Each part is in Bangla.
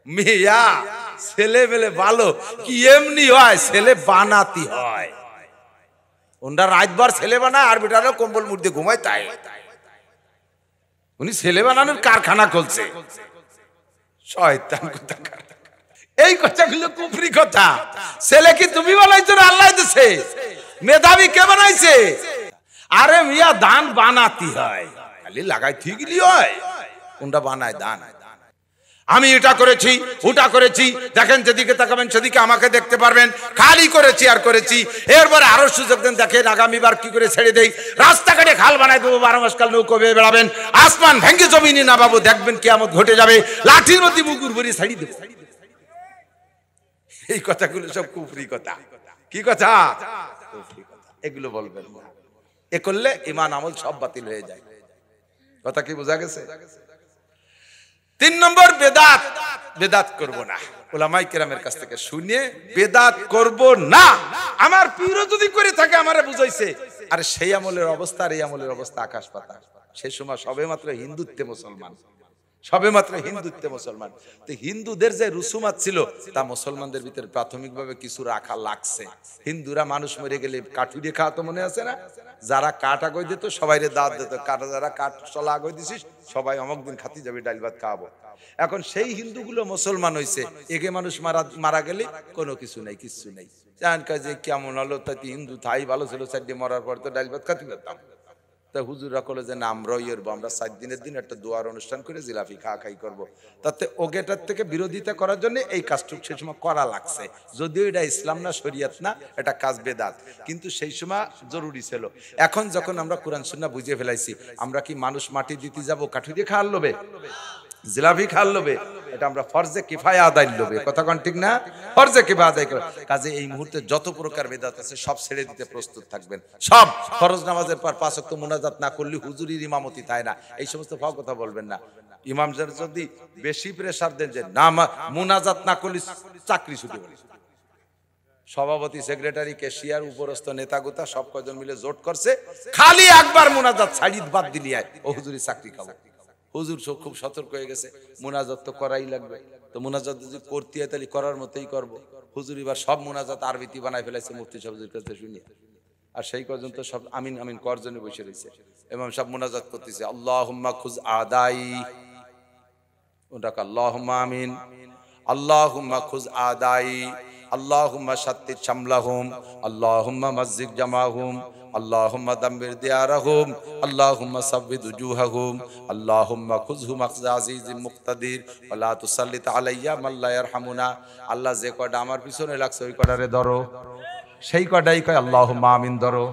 মিয়া ছেলে বেলে ভালো কি এমনি হয়, ছেলে বানাতি হয়। ওনারা রাতবার ছেলে বানায় আর বেটারা কম্বল মুড় দিয়ে ঘুমায়, তাই উনি ছেলে বানানোর কারখানা খুলছে। শয়তান কোথাকার। এই কথাগুলো কুফরি কথা। ছেলে কি তুমি বানাইছো না আল্লাহ দিয়েছে? মেধাবী কে বানাইছে? আরে মিয়া দান বানাতি হয়, খালি লাগাই ঠিকই হয়। কোনটা বানায় দান? আমি এটা করেছি ওটা করেছি, দেখেন যেদিকে তাকাবেন সেদিকে আমাকে দেখতে পারবেন, খালি করেছি আর করেছি। এরপরে আরো সুযোগ দেন, দেখেন আগামীবার কি করে ছেড়ে দেই। রাস্তাঘাটে খাল বানাই দেবো, 12 মাস কাল নৌকো বেয়ে বেড়াবেন, আসমান ভেঙ্গে জমিনে না পাবো, দেখবেন কিয়ামত ঘটে যাবে, লাঠির মধ্যে মুগুর ভরি ছাড়ি দেবো। এই কথাগুলো সব কুফরি কথা। কি কথা? কুফরি কথা। এগুলো বলবেন না, এ করলে ঈমান আমল সব বাতিল হয়ে যায়। কথা কি বোঝা গেছে? 3 নম্বর বেদাত। বেদাত করব না। উলামায়ে কেরামের কাছ থেকে শুনে বেদাত করব না। আমার পীর যদি করে থাকে আমারে বুঝাইছে, আরে সেই আমলের অবস্থা আর এই আমলের অবস্থা আকাশ পাতাল। সেই সময় সবেমাত্র হিন্দুত্বে মুসলমান, সবেমাত্র হিন্দুত্বে মুসলমান। তো হিন্দুদের যে রুসুমাত ছিল তা মুসলমানদের ভিতরে প্রাথমিকভাবে কিছু রাখা লাগছে। হিন্দুরা মানুষ মরে গেলে কাঠুরে খাওয়াতো, মনে আছে না? যারা কাঠ আগে দিত সবাইরে দাওয়াত দিত, যারা কাঠ চলা আগে দিছিস সবাই অমুক দিন খাতি যাবে, ডাল ভাত খাওয়াবো। এখন সেই হিন্দুগুলো মুসলমান হয়েছে, এগে মানুষ মারা গেলে কোনো কিছু নেই, কিচ্ছু নেই। জান কাজে কেমন হলো, তাই হিন্দু থাই ভালো ছিল, 4 দিন মরার পর তো ডাল ভাত খাতি পেতাম। তা হুজুরা কলে যে না আমরা ইয়েরবো, আমরা 7 দিনের দিন একটা দোয়ার অনুষ্ঠান করে জিলাপি খাই করবো। তাতে ওগেটার থেকে বিরোধিতা করার জন্য এই কাজটুক সেই সময় করা লাগছে। যদিও এটা ইসলাম না, শরিয়াত না, এটা কাজ বেদাত, কিন্তু সেই সময় জরুরি ছিল। এখন যখন আমরা কোরআন সুন্নাহ বুঝে ফেলাইছি, আমরা কি মানুষ মাটি দিতে যাবো কাঠি দিয়ে খাওয়ার লোভে, জিলাপি খাওয়ার লোভে? এটা আমরা ফরজে কিফায়া আদায় লোভে। কথা কোন ঠিক না? ফরজে কিফায়া আদায় করে কাজে এই মুহূর্তে যত প্রকার বেদাত আছে সব ছেড়ে দিতে প্রস্তুত থাকবেন। সব ফরজ নামাজের পর 5 ওয়াক্ত মুনাজাত না করলে হুজুরির ইমামতি তাই না, এই সমস্ত ফাও কথা বলবেন না। ইমাম যদি বেশি প্রেসার দেন যে না মুনাজাত না করলে চাকরি ছুটি হবে, সভাপতি, সেক্রেটারি, ক্যাশিয়ার, উপরস্থ নেতাগুতা সব কয়জন মিলে জোট করছে, খালি একবার মুনাজাত ছাড়িয়ে বাদ দিলিয়ে ও হুজুরি চাকরি খাবো। হুজুর খুব সতর্ক হয়ে গেছে, মুনাজাত তো করাই লাগবে। তো মুনাজাত যদি করতে হয় তাহলে করার মতোই করবো। হুজুর এবার সব মুনাজাত আরবিতে বানাই ফেলাইছে মুফতি সাহেবের কাছে শুনি। আর সেই পর্যন্ত সব আমিন আমিন কর জন্য বসে রয়েছে। এবং সব মুনাজাত করতেছে, আল্লাহুম্মা খুজ আদাই, ওটাকে আল্লাহুম্মা আমিন, আল্লাহুম্মা খুজ আদাই, আল্লাহুম্মা শাত্তিত শামলাহুম, আল্লাহুম্মা মাজ্জিক জামাহুম, আল্লাহুম্মা দাম্বির দিয়ারাহুম, আল্লাহুম্মা সাব্বিদ উজুহাহুম, আল্লাহুম্মা খুযহুম আখযা আজিজিন মুক্তাদির ওয়া লা তুসাল্লিত আলাইয়া মান লা ইয়ারহামুনা। আল্লাহ যে কয়টা আমার পিছনে লাগছে ওই কয়টারে ধরো, সেই কয়টাই কয় আল্লাহুম্মা আমিন ধরো।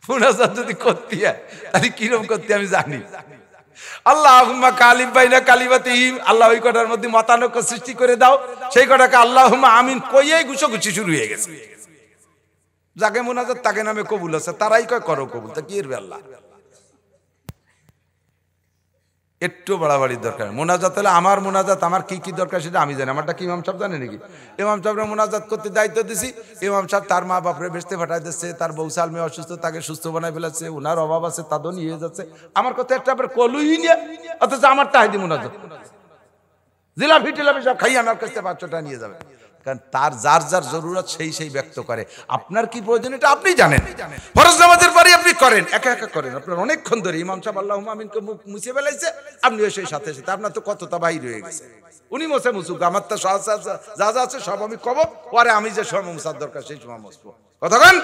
মুনাজাত যদি করতে হয় তাহলে কিরকম করতে আমি জানি। আল্লাহুম্মা কালিম বাইনা কালিমাতিহিম, আল্লাহ ওই কটার মধ্যে মতানৈক্য সৃষ্টি করে দাও, সেই কটাকে আল্লাহুম্মা আমিন কইয়েই ঘুষোঘুষি শুরু হয়ে গেছে। যাকে মুনাজাত তাকে নামে কবুল আছে, তারাই কয় করো কবুল, তা কি এর আল্লাহ একটু বাড়াবাড়ির দরকার। মুনাজাত হলে আমার মুনাজাত আমার কি কি দরকার সেটা আমি জানি, আমারটা কি ইমাম সাহেব জানে নাকি? ইমাম সাহেবরা মুনাজাত করতে দায়িত্ব দিছি, ইমাম সাহেব তার মা বাপরে বেসতে ফাটাই দিচ্ছে, তার বউ সাল মেয়ে অসুস্থ তাকে সুস্থ বানাই ফেলাচ্ছে, উনার অভাব আছে তাদের নিয়ে যাচ্ছে। আমার কথা একটা কলুই নিয়ে, অথচ আমার তাহিদি মুনাজাত জিলাপি টিলাপি সব খাই আমার কাছে 500 টাকা নিয়ে যাবে। কারণ তার যার যার জরুরত সেই সেই ব্যক্ত করে। আপনার কি প্রয়োজন এটা আপনি জানেন। ফরজ নামাজের পরে আপনি করেন, একা একা করেন, আপনার অনেকক্ষণ ধরে ইমাম সাহেব আল্লাহুম্মা আমিনকে মুখ মুছে ফেলাইছে, আপনি সেই সাথে সাথে আপনার তো কতটা বাইর হয়ে গেছে। উনি মোছে মুসুক, আমার তো যা যা আছে সব আমি কব, পরে আমি যে সময় মুসার দরকার সেই সময় মুছবো। কথা বলেন,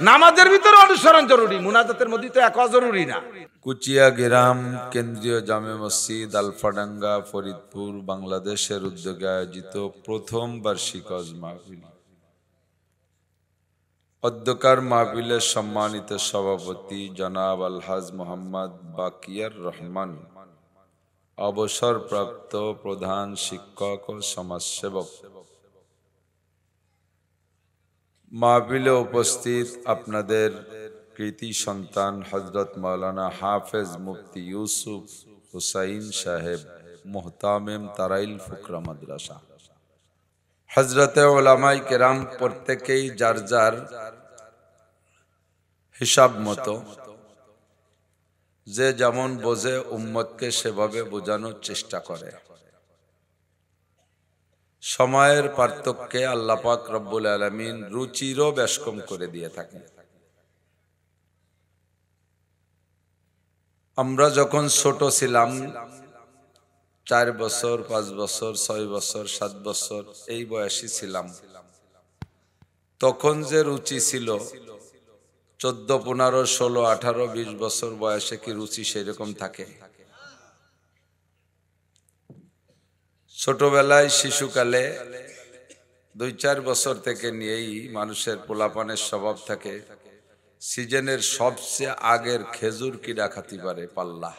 নামাজের ভিতরে অনুসরণ জরুরি, মুনাজাতের মধ্যে তো একা জরুরি না। কুচিয়া গ্রাম কেন্দ্রীয় জামে মসজিদ আলফাডাঙ্গা ফরিদপুর বাংলাদেশের উদ্যোগে আয়োজিত প্রথম বার্ষিক হজ মাহফিল। অধ্যকার মাহফিলের সম্মানিত সভাপতি জনাব আলহাজ মোহাম্মদ বাকিয়ার রহমান, অবসরপ্রাপ্ত প্রধান শিক্ষক ও সমাজসেবক, মাহফিলে উপস্থিত আপনাদের কৃতি সন্তান হযরত মাওলানা হাফেজ মুফতি ইউসুফ হুসাইন সাহেব, মুহতামিম তারাইল ফুকরা মাদ্রাসা, হযরতে উলামায়ে কেরাম প্রত্যেকেই যার যার হিসাব মতো যে যেমন বোঝে উম্মতকে সেভাবে বোঝানোর চেষ্টা করে। সময়ের পার্থক্যে আল্লাহ পাক রব্বুল আলামিন রুচিরও বেশ কম করে দিয়ে থাকেন। আমরা যখন ছোট ছিলাম, 4 বছর, 5 বছর, 6 বছর, 7 বছর এই বয়সী ছিলাম, তখন যে রুচি ছিল, 14, 15, 16, 18, 20 বছর বয়সে কি রুচি সেরকম থাকে? ছোটবেলায় শিশুকালে 2-4 বছর থেকে নিয়েই মানুষের পোলাপানের স্বভাব থাকে সিজনের সবচেয়ে আগের খেজুর কিরা খাতি পারে পাল্লা,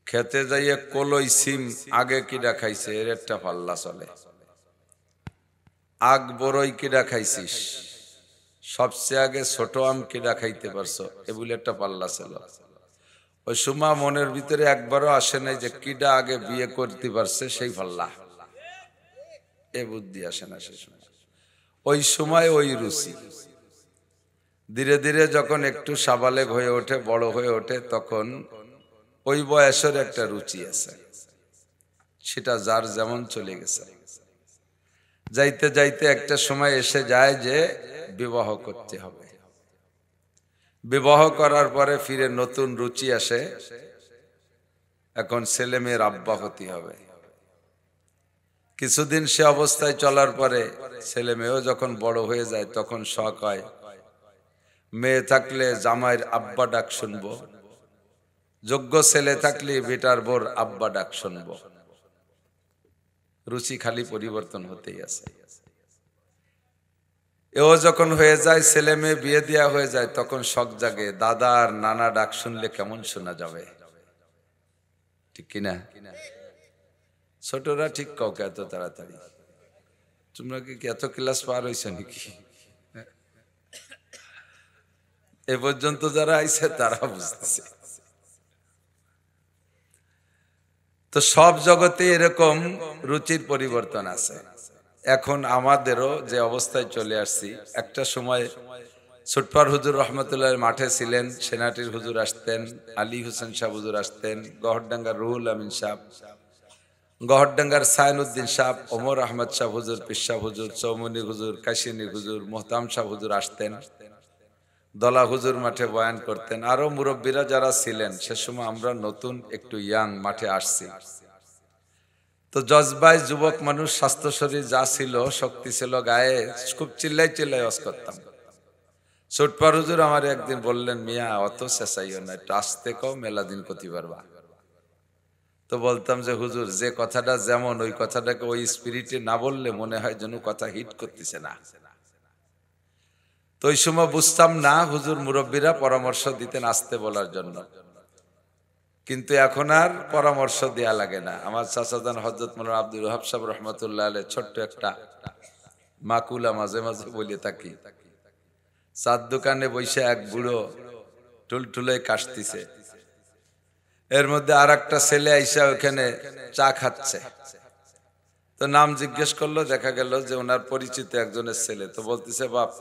খেতে যাইয়ে কলই সিম আগে কিরা খাইছে এর একটা পাল্লা চলে, আগ বড়ই কিরা খাইছিস, সবচেয়ে আগে ছোট আম কিরা খাইতে পারছো, এগুলো একটা পাল্লা ছিল। ওই সময় মনের ভিতরে একবারও আসে নাই যে কিডা আগে বিয়ে করতে পারছে সেই পাল্লা, এ বুদ্ধি আসে না সে সময়। ওই সময় ওই রুচি ধীরে ধীরে যখন একটু সাবালেগ হয়ে ওঠে, বড় হয়ে ওঠে, তখন ওই বয়সের একটা রুচি আছে, সেটা যার যেমন চলে গেছে। যাইতে যাইতে একটা সময় এসে যায় যে বিবাহ করতে হবে। বিবাহ করার পরে ফিরে নতুন রুচি আসে, এখন ছেলে মেয়ের আব্বা হতে হবে। কিছুদিন সে অবস্থায় চলার পরে ছেলে মেয়েও যখন বড় হয়ে যায়, তখন শখ হয় মেয়ে থাকলে জামাইয়ের আব্বা ডাক শুনবো, যোগ্য ছেলে থাকলে বেটার বোর আব্বা ডাক শুনবো। রুচি খালি পরিবর্তন হতেই আছে। এও যখন হয়ে যায়, ছেলে মেয়ে বিয়ে দেওয়া হয়ে যায়, তখন শখ জাগে দাদা আর নানা ডাক শুনলে কেমন শোনা যাবে, ঠিক কিনা? ছোটরা ঠিক কাউকে এত তাড়াতাড়ি, তোমরা কি এত ক্লাস পার হয়েছে নাকি? এ পর্যন্ত যারা আইছে তারা বুঝতেছে। তো সব জগতে এরকম রুচির পরিবর্তন আছে। এখন আমাদেরও যে অবস্থায় চলে আসছি, একটা সময় ছোটপার হুজুর রহমতুল্লাহ মাঠে ছিলেন, সেনাটির হুজুর আসতেন, আলী হোসেন সাহ হুজুর আসতেন, গহরডাঙ্গার রুহুল আমিন সাহ, গহরডাঙ্গার সাইনুদ্দিন সাহ, ওমর আহমদ সাহ হুজুর, পিসা হুজুর, চৌমনি হুজুর, কাশিনী হুজুর, মোহতাম সাহ হুজুর আসতেন, দলা হুজুর মাঠে বয়ান করতেন, আরো মুরব্বীরা যারা ছিলেন। সে সময় আমরা নতুন একটু ইয়াং মাঠে আসছি, তো জজবায় যুবক মানুষ, স্বাস্থ্য শরীর যা ছিল, শক্তি ছিল গায়ে, খুব চিল্লাই চিল্লাই ওয়াজ করতাম। ছোটপার হুজুর আমার একদিন বললেন, মিয়া অত চেঁচাইও না, একটু আসতে কও, মেলা দিন করতে পারবা। তো বলতাম যে হুজুর, যে কথাটা যেমন ওই কথাটাকে ওই স্পিরিটে না বললে মনে হয় যেন কথা হিট করতেছে না। তো ওই সময় বুঝতাম না, হুজুর মুরব্বীরা পরামর্শ দিতেন আসতে বলার জন্য, কিন্তু এখন আর পরামর্শ দেয়া লাগে না। আমার চাচাজান হযরত মাওলানা আব্দুল ওয়াহাব সাহেব রহমাতুল্লাহ আলাইহি ছোট্ট একটা মাকুলা মাঝে মাঝে বলে থাকি, চার দোকানে বসে এক বুড়ো টুলটুলে কাশতিছে, এর মধ্যে আর একটা ছেলে আইসা ওখানে চা খাচ্ছে। তো নাম জিজ্ঞেস করলো, দেখা গেল যে ওনার পরিচিত একজনের ছেলে। তো বলতেছে, বাপ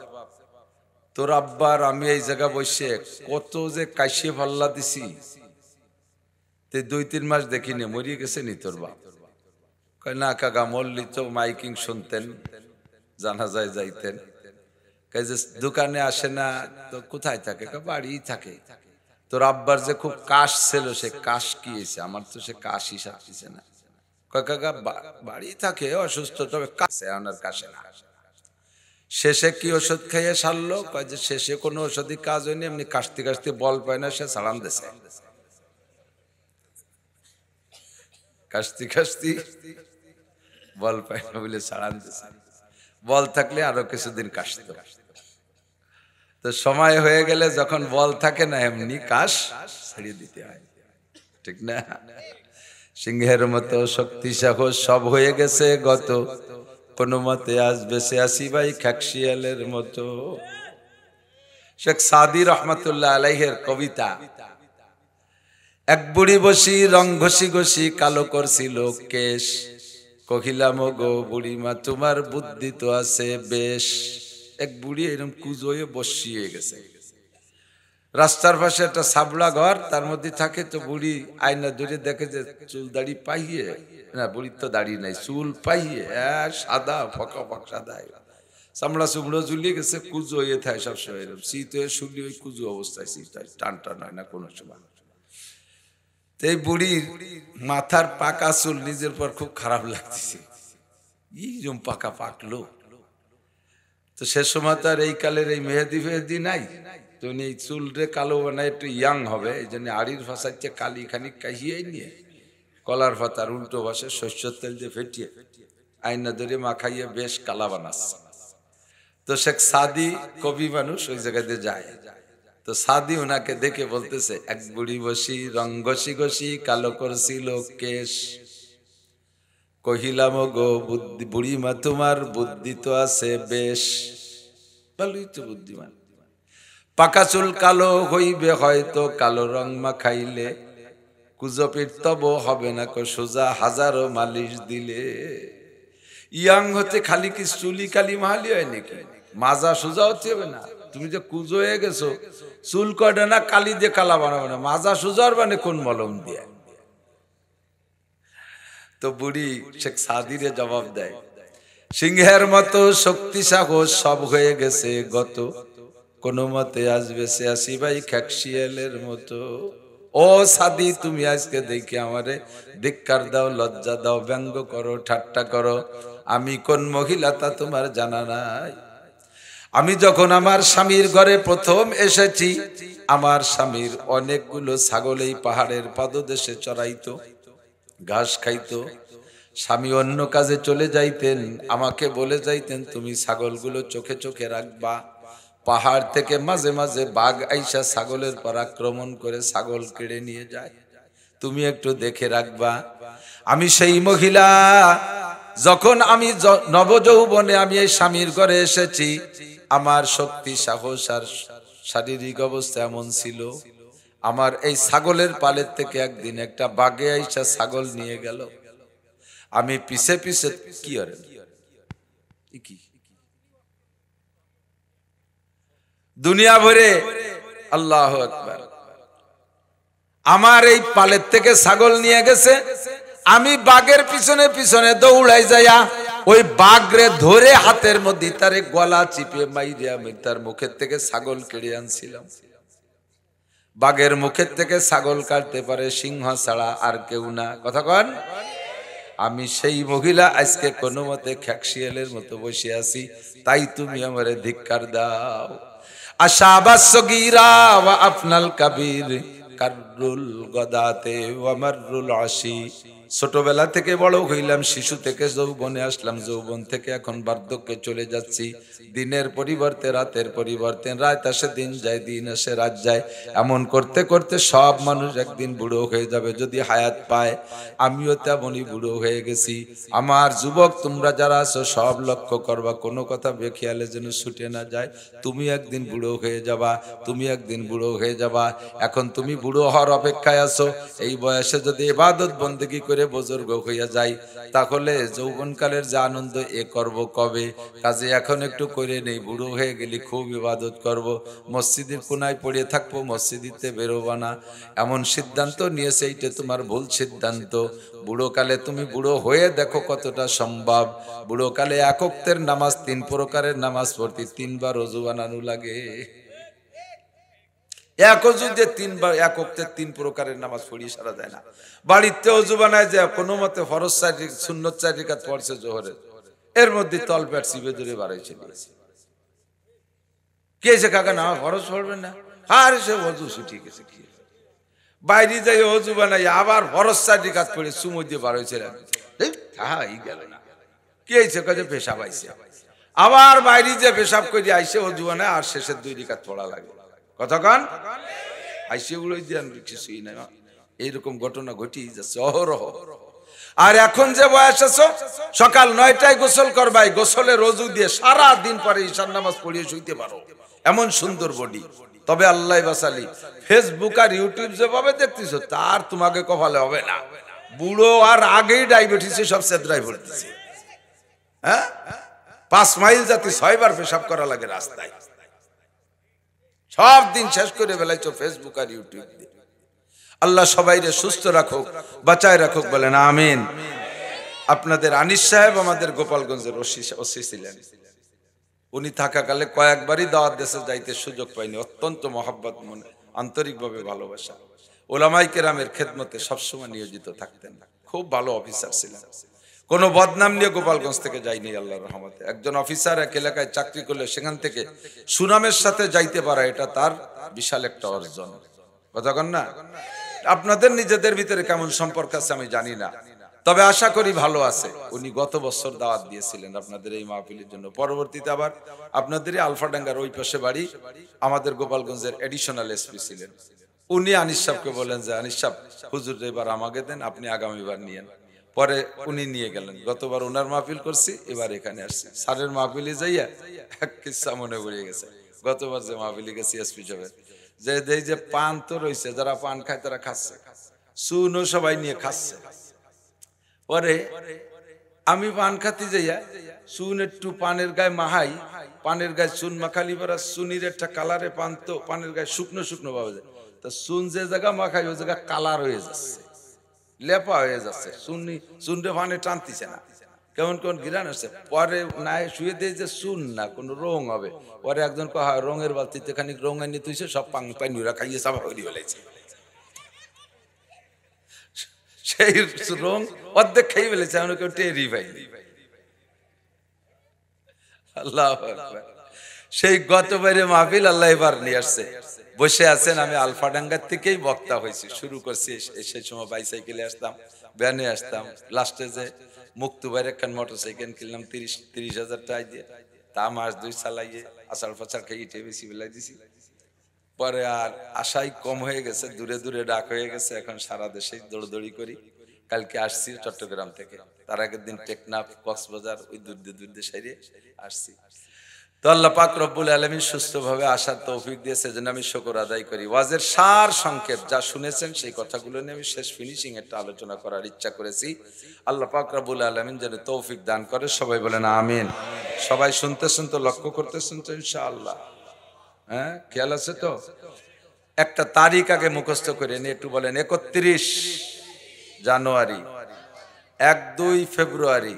তোর আব্বার আমি এই জায়গা বসে কত যে কাশিয়ে পাল্লা দিছি, 2-3 মাস দেখিনি, মরিয়ে গেছে নি তোর বাপ? কয় না কাকা, মল্লি তো মাইকিং শুনতেন, জানাজায় যাইতেন। কয় যে দোকানে আসে না, তো কোথায় থাকে? বাড়ি থাকে। তোর আব্বার যে খুব কাশ ছিল, সে কাশ কি হয়েছে? আমার তো সে কাশই সারতেছে না। কয় কাকা বাড়ি থাকে, অসুস্থ, তবে কাশে আনার কাশে না। শেষে কি ওষুধ খাইয়ে সারলো? কয় যে শেষে কোনো ওষুধই কাজ হয়নি, এমনি কাশতে কাশতে বল পায় না, সে সালাম দিছে। কাশতি কাশতি বল পায় না বলে সালাম দিছে, বল থাকলে আরো কিছুদিন কাশতো। তো সময় হয়ে গেলে যখন বল থাকে না, এমনি কাশ ছেড়ে দিতে হয়, ঠিক না? সিংহের মতো শক্তি সাহস সব হয়ে গেছে গত, কোনো মতে আজ বেঁচে আসি ভাই খাকশিয়ালের মতো। শেখ সাদি রহমতুল্লাহ আলাইহের কবিতা, এক বুড়ি বসি রং ঘষি ঘষি কালো করছিল কেশ, কহিলাম গো বুড়িমা তোমার বুদ্ধি তো আছে বেশ। এক বুড়ি এরকম কুজোয়ে বসিয়ে গেছে, রাস্তার পাশে একটা সাবলা ঘর, তার মধ্যে থাকে। তো বুড়ি আয়না ধরে দেখে যে চুল দাড়ি পাইয়ে, না বুড়ির তো দাড়ি নাই, চুল পাইয়ে সাদা ফকা ফক সাদা, চামড়া চুমড়ো ঝুলিয়ে গেছে, কুজো হয়ে থাকে সবসময়। শীত হয়ে শুলি ওই কুজো অবস্থায়, শীত হয়, টান টান হয় না কোনো সময়। এই বুড়ির মাথার পাকা চুল নিজের পর খুব খারাপ লাগতেছে, এইরকম পাকা পাকলো। তো সে সময় তো আর এই কালের এই মেহেদি ফেহেদি নাই, তো এই চুল রে কালো বানায় একটু ইয়াং হবে, এই জন্য আড়ির ফাঁসাচ্ছে কালি খানিক কাহিয়ে নিয়ে কলার পাতার উল্টো বসে শস্যর তেল দিয়ে ফেটিয়ে আয়না ধরে মাখাইয়ে বেশ কালা বানাচ্ছে। তো শেখ সাদি কবি মানুষ ওই জায়গাতে যায়। তো সাদি ওনাকে দেখে বলতেছে, এক বুড়ি বসি রং ঘষি ঘষি কালো করছিল কেশ, কহিলাম গো বুদ্ধি বুড়িমা তোমার বুদ্ধি তো আছে বেশ, ভালোই তো বুদ্ধিমান। পাকা চুল কালো হইবে হয়তো কালো রং মাখাইলে, কুজপির তব হবে না কো সোজা হাজারো মালিশ দিলে। ইয়াং হতে খালি কি চুলি কালি মাহালি হয় নাকি? মাজা সোজা হতে হবে না। তুমি যে কুজো হয়ে গেছো, চুল কয়টা না কালি দিয়ে কালা বানাবে না, মাজা সোজার মানে কোন মলম দিয়ে? তো বুড়ি শেখ সাদিরে জবাব দেয়, সিংহের মতো শক্তি সাহস সব হয়ে গেছে গত, কোনো মতে আসবে সে আসি ভাই খ্যাকশিয়ালের মতো। ও সাদি তুমি আজকে দেখি আমারে ধিক্কার দাও, লজ্জা দাও, ব্যঙ্গ করো, ঠাট্টা করো, আমি কোন মহিলা তা তোমার জানা নাই। আমি যখন আমার স্বামীর ঘরে প্রথম এসেছি, আমার স্বামীর অনেকগুলো ছাগল এই পাহাড়ের পাদদেশে চড়াইতো, ঘাস খাইতো। স্বামী অন্য কাজে চলে যাইতেন, আমাকে বলে যাইতেন তুমি ছাগলগুলো চোখে চোখে রাখবা, পাহাড় থেকে মাঝে মাঝে বাঘ আইসা ছাগলের পর আক্রমণ করে ছাগল কেড়ে নিয়ে যায়, তুমি একটু দেখে রাখবা। আমি সেই মহিলা, যখন আমি নবযৌবনে আমি এই স্বামীর ঘরে এসেছি, আমার শক্তি সাহস আর শারীরিক অবস্থা এমন ছিল, আমার এই ছাগলের পালের থেকে একদিন একটা বাঘে আইসা ছাগল নিয়ে গেল, আমি পিছে পিছে কি আর কি দুনিয়া ভরে আল্লাহু আকবার, আমার এই পালের থেকে ছাগল নিয়ে গেছে, আমি বাঘের পিছনে পিছনে দৌড়াই যাইয়া ওই বাঘরে ধরে হাতের মধ্যে তারে গলা চিপে মাইরিয়া তার মুখের থেকে ছাগল কেড়ে আনছিলাম। বাঘের মুখের থেকে ছাগল কাটতে পারে সিংহ ছাড়া আর কেউ না, কথা কন। আমি সেই মহিলা আজকে কোনো মতে খ্যাকশিয়ালের মতো বসে আছি, তাই তুমি আমারে ধিক্কার দাও। আশাবাস সগীরা ওয়া আফনাল কাবীর কাররুল গদাতে ওয়া মাররুল আশি। ছোটবেলা থেকে বড় হইলাম, শিশু থেকে যৌবনে আসলাম, যৌবন থেকে এখন বার্ধক্যে চলে যাচ্ছি। দিনের পরিবর্তে রাতের পরিবর্তে রাত আসে, দিন যায়, দিন আসে রাত যায়, এমন করতে করতে সব মানুষ একদিন বুড়ো হয়ে যাবে যদি হায়াত পায়। আমিও তেমনই বুড়ো হয়ে গেছি। আমার যুবক তোমরা যারা আছো সব লক্ষ্য করবা, কোনো কথা বেখেয়ালে যেন ছুটে না যায়। তুমি একদিন বুড়ো হয়ে যাবা, তুমি একদিন বুড়ো হয়ে যাবা। এখন তুমি বুড়ো হওয়ার অপেক্ষায় আছো, এই বয়সে যদি ইবাদত বন্দেগী করে বুজুর্গ হইয়া যাই, তাহলে যৌবনকালের যে আনন্দ এ করব কবে? কাজে এখন একটু করে নেই, বুড়ো হয়ে গেলে খুব ইবাদত করব, মসজিদের কোনায় পড়ে থাকবো, মসজিদিতে বেরোবা না, এমন সিদ্ধান্ত নিয়েছে। এইটা তোমার ভুল সিদ্ধান্ত। বুড়োকালে তুমি বুড়ো হয়ে দেখো কতটা সম্ভব। বুড়োকালে এক ওয়াক্তের নামাজ, 3 প্রকারের নামাজ পড়তে 3 বার ওযু বানানো লাগে। এক ওযুতে 3 বার, এক ওয়াক্তে 3 প্রকারের নামাজ পড়ি সারা যায় না। বাড়িতে ওযু বানায় যে কোনো মতে ফরজ 4 সুন্নত 4 রাকাত পড়ছে জোহরে, এর মধ্যে তলপেট চিপে ধরে বাড়াইছে দিয়েছে। কে যে কাকা না ফরজ পড়বেন না, আর সে ওযু ছুটি গেছে। কি বাইরে যাই ওযু বানাই আবার ফরজ 4 রাকাত পড়ে সুমো দিয়ে বাড়াইছে, হ্যাঁ এই গেল না। কি হয়েছে? কাজে পেশাব আইছে, আবার বাইরে যে পেশাব করে আইসে ওযু বানায়, আর শেষের 2 রাকাত পড়া লাগে। কতক্ষণ আইসে গুলোই দিয়ে কিছুই নাই। এইরকম ঘটনা ঘটি যাচ্ছে অহরহ। আর এখন যে বয়স আছো, সকাল 9টায় গোসল করবাই, গোসলে রোজু দিয়ে সারা দিন পরে ঈশার নামাজ পড়িয়ে শুইতে পারো, এমন সুন্দর বডি। তবে আল্লাহ বাসালি, ফেসবুক আর ইউটিউব যেভাবে দেখতেছো তার তোমাকে কপালে হবে না। বুড়ো আর আগেই ডায়াবেটিসে সব সেদ্রাই ভরতেছে। হ্যাঁ, 5 মাইল যাতে 6 বার পেশাব করা লাগে রাস্তায়, সব দিন শেষ করে ফেলাইছো ফেসবুক আর ইউটিউব দিয়ে। আল্লাহ সবাইরে সুস্থ রাখুক, বাঁচায় রাখুক, বলেন আমিন। আপনাদের আনিস সাহেব আমাদের গোপালগঞ্জের ওসি ছিলেন। উনি থাকাকালে কয়েকবারই দাওয়াত দেশে যাইতে সুযোগ পাইনি। অত্যন্ত মহাব্বত, মনে আন্তরিকভাবে ভালোবাসা, ওলামাই কেরামের খেদমতে সবসময় নিয়োজিত থাকতেন। খুব ভালো অফিসার ছিলেন। কোনো বদনাম নিয়ে গোপালগঞ্জ থেকে যায়নি আল্লাহর রহমতে। একজন অফিসার এক এলাকায় চাকরি করলে সেখান থেকে সুনামের সাথে যাইতে পারা, এটা তার বিশাল একটা অর্জন। কথা কন না? আপনাদের নিজেদের ভিতরে কেমন সম্পর্ক আছে আমি জানি না, তবে আশা করি ভালো আছে। উনি গত বছর দাওয়াত দিয়েছিলেন আপনাদের এই মাহফিলের জন্য। পরবর্তীতে আবার আপনাদেরই আলফাডাঙ্গার ওই পাশে বাড়ি, আমাদের গোপালগঞ্জের এডিশনাল এসপি ছিলেন। উনি আনিস সাহেবকে বলেন যে আনিস সাহেব, হুজুর এবার আমাকে দেন, আপনি আগামীবার নিয়েন। পরে উনি নিয়ে গেলেন। গতবার ওনার মাহফিল করছি, এবার এখানে আসছি। স্যারের মাহফিলে যাইয়া এক কিস্সা মনে পড়ে গেছে। গতবার যে মাহফিলে গেছি এসপি সাহেবের, যে এই যে পান তো রয়েছে, যারা পান খায় তারা খাচ্ছে, চুনও সবাই নিয়ে খাচ্ছে। পরে আমি পান খাতে যাইয়া চুন একটু পানের গায়ে মাহাই, পানের গায়ে চুন মাখালি পরা চুনির একটা কালারে পান, তো পানের গায়ে শুকনো শুকনো পাওয়া যায়। তা চুন যে জায়গা মাখাই ওই জায়গা কালার হয়ে যাচ্ছে, লেপা হয়ে যাচ্ছে, চুনটা পানে টানতিছে না, কেমন কেমন গিরান হচ্ছে। পরে নাই শুয়ে দিয়ে যে চুন না কোনো রং হবে। পরে একজন কহা রঙের বালতিতে খানিক রং আনি তুইছে, সব পানিরা খাইয়ে সাফা করে ফেলেছে। সেই রং অর্ধেক খেয়ে ফেলেছে, আমরা কেউ টেরই পাইনি। আল্লাহু আকবার। সেই গতবারে মাহফিল আল্লাহ এবার নিয়ে আসছে। বসে আছেন, আমি আলফাডাঙ্গার থেকেই বক্তা হয়েছি, শুরু করছি। সেই সময় বাইসাইকেলে আসতাম, ভ্যানে আসতাম। লাস্টে যে মুক্তবার একখান মোটরসাইকেল কিনলাম 30,000 টাকা দিয়ে, তা মাস 2 চালাইয়ে আষাঢ় ফাঁচার খেয়ে ইটে বেশি বেলায় দিছি। পরে আর আশাই কম হয়ে গেছে, দূরে দূরে ডাক হয়ে গেছে। এখন সারা দেশে দৌড়দৌড়ি করি। কালকে আসছি চট্টগ্রাম থেকে, তার আগের দিন টেকনাফ, কক্সবাজার, ওই দূর সাইডে আসছি। তো আল্লাহ পাক রব্বুল আলামিন সুস্থভাবে আসার তৌফিক দিয়েছে, যেন আমি শুকর আদায় করি। ওয়াজের সার সংক্ষেপ যা শুনেছেন সেই কথাগুলো নিয়ে আমি শেষ ফিনিশিং একটা আলোচনা করার ইচ্ছা করেছি। আল্লাহ পাক রব্বুল আলামিন যেন তৌফিক দান করে। সবাই বলেন আমিন। সবাই শুনতেছেন তো, লক্ষ্য করতেছেন তো ইনশাআল্লাহ? হ্যাঁ, খেয়াল আছে তো? একটা তারিখ আগে মুখস্থ করে নিয়ে একটু বলেন। 31 জানুয়ারি, 1-2 ফেব্রুয়ারি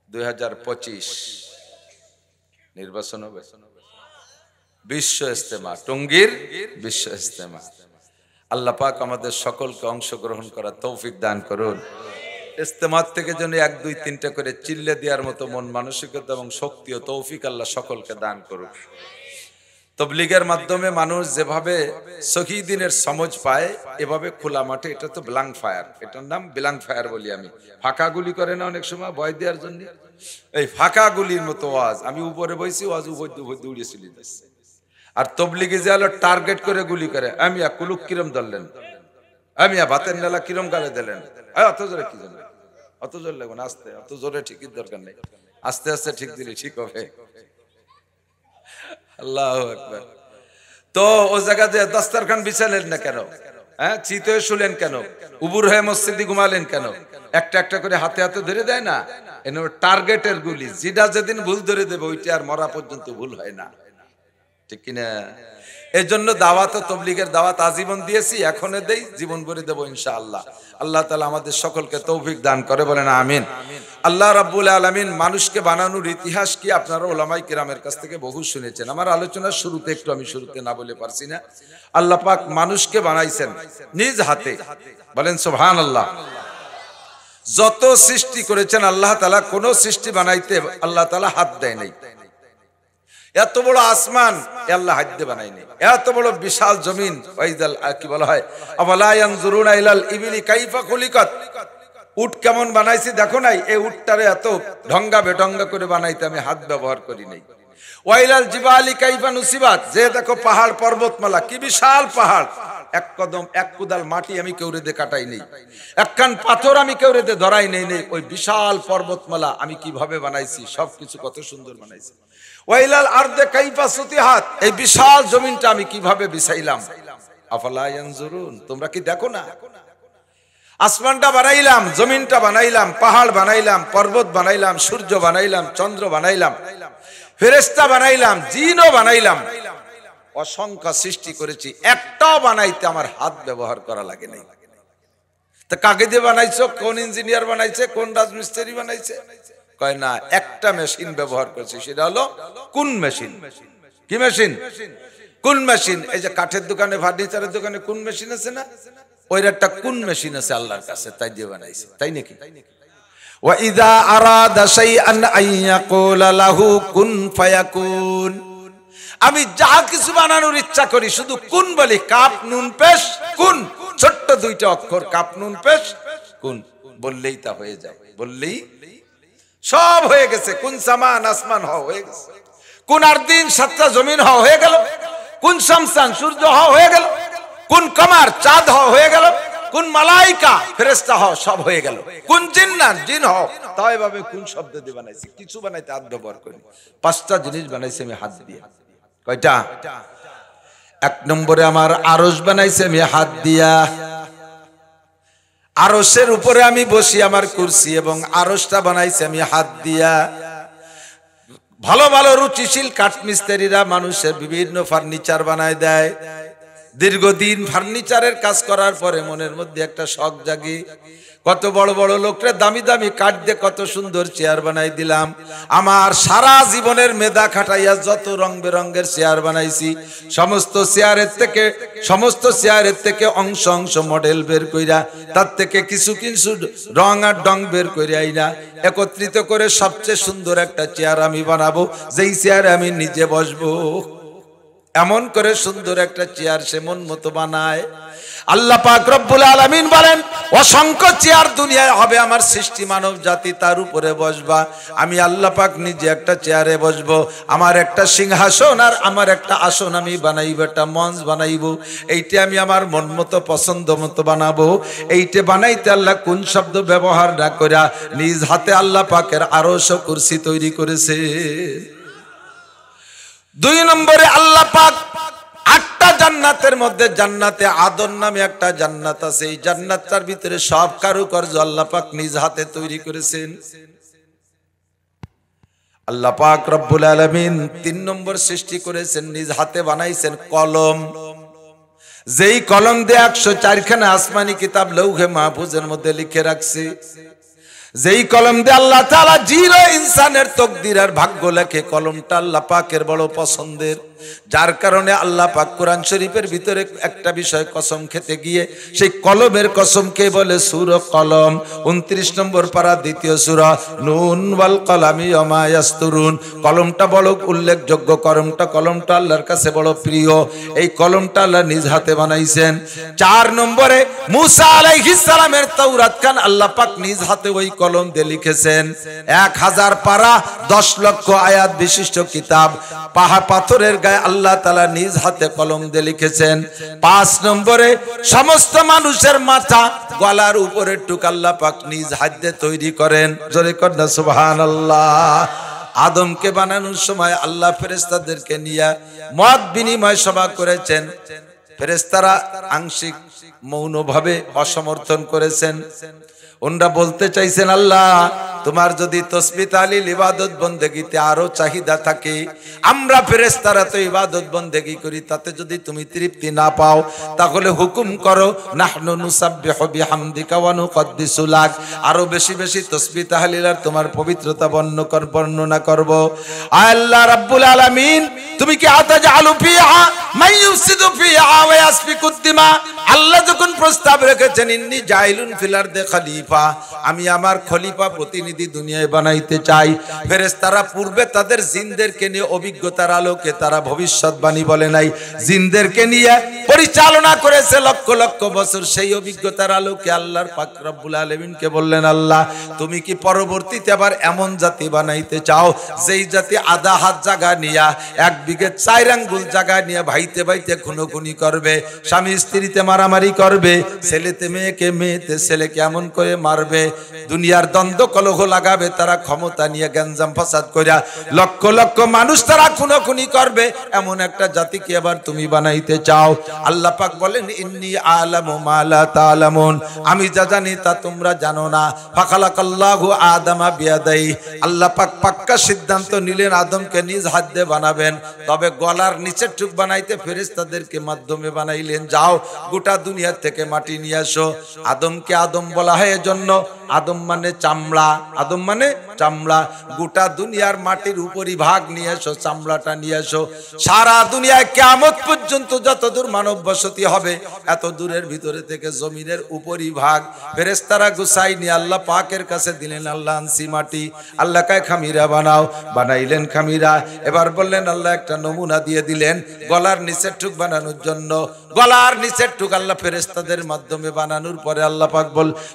2025 নির্বাচন হবে। বিশ্ব ইজতেমা, টঙ্গীর বিশ্ব ইজতেমা। আল্লাহ পাক আমাদের সকলকে অংশগ্রহণ করার তৌফিক দান করুন। ইজতেমার থেকে যেন 1-2-3টা করে চিল্লে দেওয়ার মতো মন মানসিকতা এবং শক্তি ও তৌফিক আল্লাহ সকলকে দান করুন। তবলিগের মাধ্যমে মানুষ যেভাবে শহীদিনের সমঝ পায়, এভাবে খোলা মাঠে, এটা তো ব্ল্যাঙ্ক ফায়ার, এটার নাম ব্ল্যাঙ্ক ফায়ার বলি আমি। ফাঁকা গুলি করে না অনেক সময় ভয় দেওয়ার জন্য, এই ফাঁকা গুলির মতো ওয়াজ। আমি উপরে বইছি, ওয়াজ উপর দৌড়িয়ে চলে যাচ্ছে। আর তবলিগে যে আলো টার্গেট করে গুলি করে, আমি কুলুক কিরম ধরলেন, আমি ভাতের নেলা কিরম গালে দিলেন, অত জোরে কি জন্য, অত জোর লাগবে না, আস্তে, অত জোরে ঠিকই দরকার নেই, আস্তে আস্তে ঠিক দিলে ঠিক হবে। আল্লাহু আকবার। তো ও জায়গাতে দস্তরখান বিছালেন না কেন? হ্যাঁ, চিত হয়ে শুলেন কেন? উবুর হয়ে মসজিদে ঘুমালেন কেন? একটা একটা করে হাতে হাতে ধরে দেয় না, এনে টার্গেটের গুলি। যেটা যেদিন ভুল ধরে দেবে ওইটা আর মরা পর্যন্ত ভুল হয় না, ঠিক কিনা? এই জন্য দাওয়াত ও তবলিগের দাওয়াত আজীবন দিয়েছি, এখনো দেই, জীবন ভরে দেবো ইনশাআল্লাহ। আল্লাহ তাআলা আমাদের সকলকে তৌফিক দান করে, বলেন আমিন। আল্লাহ রাব্বুল আলামিন মানুষকে বানানোর ইতিহাস কি আপনারা উলামাই কিরামের কাছ থেকে বহু শুনেছেন। আমার আলোচনার শুরুতে একটু আমি শুরুতে না বলে পারছি না, আল্লাহ পাক মানুষকে বানাইছেন নিজ হাতে, বলেন সুবহানাল্লাহ। যত সৃষ্টি করেছেন আল্লাহ তাআলা, কোন সৃষ্টি বানাইতে আল্লাহ তাআলা হাত দেয় নাই। এত বড় আসমান আল্লাহ হাত দিয়ে বানায়নি, এত বড় বিশাল জমিন, ওয়াইদাল কি বলা হয়, আওয়ালা ইয়ানজুরুনা ইলাল ইবিলি কাইফা খুলিকাত, উট কেমন বানাইছি দেখো নাই? এই উটটারে এত ঢঙ্গা বেঢঙ্গা করে বানাইতে আমি হাত ব্যবহার করি নাই। ওয়াইলাল জিবালি কাইফা নুসিবাত, যে দেখো পাহাড় পর্বতমালা, কি বিশাল পাহাড়, এক কদম এক কুদাল মাটি আমি কেউ রেদে কাটাই নেই, একখান পাথর আমি কেউ রেদে ধরাই নেই। ওই বিশাল পর্বতমালা আমি কিভাবে বানাইছি, সবকিছু কত সুন্দর বানাইছি। ওয়াইলাল আরদে কাইফা সুতিহাত, এই বিশাল জমিনটা আমি কিভাবে বিছাইলাম। আফালা ইয়ানজুরুন, তোমরা কি দেখো না? আসমানটা বানাইলাম, জমিনটা বানাইলাম, পাহাড় বানাইলাম, পর্বত বানাইলাম, সূর্য বানাইলাম, চন্দ্র বানাইলাম, ফেরেশতা বানাইলাম, জিনও বানাইলাম। অসংখ্য সৃষ্টি করেছি, একটাও বানাইতে আমার হাত ব্যবহার করা লাগে নাই। তা কাকে দিয়ে বানাইছো? কোন ইঞ্জিনিয়ার বানাইছে? কোন রাজমিস্ত্রি বানাইছে? কয় না, একটা মেশিন ব্যবহার করেছি, সেটা হলো কোন মেশিন। কি মেশিন? কোন মেশিন। এই যে কাঠের দোকানে, ফার্নিচারের দোকানে কোন মেশিন আছে না, ওই একটা কোন মেশিন আছে আল্লাহর কাছে, তাই দিয়ে বানাইছে। তাই নাকি? ওয়া ইযা আরাদা শাইআন আইয়াকুলা লাহু কুন ফায়াকুন। আমি যা কিছু বানানোর ইচ্ছা করি শুধু কুন বলি, কাপ নুন পেশ কুন, ছোট্ট দুইটা অক্ষর, কাপ নুন পেশ কুন বললেই তা হয়ে যায়। বললেই সব হয়ে গেছে। কুন সামান, আসমান হয়ে গেছে। কোন আর দিন সাতটা জমিন হয়ে গেল। কোন শামসান, সূর্য হয়ে গেল। কোন কমার, চাঁদ হয়ে গেল। কোন মালাইকা, ফেরেশতা সব হয়ে গেল। কোন জিন্নাত, জিন তাও এভাবে কোন শব্দ দিয়ে বানাইছি। কিছু বানাইতে হাত ব্যবহার করি। 5টা জিনিস বানাইছি আমি হাত দিয়ে। কয়টা? 1 নম্বরে আমার আরশ বানাইছি আমি হাত দিয়া। আরশের উপরে আমি বসি, আমার কুরসি, এবং আরশটা বানাইছি আমি হাত দিয়া। ভালো ভালো রুচিশীল কাঠমিস্ত্রিরা মানুষের বিভিন্ন ফার্নিচার বানায় দেয়। দীর্ঘদিন ফার্নিচারের কাজ করার পরে মনের মধ্যে একটা শখ জাগে, কত বড় বড় লোকরা দামি দামি কাঠ দিয়ে কত সুন্দর চেয়ার বানাই দিলাম। আমার সারা জীবনের মেধা খাটাইয়া যত রং বেরঙের চেয়ার বানাইছি, সমস্ত চেয়ারের থেকে অংশ অংশ মডেল বের কইরা, তার থেকে কিছু কিছু রং আর ডং বের করে আইনা একত্রিত করে সবচেয়ে সুন্দর একটা চেয়ার আমি বানাবো, যেই চেয়ারে আমি নিজে বসবো। এমন করে সুন্দর একটা চেয়ার সে মন মতো বানায়। আল্লাহ পাক রব্বুল আলামিন বলেন, অসংখ্য চেয়ার দুনিয়ায় হবে, আমার সৃষ্টি মানব জাতি তার উপরে বসবা। আমি আল্লাহ পাক নিজে একটা চেয়ারে বসবো। আমার একটা সিংহাসন আর আমার একটা আসন আমি বানাইবো, একটা মঞ্চ বানাইবো। এইটা আমি আমার মন মতো পছন্দ মতো বানাবো। এইটা বানাইতে আল্লাহ কোন শব্দ ব্যবহার না কইরা নিজ হাতে আল্লাহ পাকের আরশ ও কুরসি তৈরি করেছে। 2 নম্বরে আল্লাহ পাক 8টা জান্নাতের মধ্যে জান্নাতে আদন নামে একটা জান্নাত আছে। এই জান্নাতটার ভিতরে সব কারুকার্য আল্লাহ পাক নিজ হাতে তৈরি করেছেন। আল্লাহ পাক রব্বুল আলামিন 3 নম্বর সৃষ্টি করেছেন, নিজ হাতে বানাইছেন কলম। যেই কলম দিয়ে 104 খানা আসমানি কিতাব লৌহে মাহফুজের মধ্যে লিখে রাখছে। যেই কলম দিয়ে আল্লাহ তাআলা জিরো ইনসানের তকদির আর ভাগ্য লেখে, কলমটা আল্লাহ পাকের বড় পছন্দের। যার কারণে আল্লাহ পাক কোরআন শরীফের ভিতরে একটা বিষয় কসম খেতে গিয়ে সেই কলমের কসমকে বলে সূরা কলম। 29 নম্বর পারা 2য় সূরা, নুন ওয়াল কলামি ওয়া মা ইয়াসতুরুন। কলমটা বড় উল্লেখযোগ্য, কলমটা আল্লাহর কাছে বড় প্রিয়। এই কলমটা আল্লাহ নিজ হাতে বানাইছেন। 4 নম্বরে মূসা আলাইহিস সালামের তাওরাত খান আল্লাহ পাক নিজ হাতে ওই কলম দিয়ে লিখেছেন। 1000 পারা 10 লক্ষ আয়াত বিশিষ্ট কিতাব পাথরের গায়ে আল্লাহ তাআলা নিজ হাতে কলম দিয়ে লিখেছেন। 5 নম্বরে সমস্ত মানুষের মাথা গলার উপরে টুক আল্লাহ পাক নিজ হাতে তৈরি করেন। জোরে কর না সুবহানাল্লাহ। আদমকে বানানোর সময় আল্লাহ ফেরেশতাদেরকে নিয়ে মত বিনিময় সভা করেছেন। ফেরেশতারা আংশিক মৌনভাবে অসমর্থন করেছেন। ওনারা বলতে চাইছেন, আল্লাহ তোমার যদি তসবিহ তাহলিল ইবাদত বন্দেগীতে আরো চাহিদা থাকে, আমরা ফেরেশতারা তো ইবাদত বন্দেগী করি, তাতে যদি তুমি তৃপ্তি না পাও তাহলে হুকুম করো, নাহনু নুসাব্বিহু বিহামদিকা ওয়া নুকদ্দিসু লাক, আরো বেশি বেশি তসবিহ তাহলিল আর তোমার পবিত্রতা বর্ণনা করব। আল্লাহ রাব্বুল আলামিন, তুমি কি আতাজালু ফিহা মান ইউফসিদু ফিহা ওয়া ইয়াসফিকুদ দিমা, আল্লাহ যখন প্রস্তাব রেখেছেন ইন্নী জাইলুন ফিল আরদি খলিফা, আমি আমার খলিফা প্রতিনিধি দুনিয়ায় বানাইতে চাই। ফেরেশতারা পূর্বে তাদের জিনদেরকে নিয়ে অভিজ্ঞতার আলোকে তারা ভবিষ্যৎবাণী বলে নাই, জিনদেরকে নিয়ে পরিচালনা করেছে লক্ষ লক্ষ বছর। সেই অভিজ্ঞতার আলোকে আল্লাহর পাক রব্বুল আলামিনকে বললেন, আল্লাহ তুমি কি পরবর্তীতে আবার এমন জাতি বানাইতে চাও যেই জাতি আধা হাত জায়গা নিয়ে 1 বিঘে 4 আঙ্গুল জায়গা নিয়ে ভাইতে ভাইতে খুনোখুনি করবে, স্বামী স্ত্রীতে মারামারি করবে, ছেলেতে মেয়েকে, মেয়েতে ছেলে কেমন করে মারবে, দুনিয়ার দ্বন্দ্ব কলহ লাগাবে, তারা ক্ষমতা নিয়ে গ্যাঞ্জাম ফাসাদ কইরা লক্ষ লক্ষ মানুষ তারা খুনোখুনি করবে, এমন একটা জাতিকে আবার তুমি বানাইতে চাও। আল্লাহ পাক বলেন ইন্নী আলামু মা লা তা'লামুন, আমি যা জানি তা তোমরা জানো না। ফাখালাকাল্লাহু আদামা বিয়াদাই, আল্লাহ পাক পাক্কা সিদ্ধান্ত নিলেন আদমকে নিজ হাত দিয়ে বানাবেন, তবে গলার নিচের টুক বানাইতে ফেরেশতাদেরকে মাধ্যমে বানাইলেন। যাও গোটা দুনিয়া থেকে মাটি নিয়ে আসো। আদমকে আদম বলা হয় এজন্য, আদম মানে চামড়া, আদম মানে চামড়া। গোটা দুনিয়ার মাটির উপরি ভাগ নিয়ে এসো, চামড়াটা নিয়ে এসো। সারা দুনিয়ায় কিয়ামত পর্যন্ত যতদূর মানব বসতি হবে এত দূরের ভিতরে থেকে জমিনের উপরি ভাগ ফেরেশতারা গুছাই নিয়ে আল্লাহ পাকের কাছে দিলেন। আল্লাহ আনসি মাটি, আল্লাহ কায় খামিরা বানাও, বানাইলেন খামিরা। এবার বললেন আল্লাহ একটা নমুনা দিয়ে দিলেন গলার নিচের টুক বানানোর জন্য। গলার নিচের টুক আল্লাহ ফেরেশতাদের মাধ্যমে বানানোর পরে আল্লাহ পাক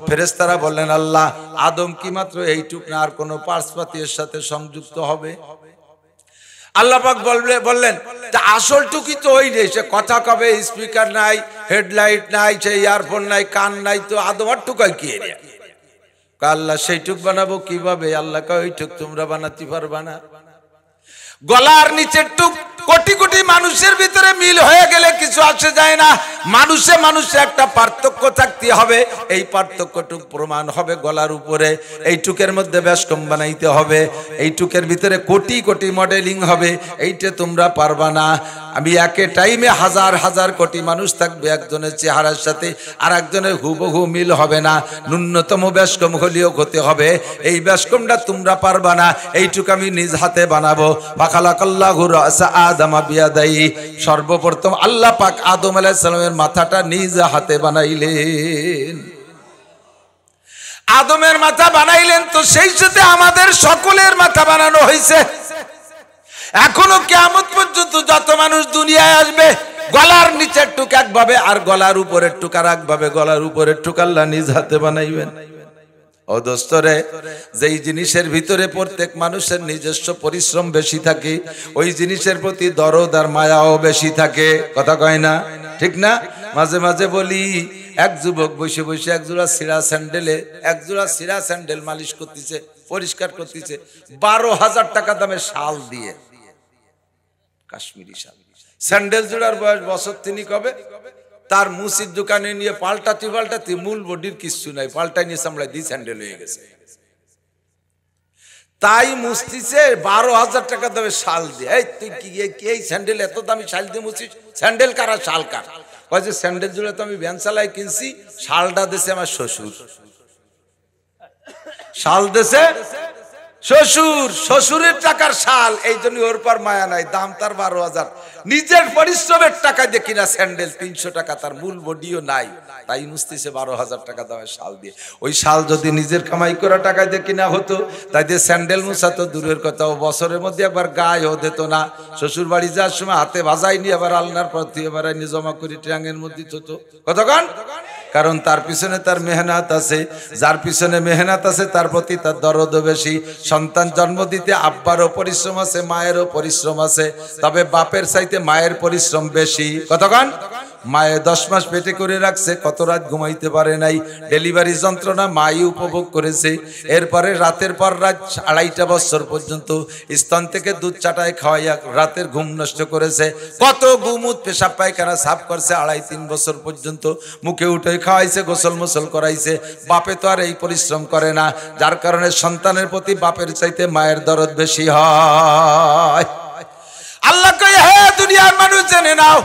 ফেরেশতারা বললেন আল্লাহ আদম কি মাত্র এইটুক না আর কোন পার্সপাতি এর সাথে সংযুক্ত হবে? আল্লাহ পাক বললেন তা আসল টুকি তো ওই রে, সে কথা কবে, স্পিকার নাই, হেডলাইট নাই, সে ইয়ারফোন নাই, কান নাই, তো আদম আর টুকাই কি রে? আল্লাহ সেই টুক বানাবো কিভাবে? আল্লাহ কয় ওই টুক তোমরা বানাতে পারবা না। গলার নিচের টুক কোটি কোটি মানুষের ভিতরে মিল হয়ে গেলে কিছু আসে যায় না। মানুষে মানুষে একটা পার্থক্য থাকতে হবে, এই পার্থক্যটুক প্রমাণ হবে গলার উপরে। এই টুকের মধ্যে বেশকম বানাইতে হবে, এই টুকের ভিতরে কোটি কোটি মডেলিং হবে, এইটা তোমরা পারবা না। আমি একে টাইমে হাজার হাজার কোটি মানুষ থাকবে, একজনের চেহারার সাথে আর একজনের হুবহু মিল হবে না, ন্যূনতম বেশকম হলেও হতে হবে। এই বেশকমটা তোমরা পারবা না, এইটুক আমি নিজ হাতে বানাবো। ফাখালাকাল্লাহু রাসা আদামা বিয়াদাই, সর্বপ্রথম আল্লাহ পাক আদম আলাইহিস সালামের মাথাটা নিজ হাতে বানাইলেন। আদমের মাথা বানাইলেন, তো সেই সাথে আমাদের সকলের মাথা বানানো হয়েছে। এখনো কিয়ামত পর্যন্ত যত মানুষ দুনিয়ায় আসবে গলার নিচের টুক একভাবে আর গলার উপরের টুক আর একভাবে, গলার উপরের টুক আল্লাহ নিজ হাতে বানাইবেন। ও দোস্তরে, যেই জিনিসের ভিতরে প্রত্যেক মানুষের নিজস্ব পরিশ্রম বেশি থাকে ওই জিনিসের প্রতি দরদ আর মায়াও বেশি থাকে। কথা কয় না? ঠিক না? মাঝে মাঝে বলি এক যুবক বসে বসে একজোড়া সিরা স্যান্ডেল মালিশ করতেছে, পরিষ্কার করতেছে 12,000 টাকা দামের শাল দিয়ে, কাশ্মীরি শাল। স্যান্ডেল জোড়ার বয়স বছর 3 কবে, তার মুসির দোকানে নিয়ে পাল্টাতে মূল বডির কিছু নাই, পাল্টাই নিয়ে সামলাই দিয়ে স্যান্ডেল হয়ে গেছে। তাই মুস্তিছে 12,000 টাকা দামের শাল দিয়ে। এই তুই কি এই স্যান্ডেল এত দামি শাল দিয়ে মুছিস? স্যান্ডেল কারা শাল কার? কয় যে স্যান্ডেল জোড়া তো আমি ভ্যানসালায় কিনছি, শালটা দেশে আমার শ্বশুর, শাল দেশে শ্বশুর, শ্বশুরের টাকার শাল, এই জন্য ওর পর মায়া নাই, দাম তার 12,000। নিজের পরিশ্রমের টাকা দিয়ে কিনা স্যান্ডেল 300 টাকা, তার মূল বডিও নাই, তাই মুস্তিছে 12,000 টাকা দামের শাল দিয়ে। ওই শাল যদি নিজের কামাই করা টাকা দিয়ে কিনা হতো, তাই দিয়ে স্যান্ডেল মুছা তো দূরের কথা, ও বছরের মধ্যে একবার গায়েও দিত না। শ্বশুর বাড়ি যাওয়ার সময় হাতে বাজাইনি, আবার আলনার প্রতি এবার জমা করি ট্যাঙ্গের মধ্যে তো কতক্ষণ, কারণ তার পিছনে তার মেহনত আছে। যার পিছনে মেহনত আছে তার প্রতি তার দরদ বেশি। সন্তান জন্ম দিতে আব্বারও পরিশ্রম আছে, মায়েরও পরিশ্রম আছে, তবে বাপের চাইতে মায়ের পরিশ্রম বেশি। কতক্ষণ? মায়ে 10 মাস পেটে করে রাখছে, কত রাত ঘুমাইতে পারে নাই, ডেলিভারি যন্ত্রণা মাই উপভোগ করেছে। এরপরে রাতের পর রাত 2.5 বছর পর্যন্ত স্তন থেকে দুধ চাটায় খাওয়াইয়া রাতের ঘুম নষ্ট করেছে, কত গুমুত পেশাব পায়খানা সাফ করছে 2.5-3 বছর পর্যন্ত, মুখে উঠে খাওয়াইছে, গোসল মোসল করাইছে। বাপে তো আর এই পরিশ্রম করে না, যার কারণে সন্তানের প্রতি বাপের চাইতে মায়ের দরদ বেশি হয়। আল্লাহ কয় হে দুনিয়ার মানুষ জেনে নাও,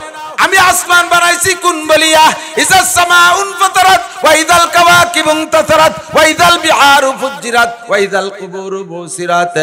আমি আসমান বানাইছি কোন বলিয়া, ইজাস সামাউন ফাতারাত ওয়া ইদাল কাওয়াকিবু ইনতাসারাত ওয়া ইদাল বিহারু ফুজ্জিরাত ওয়া ইদাল কুবুরু বুসিরাত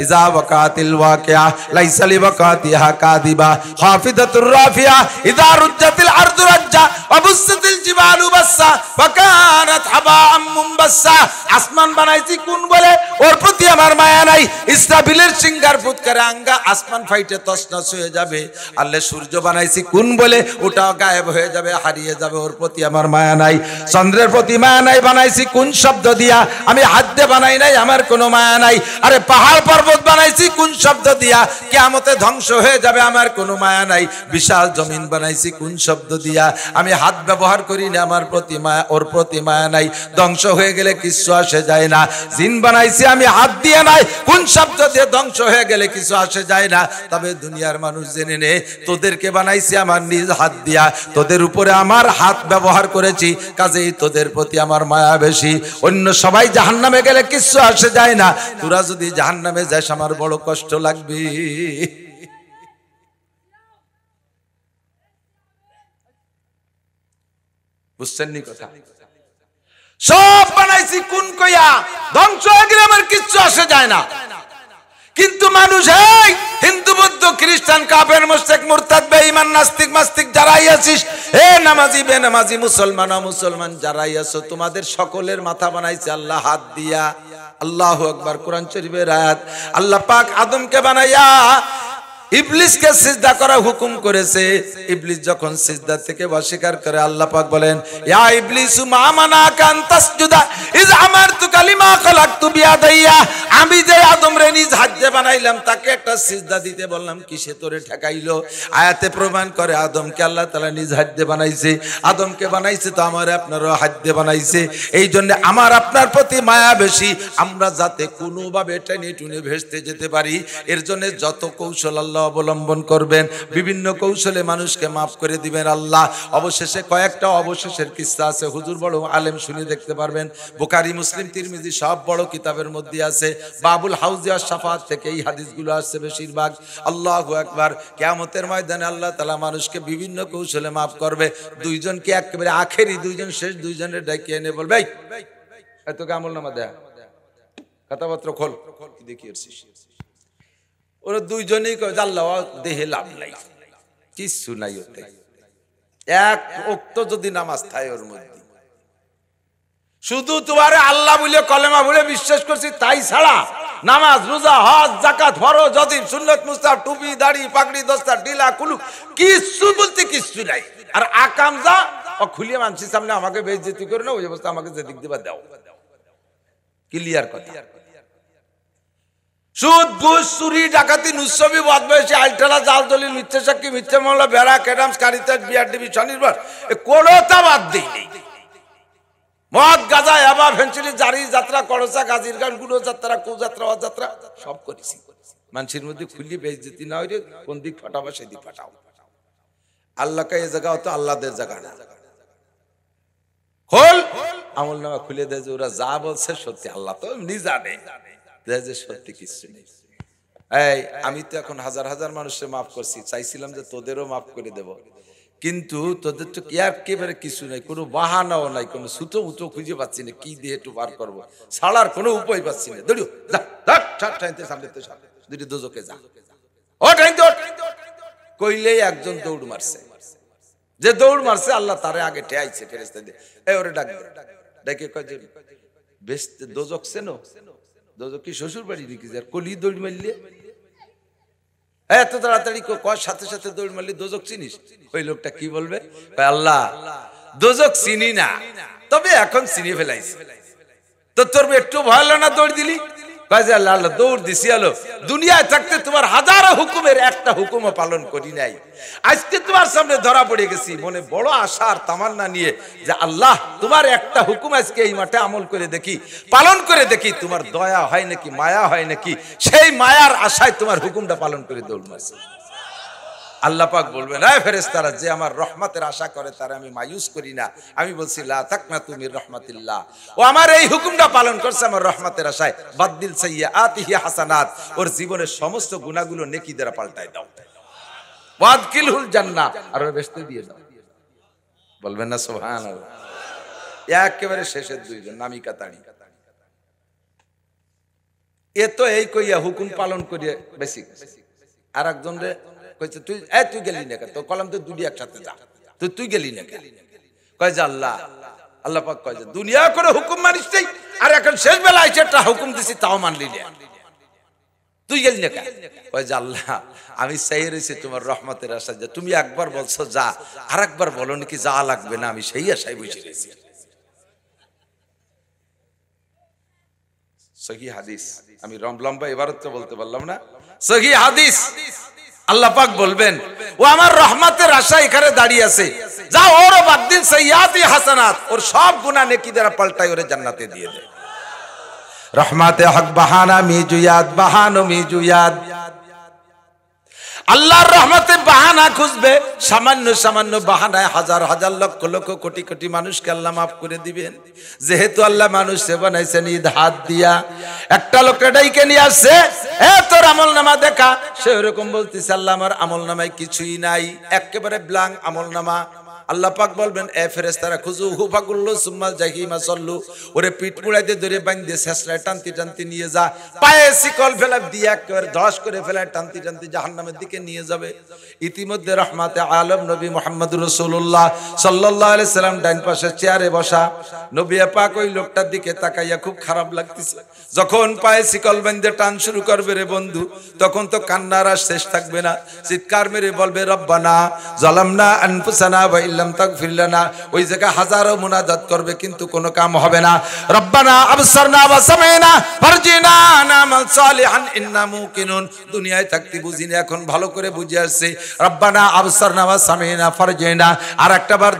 ইজা ওয়াকাতিল ওয়াকিয়া লাইসা লিওয়াকাতিহা কাযিবা হাফিদাতুর রাফিয়া ইজা রুজ্জাতিল আরদু রাজ্জা ওয়া বুসসাতিল জিবালু বাসসা ওয়া কানাত হাবাআম বাদশা আসমান বানাইছি কোন বলে ওর প্রতি আমার মায়া নাই ইসরাফিলের সিংহার ফুৎকারে আঙ্গা আসমান ফাইটে তছনছ হয়ে যাবে আল্লাহ সূর্য বানাইছি কোন বলে ওটাও গায়েব হয়ে যাবে হারিয়ে যাবে ওর প্রতি আমার মায়া নাই চন্দ্রের প্রতি মায়া নাই বানাইছি কোন শব্দ দিয়া আমি হাত দিয়ে বানাই নাই আমার কোনো মায়া নাই আরে পাহাড় পর্বত বানাইছি কোন শব্দ দিয়া কিয়ামতে ধ্বংস হয়ে যাবে আমার কোনো মায়া নাই বিশাল জমিন বানাইছি কোন শব্দ দিয়া আমি হাত ব্যবহার করি না আমার প্রতি মায়া ওর প্রতি মায়া নাই ধ্বংস হয়ে গেলে কিছু আসে যায় না জিন বানাইছি আমি হাত দিয়ে নাই কোন শব্দ দিয়ে ধ্বংস হয়ে গেলে কিছু আসে যায় না তবে দুনিয়ার মানুষ জেনে নে তোদেরকে বানাইছি আমার নিজ হাত দিয়া তোদের উপরে আমার হাত ব্যবহার করেছি কাজেই তোদের প্রতি আমার মায়া বেশি অন্য সবাই জাহান্নামে গেলে কিছু আসে যায় না তোরা যদি জাহান্নামে যাস আমার বড় কষ্ট লাগবে বুঝছেন নি কথা সব বানাইছি কোন কইয়া ধ্বংস হয়ে গেলে আমার কিচ্ছু আসে যায় না কিন্তু মানুষ এই হিন্দু বৌদ্ধ খ্রিস্টান কাফের মুশরিক মুরতাদ বেঈমান নাস্তিক মাস্তিক যারাই আছিস হে নামাজি বেনামাজি মুসলমান মুসলমান যারাই আছো তোমাদের সকলের মাথা বানাইছে আল্লাহ হাত দিয়া আল্লাহু আকবার কোরআন শরীফের আয়াত আল্লাহ পাক আদমকে বানাইয়া ইবলিসকে সিজদা করা হুকুম করেছে ইবলিস যখন সিজদা থেকে অস্বীকার করে আল্লাহ পাক বলেন ইয়া ইবলিসু মা মানাকা আন তাসজুদা ইজ আমারতুকা লিমা খালাকতু বিয়াদাইয়া আমি যে আদমরে নিজ হাত দিয়ে বানাইলাম তাকে একটা সিজদা দিতে বললাম কিসে তোরে ঠেকাইলো আয়াতে প্রমাণ করে আদমকে আল্লাহ তাআলা নিজ হাত দিয়ে বানাইছে আদমকে বানাইছে তো আমারে আপনারও হাত দিয়ে বানাইছে এই জন্য আমার আপনার প্রতি মায়া বেশি আমরা যাতে কোনোভাবে টেনে টুনে ভেস্তে যেতে পারি এর জন্য যত কৌশল আল্লাহ অবলম্বন করবেন বিভিন্ন কৌশলে মানুষকে মাফ করে দিবেন আল্লাহ অবশেষে কয়েকটা অবশেষের কিস্সা আছে হুজুর বড় আলেম শুনে দেখতে পারবেন বুখারী মুসলিম তিরমিজি সব বড় কিতাবের মধ্যে আছে বাবুল হাউজি আর শাফাত থেকে এই হাদিসগুলো আসছে বেশিরভাগ আল্লাহু আকবার কিয়ামতের ময়দানে আল্লাহ তাআলা মানুষকে বিভিন্ন কৌশলে মাফ করবে দুইজনকে একেবারে আখেরি দুইজন শেষ দুইজনের ডাকিয়ে এনে বলবে এই তোকে আমলনামা দেয়া কথাবার্তা খোল কি দেখিয়েছিস ওরা দুইজনেই কয় আল্লাহ দেহে লাভ নাই কিছু নাই ওতে এক ওয়াক্ত যদি নামাজ থাকে ওর মধ্যে শুধু তোমারে আল্লাহ বলে কলেমা বলে বিশ্বাস করছি তাই ছাড়া নামাজ রোজা হজ যাকাত ফরজ ওয়াজিব সুন্নাত মুস্তাহাব টুপি দাড়ি পাগড়ি দস্তার ঢিলা কুলু কিছু বলতে কিছু নাই আর আকাম যা ও খুলিয়ে মানছি সামনে আমাকে বেইজ্জতি করে না ওই অবস্থা আমাকে যে দিক দিবা দাও ক্লিয়ার কথা সুদ ঘুষ চুরি ডাকাতি নুসবি বদমাইশি আলটালা জাল দলিল মিথ্যা সাক্ষী মিথ্যা মামলা বেড়া ক্যাডামস কারিতাস বিআরডিবি স্বনির্ভর কোনোটা বাদ দেই নেই মদ গাঁজা ইয়াবা ফেন্সিলি জারি যাত্রা করসা গাজির গান গুলো যাত্রা কো যাত্রা ও যাত্রা সব করেছি মানুষের মধ্যে খুলি বেইজ্জতি না হইলে কোন দিক ফাটাবা সেই দিক ফাটাও আল্লাহ কা এই জায়গা তো আল্লাহদের জায়গা না খোল আমলনামা খুলে দেয় যে ওরা যা বলছে সত্যি আল্লাহ তো এমনি জানে যে সত্যি কিছু নেই এই আমি তো এখন হাজার হাজার মানুষকে মাফ করছি চাইছিলাম যে তোদেরও মাফ করে দেব কিন্তু তোদের তো একেবারে কিছু নাই কোনো বাহানাও নাই কোনো ছুতো উতো খুঁজে পাচ্ছি না কি দিয়ে একটু বার করবো ছাড়ার কোনো উপায় পাচ্ছি না দৌড়িও সামনে তো দুটি দোজকে যা ও টাইতে কইলেই একজন দৌড় মারছে যে দৌড় মারছে আল্লাহ তারে আগে ঠেয়াইছে ফেরেশতা দিয়ে এই ওরে ডাক ডেকে কয় যে বেশ দোজক চেনো দোজক কি শ্বশুর বাড়ি নাকি যার কলি দৌড় মারলে এত তাড়াতাড়ি কয় সাথে সাথে দৌড় মারলি দোজক চিনিস ওই লোকটা কি বলবে আল্লাহ দোজক চিনি না তবে এখন চিনি ফেলাইছি তো তোর একটু ভয় না দৌড় দিলি আল্লাহ আল্লাহ দৌড় দিছি আলো দুনিয়ায় থাকতে তোমার হাজারো হুকুমের একটা হুকুমও পালন করি নাই আজকে তোমার সামনে ধরা পড়ে গেছি মনে বড় আশা আর তামান্না নিয়ে যে আল্লাহ তোমার একটা হুকুম আজকে এই মাঠে আমল করে দেখি পালন করে দেখি তোমার দয়া হয় নাকি মায়া হয় নাকি সেই মায়ার আশায় তোমার হুকুমটা পালন করে দৌড় মারছি আল্লাহ পাক বলবেন এই ফেরেশতারা যে আমার রহমতের আশা করে তারা আমি মায়ুস করি না আমি বলছি লা তাকনাতু মির রাহমাতিল্লাহ ও আমার এই হুকুমটা পালন করছে আমার রহমতের আশায় বাদদিল সাইয়্যাতিহি হাসানাত ওর জীবনের সমস্ত গুনাহগুলো নেকি দ্বারা পাল্টায় দাও ওয়াদকিলহুল জান্নাহ আর ওর বেহেশতে দিয়ে দাও বলবেন না সুবহানাল্লাহ একেবারে শেষের দুইজন নামি কাতাড়ি এ তো এই কইয়া হুকুম পালন করিয়া বেশি আর একজন রে কইছে তুই তুই গেলি না তো কলম তো দুটি একসাথে যা তুই গেলি না কয় যে আল্লাহ আল্লাহ পাক কয় যে দুনিয়া করে হুকুম মানিস নাই, আর এখন শেষ বেলা এসে একটা হুকুম দিছি তাও মানলি না, তুই গেলি না কেন? কয় যে আল্লাহ আমি চাই রয়েছি তোমার রহমতের আশা, যে তুমি একবার বলছো যা, আর একবার বলো নাকি যা লাগবে না, আমি সেই আশায় বসে রয়েছি। সহি হাদিস, আমি লম্বা এবারত তো বলতে পারলাম না, সহি হাদিস। আল্লাহ পাক বলবেন ও আমার রহমতের আশা এখানে দাঁড়িয়ে আছে, যা ওর বাদ দিন সাইয়াতি হাসানাত, ওর সব গুনাহ নেকি দ্বারা পাল্টাই ওরে জান্নাতে দিয়ে দেয়। রহমাতে হক বাহানা মিজুয়াদ, বাহানো মিজুয়াদ। আল্লাহর রহমতে বাহানা খুঁজবে, সামান্য সামান্য বাহানায় হাজার হাজার লক্ষ লক্ষ কোটি কোটি মানুষকে আল্লাহ মাফ করে দিবেন। যেহেতু আল্লাহ মানুষকে বানাইছেন ঈদ হাত দিয়া, একটা লোককে ডাইকে নিয়ে আসছে, এ তোর আমল নামা দেখা, সে ওরকম বলতেছে আল্লাহ আমার আমল নামায় কিছুই নাই, একেবারে ব্ল্যাঙ্ক আমল নামা। আল্লাহ পাক বলবেন এ ফেরেশতারা খুযুহু ফাগুল্লু সুম্মা জাহিমা সাল্লু, ওরে পিঠ মুড়াইতে ধরে বাঁধে শেষরায় টানতি টানতি নিয়ে যা, পায়ে শিকল ফেলা দিয়ে একেবারে ধস করে ফেলা টানতি টানতি জাহান্নামের দিকে নিয়ে যাবে। ইতিমধ্যে রহমাতে আলম নবী মুহাম্মদুর রাসূলুল্লাহ সাল্লাল্লাহু আলাইহি সাল্লাম ডান পাশে চেয়ারে বসা, নবী পাক ওই লোকটার দিকে তাকাইয়া খুব খারাপ লাগতেছে। যখন পায়ে শিকল বাঁধে টান শুরু করবে রে বন্ধু, তখন তো কান্নার আর শেষ থাকবে না, চিৎকার মেরে বলবে রব্বানা যালামনা আনফুসানা ওয়া ইল্লাম তাগফির লানা। ওই জায়গায় হাজারো মুনাজাত করবে কিন্তু কোনো কাম হবে না। রব্বানা আবসারনা ওয়া সামাইনা ফারজিনা নামাল সালিহান ইন্না মুকিনুন। দুনিয়ায় থাকতে বুঝিনি, এখন ভালো করে বুঝে আসছে। রব্বানা আবসারনা ওয়া সামাইনা ফারজিনা, আর একটা বার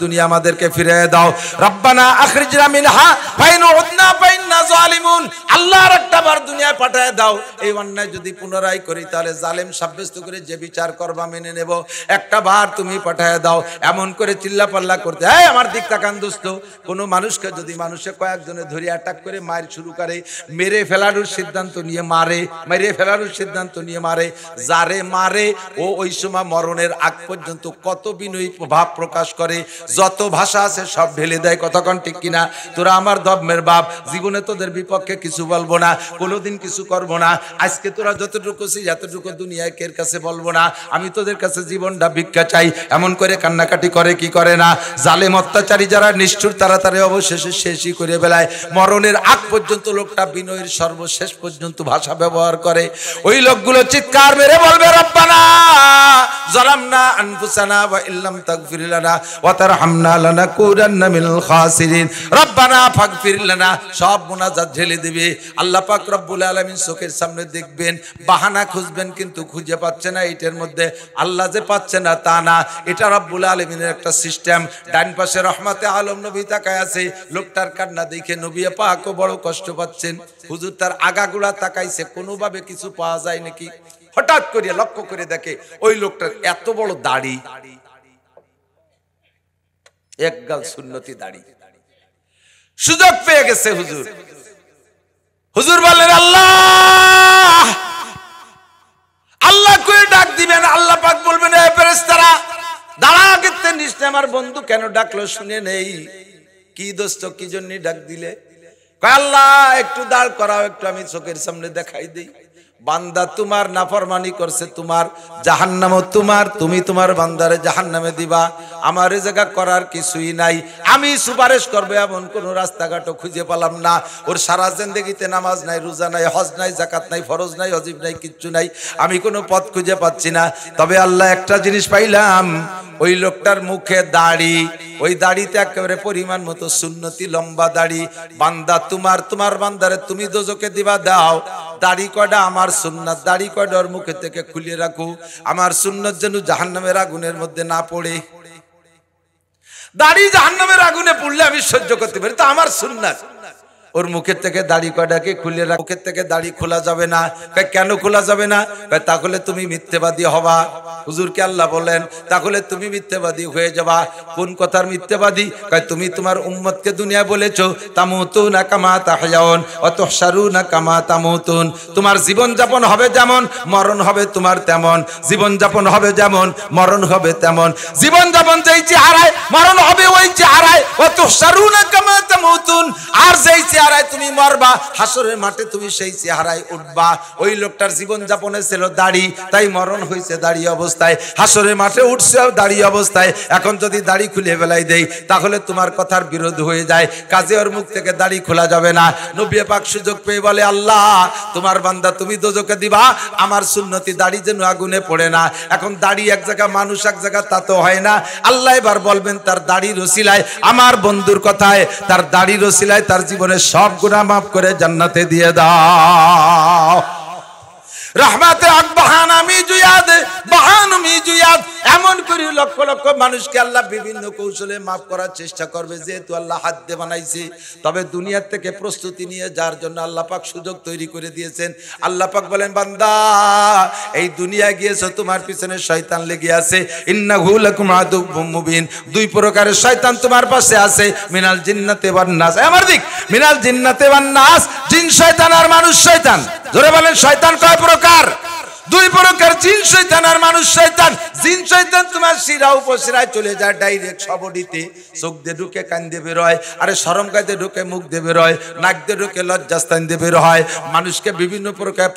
দুনিয়া আমাদেরকে ফিরিয়ে দাও। রব্বানা আখরিজনা মিনহা ফাইন উদনা ফাইন্না জালিমুন। আল্লাহ আর একটা বার দুনিয়ায় পাঠিয়ে দাও। এই অন্যায় যদি পুনরায় করি তাহলে জালেম সাব্যস্ত করে যে বিচার করবা মেনে নেব। একটা বার তুমি পাঠিয়ে দাও। এমন করে চিল্লা পাল্লা করতে, এই আমার দিক তাকান দোস্ত। কোনো মানুষকে যদি মানুষে কয়েকজনে ধরে অ্যাটাক করে মার শুরু করে, মেরে ফেলানোর সিদ্ধান্ত নিয়ে মারে, মেরে ফেলানোর সিদ্ধান্ত নিয়ে মারে, যারে মারে ও ওই সময় মরণের আগ পর্যন্ত কত বিনয়ী ভাব প্রকাশ করে, যত ভাষা আছে সব ঢেলে দেয়। কতক্ষণ ঠিক কিনা? তোরা আমার ধর্মের বাপ, জীবনে তোদের বিপক্ষে কিছু বলবো না, কোনোদিন কিছু করবো না। আজকে তোরা যতটুকু এতটুকু দুনিয়ায় কের কাছে বলবো না, আমি তোদের কাছে জীবনটা ভিক্ষা চাই। এমন করে কান্নাকাটি করে কি করে না? জালেম অত্যাচারী যারা নিষ্ঠুর তারা তারা অবশেষে শেষই করে বেলায়। মরণের আগ পর্যন্ত লোকটা বিনয়ের সর্বশেষ পর্যন্ত ভাষা ব্যবহার করে। ওই লোকগুলো চিৎকার মেরে বলবে রব্বানা যালামনা আনফুসানা ওয়া ইল্লাম তাগফির লানা ওয়া তারহামনা লানাকুনান্না মিনাল খাসিরিন। রব্বানা ফাগফির লানা, সব মুনাজাত ঢেলে দিবে। আল্লাহ পাক রব্বুল আলামিন চোখের সামনে দেখবেন, বাহানা খুঁজবেন কিন্তু খুঁজে পাচ্ছে না। এটার মধ্যে আল্লাহ যে পাচ্ছে না তা না, এটা রব্বুল আলামিনের একটা সিস্টেম। ডান পাশে রহমাতে আলম নবী তাকায় আছে, লোকটার কান্না দেখে নবী পাকও বড় কষ্ট পাচ্ছেন। হুজুর তার আগাগুলা তাকাইছে, কোনোভাবে কিছু পাওয়া যায় নাকি। হঠাৎ করে লক্ষ্য করে দেখে ওই লোকটার এত বড় দাড়ি, একগাল সুন্নতি দাড়ি। সুযোগ পেয়ে গেছে হুজুর। হুজুর বললেন আল্লাহ, আল্লাহ করে ডাক দিবেন। আল্লাহ পাক বলবেন এ ফেরেশতারা দাঁড়া, গেতে নিশ্চয় আমার বন্ধু কেন ডাকলো শুনে নেই। কি দোস্ত, কি জন্য ডাক দিলে? কয় আল্লাহ একটু দাঁড় করাও, একটু আমি চোখের সামনে দেখাই দেই। বান্দা তোমার নাফরমানি করছে, তোমার জাহান্নামও তোমার, তুমি তোমার বান্দারে জাহান্নামে দিবা। আমার এই জায়গা করার কিছুই নাই। আমি সুপারিশ করবো এমন কোন রাস্তাঘাটও খুঁজে পেলাম না। ওর সারা জিন্দেগিতে নামাজ নাই, রোজা নাই, হজ নাই, যাকাত নাই, ফরজ নাই, ওয়াজিব নাই, কিচ্ছু নাই। আমি কোনো পথ খুঁজে পাচ্ছি না। তবে আল্লাহ একটা জিনিস পাইলাম, ওই লোকটার মুখে দাড়ি, ওই দাড়িতে একেবারে পরিমাণ মতো সুন্নতি লম্বা দাড়ি। বান্দা তোমার বান্দারে তুমি দোজকে দিবা, দাও। দাড়ি কয়টা আমার সুন্নাত, দাড়ি কয়টা ওর মুখে থেকে খুলে রাখো। আমার সুন্নাত যেন জাহান্নামের আগুনের মধ্যে না পড়ে। দাড়ি জাহান্নামের আগুনে পড়লে আমি সহ্য করতে পারি, তা আমার সুন্নাত। ওর মুখের থেকে দাড়ি কয়টাকে খুলে রাখ। মুখের থেকে দাড়ি খোলা যাবে না। কেন খোলা যাবে না? তাহলে তুমি মিথ্যেবাদী হবা। হুজুরকে আল্লাহ বলেন তাহলে তুমি মিথ্যেবাদী হয়ে যাবা। কোন কথার মিথ্যেবাদী? তুমি তোমার উম্মতকে দুনিয়া বলেছো তামুতুনা কামা তাহয়াউন ওয়া তুহশারুনা কামা তামুতুন। তোমার জীবন যাপন হবে যেমন, মরণ হবে তোমার তেমন। জীবন যাপন হবে যেমন, মরণ হবে তেমন। জীবন যাপন যেই চেহারায়, মরণ হবে ওই চেহারায়। ওয়া তুহশারুনা কামা তামুতুন। আর যেই চেহারায় তুমি মরবা, হাসরের মাঠে তুমি সেই চেহারায় উঠবা। ওই লোকটার জীবন যাপনে ছিল দাড়ি, তাই মরণ হয়েছে দাড়ি অবস্থায়, হাসরের মাঠে উঠছেও দাড়ি অবস্থায়। এখন যদি দাড়ি খুলে ফেলাই দেই তাহলে তোমার কথার বিরোধ হয়ে যায়, কাজে ওর মুখ থেকে দাড়ি খোলা যাবে না। নবী পাক সুযোগ পেয়ে বলে, আল্লাহ তোমার বান্দা তুমি দোজখে দিবা, আমার সুন্নতি দাড়ি যেন আগুনে পড়ে না। এখন দাড়ি এক জায়গা, মানুষ এক জায়গা, তা তো হয় না। আল্লাহ এবার বলবেন তার দাড়ির ওসিলায়, আমার বন্ধুর কথায়, তার দাড়ির ওসিলায় তার জীবনের সব গুনাহ মাফ করে জান্নাতে দিয়ে দাও। রহমাতে আকবাহান আমি জুয়াদ বাহান আমি জুয়াদ, এমন করে লক্ষ লক্ষ মানুষকে আল্লাহ বিভিন্ন কৌশলে মাফ করার চেষ্টা করবে, যেহেতু আল্লাহ হাত দিয়ে বানাইছে। তবে দুনিয়ার থেকে প্রস্তুতি নিয়ে যার জন্য আল্লাহ পাক সুযোগ তৈরি করে দিয়েছেন। আল্লাহ পাক বলেন, বান্দা এই দুনিয়া গিয়েছো, তোমার পিছনে শয়তান লেগে আছে। ইন্নাহু লাকুম আদুউম মুবিন, দুই প্রকারের শয়তান তোমার পাশে আছে, মিনাল জিন্নাতি ওয়ান নাস। আমার দিক মিনাল জিন্নাতি ওয়ান নাস, জিন শয়তান আর মানুষ শয়তান। জোরে বলেন শয়তান কয় প্রকার? দুই প্রকার, জিন শয়তান আর মানুষ শয়তান। জিন শয়তান তোমার শিরা উপশিরায় চলে যায় ডাইরেক্ট সবডিতে, চোখ দিয়ে ঢুকে কান দিয়ে বের হয়, আরে শরম গায়ে ঢুকে মুখ দিয়ে বের হয়, নাক দিয়ে ঢুকে লজ্জাস্থান দিয়ে বের হয়, মানুষকে বিভিন্ন প্রকার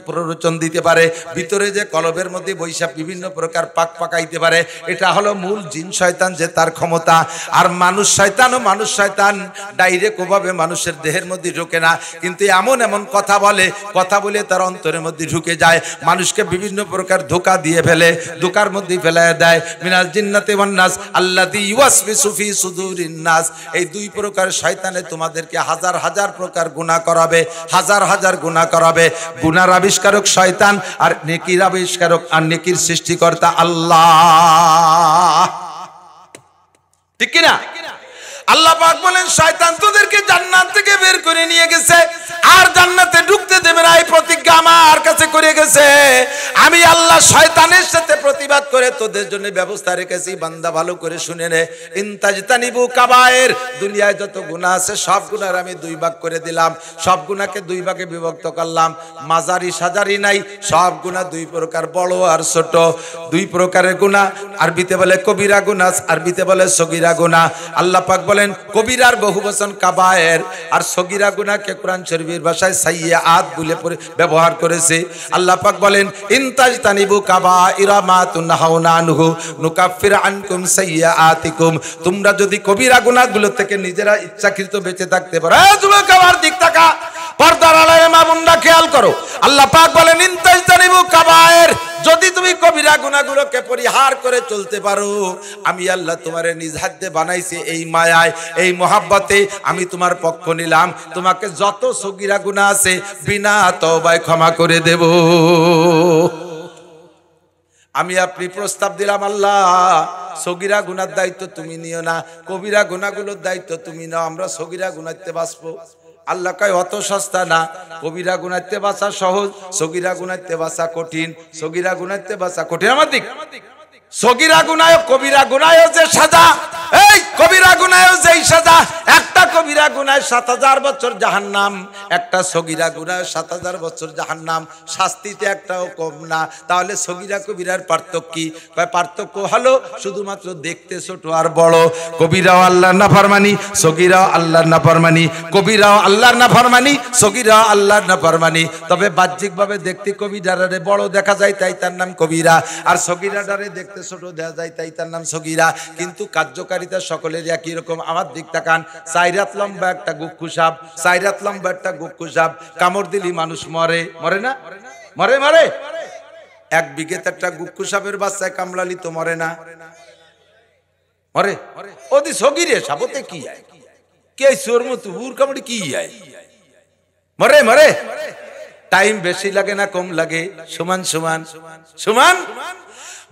প্ররোচন দিতে পারে, ভিতরে যে কলবের মধ্যে বৈশাখ বিভিন্ন প্রকার পাক পাকাইতে পারে। এটা হলো মূল জিন শয়তান, যে তার ক্ষমতা। আর মানুষ শয়তান ও মানুষ শয়তান ডাইরেক্ট ওভাবে মানুষের দেহের মধ্যে ঢুকে না, কিন্তু এমন এমন কথা বলে, কথা বলে তার অন্তরের মধ্যে ঢুকে যায়, মানুষকে বিভিন্ন প্রকার ধোঁকা দিয়ে ফেলে, ধোঁকার মধ্যে ফেলায় দেয়। মিনাল জিন্নাতি ওয়ান নাস আল্লাযী ইউওয়াসবিসু ফি সুদুরিন নাস, এই দুই প্রকার শয়তানে তোমাদেরকে হাজার হাজার প্রকার গুনাহ করাবে, হাজার হাজার গুনাহ করাবে। গুনার আবিষ্কারক শয়তান, আর নেকির আবিষ্কারক আর নেকির সৃষ্টিকর্তা আল্লাহ। ঠিক কি না? আল্লাহ পাক বলেন, শয়তান তোদেরকে জান্নাত থেকে বের করে নিয়ে গেছে, আর জান্নাতে ঢুকতে দেবে না, এই প্রতিজ্ঞা আমার কাছে করে গেছে। আমি আল্লাহ শয়তানের সাথে প্রতিবাদ করে তোদের জন্য ব্যবস্থা রেখেছি। বান্দা ভালো করে শুনে নে, ইনতাজতানিবু কাবায়ের, দুনিয়ায় যত গুনাহ আছে সব গুনার আমি দুই ভাগ করে দিলাম, সব গুনাহকে দুই ভাগে বিভক্ত করলাম। মাজারি সাজারি নাই, সব গুনাহ দুই প্রকার, বড় আর ছোট, দুই প্রকারের গুনাহ। আরবিতে বলে কবিরা গুনাহ, আরবিতে বলে সগীরা গুনাহ। আল্লাহ পাক বলেন কবিরার বহুবচন কাবায়ের, আর সগীরা গুনাহকে কোরআন শরীফের ভাষায় সাইয়্যাত বলে ব্যবহার করেছে। আল্লাহ পাক বলেন, ইনতাজতানিবু কাবাইরা মা তুনহাউনা আনহু নুকাফির আনকুম সাইয়্যাতিকুম, তোমরা যদি কবিরা গুনাহগুলো থেকে নিজেরা ইচ্ছাকৃত বেঁচে থাকতে পারো। যুবক আমার দিক তাকা, পর্দার আড়ালে মা বোনরা খেয়াল করো। আল্লাহ পাক বলেন, ইনতাজতানিবু কাবায়ের, যদি তুমি কবিরা গুনাহগুলোকে পরিহার করে চলতে পারো, আমি আল্লাহ তোমারে নিজ হাতে বানাইছি, এই মায়ায় এই মহাব্বতে আমি তোমার পক্ষ নিলাম, তোমাকে যত সগীরা গুনাহ আছে বিনা তওবায় ক্ষমা করে দেব। আমি আপনি প্রস্তাব দিলাম, আল্লাহ সগীরা গুনার দায়িত্ব তুমি নিও না, কবিরা গুনাহগুলোর দায়িত্ব তুমি নাও, আমরা সগীরা গুনাহতে বাঁচবো। আল্লাহ কয় অত সস্তা না, কবিরা গুনাহতে বাঁচা সহজ, সগীরা গুনাহতে বাঁচা কঠিন, সগীরা গুনাহতে বাঁচা কঠিন। আমার দিক সগীরা গুনাহ কবিরা গুনাহ যে সাজা, এই কবিরা গুনাহ যেই সাজা, একটা কবিরা গুনাহ ৭০০০ বছর জাহান্নাম, একটা সগীরা গুনাহ ৭০০০ বছর জাহান্নাম, শাস্তিতে একটাও কম না। তাহলে সগীরা কবিরার পার্থক্য কি? পার্থক্য হলো শুধুমাত্র দেখতে ছোট আর বড়। কবিরাও আল্লাহর নাফরমানি, সগীরাও আল্লাহর নাফরমানি, কবিরাও আল্লাহর নাফরমানি, সগীরাও আল্লাহর নাফরমানি। তবে বাহ্যিকভাবে দেখতে কবিরারে বড় দেখা যায়, তাই তার নাম কবিরা, আর সগীরাটারে দেখতে ছোট দেখা যায়, তাই তার নাম সগীরা। কিন্তু কার্যকারিতা সকলের একই রকম। আমার দিক তাকান, ৪ হাত লম্বা একটা গুক্কু সাপ, ৪ হাত লম্বা একটা গুক্কু সাপ, কামড় দিলি মানুষ মরে, মরে না? মরে মরে। ১ বিঘেতে একটা গুক্কু সাপের বাচ্চায় কামড়ালি তো মরে না? মরে। ওদি সগীরে সাপতে কি আয়, কে চোর মতো উর কামড়ি কি আয়, মরে মরে। টাইম বেশি লাগে না কম লাগে? সমান সমান সমান।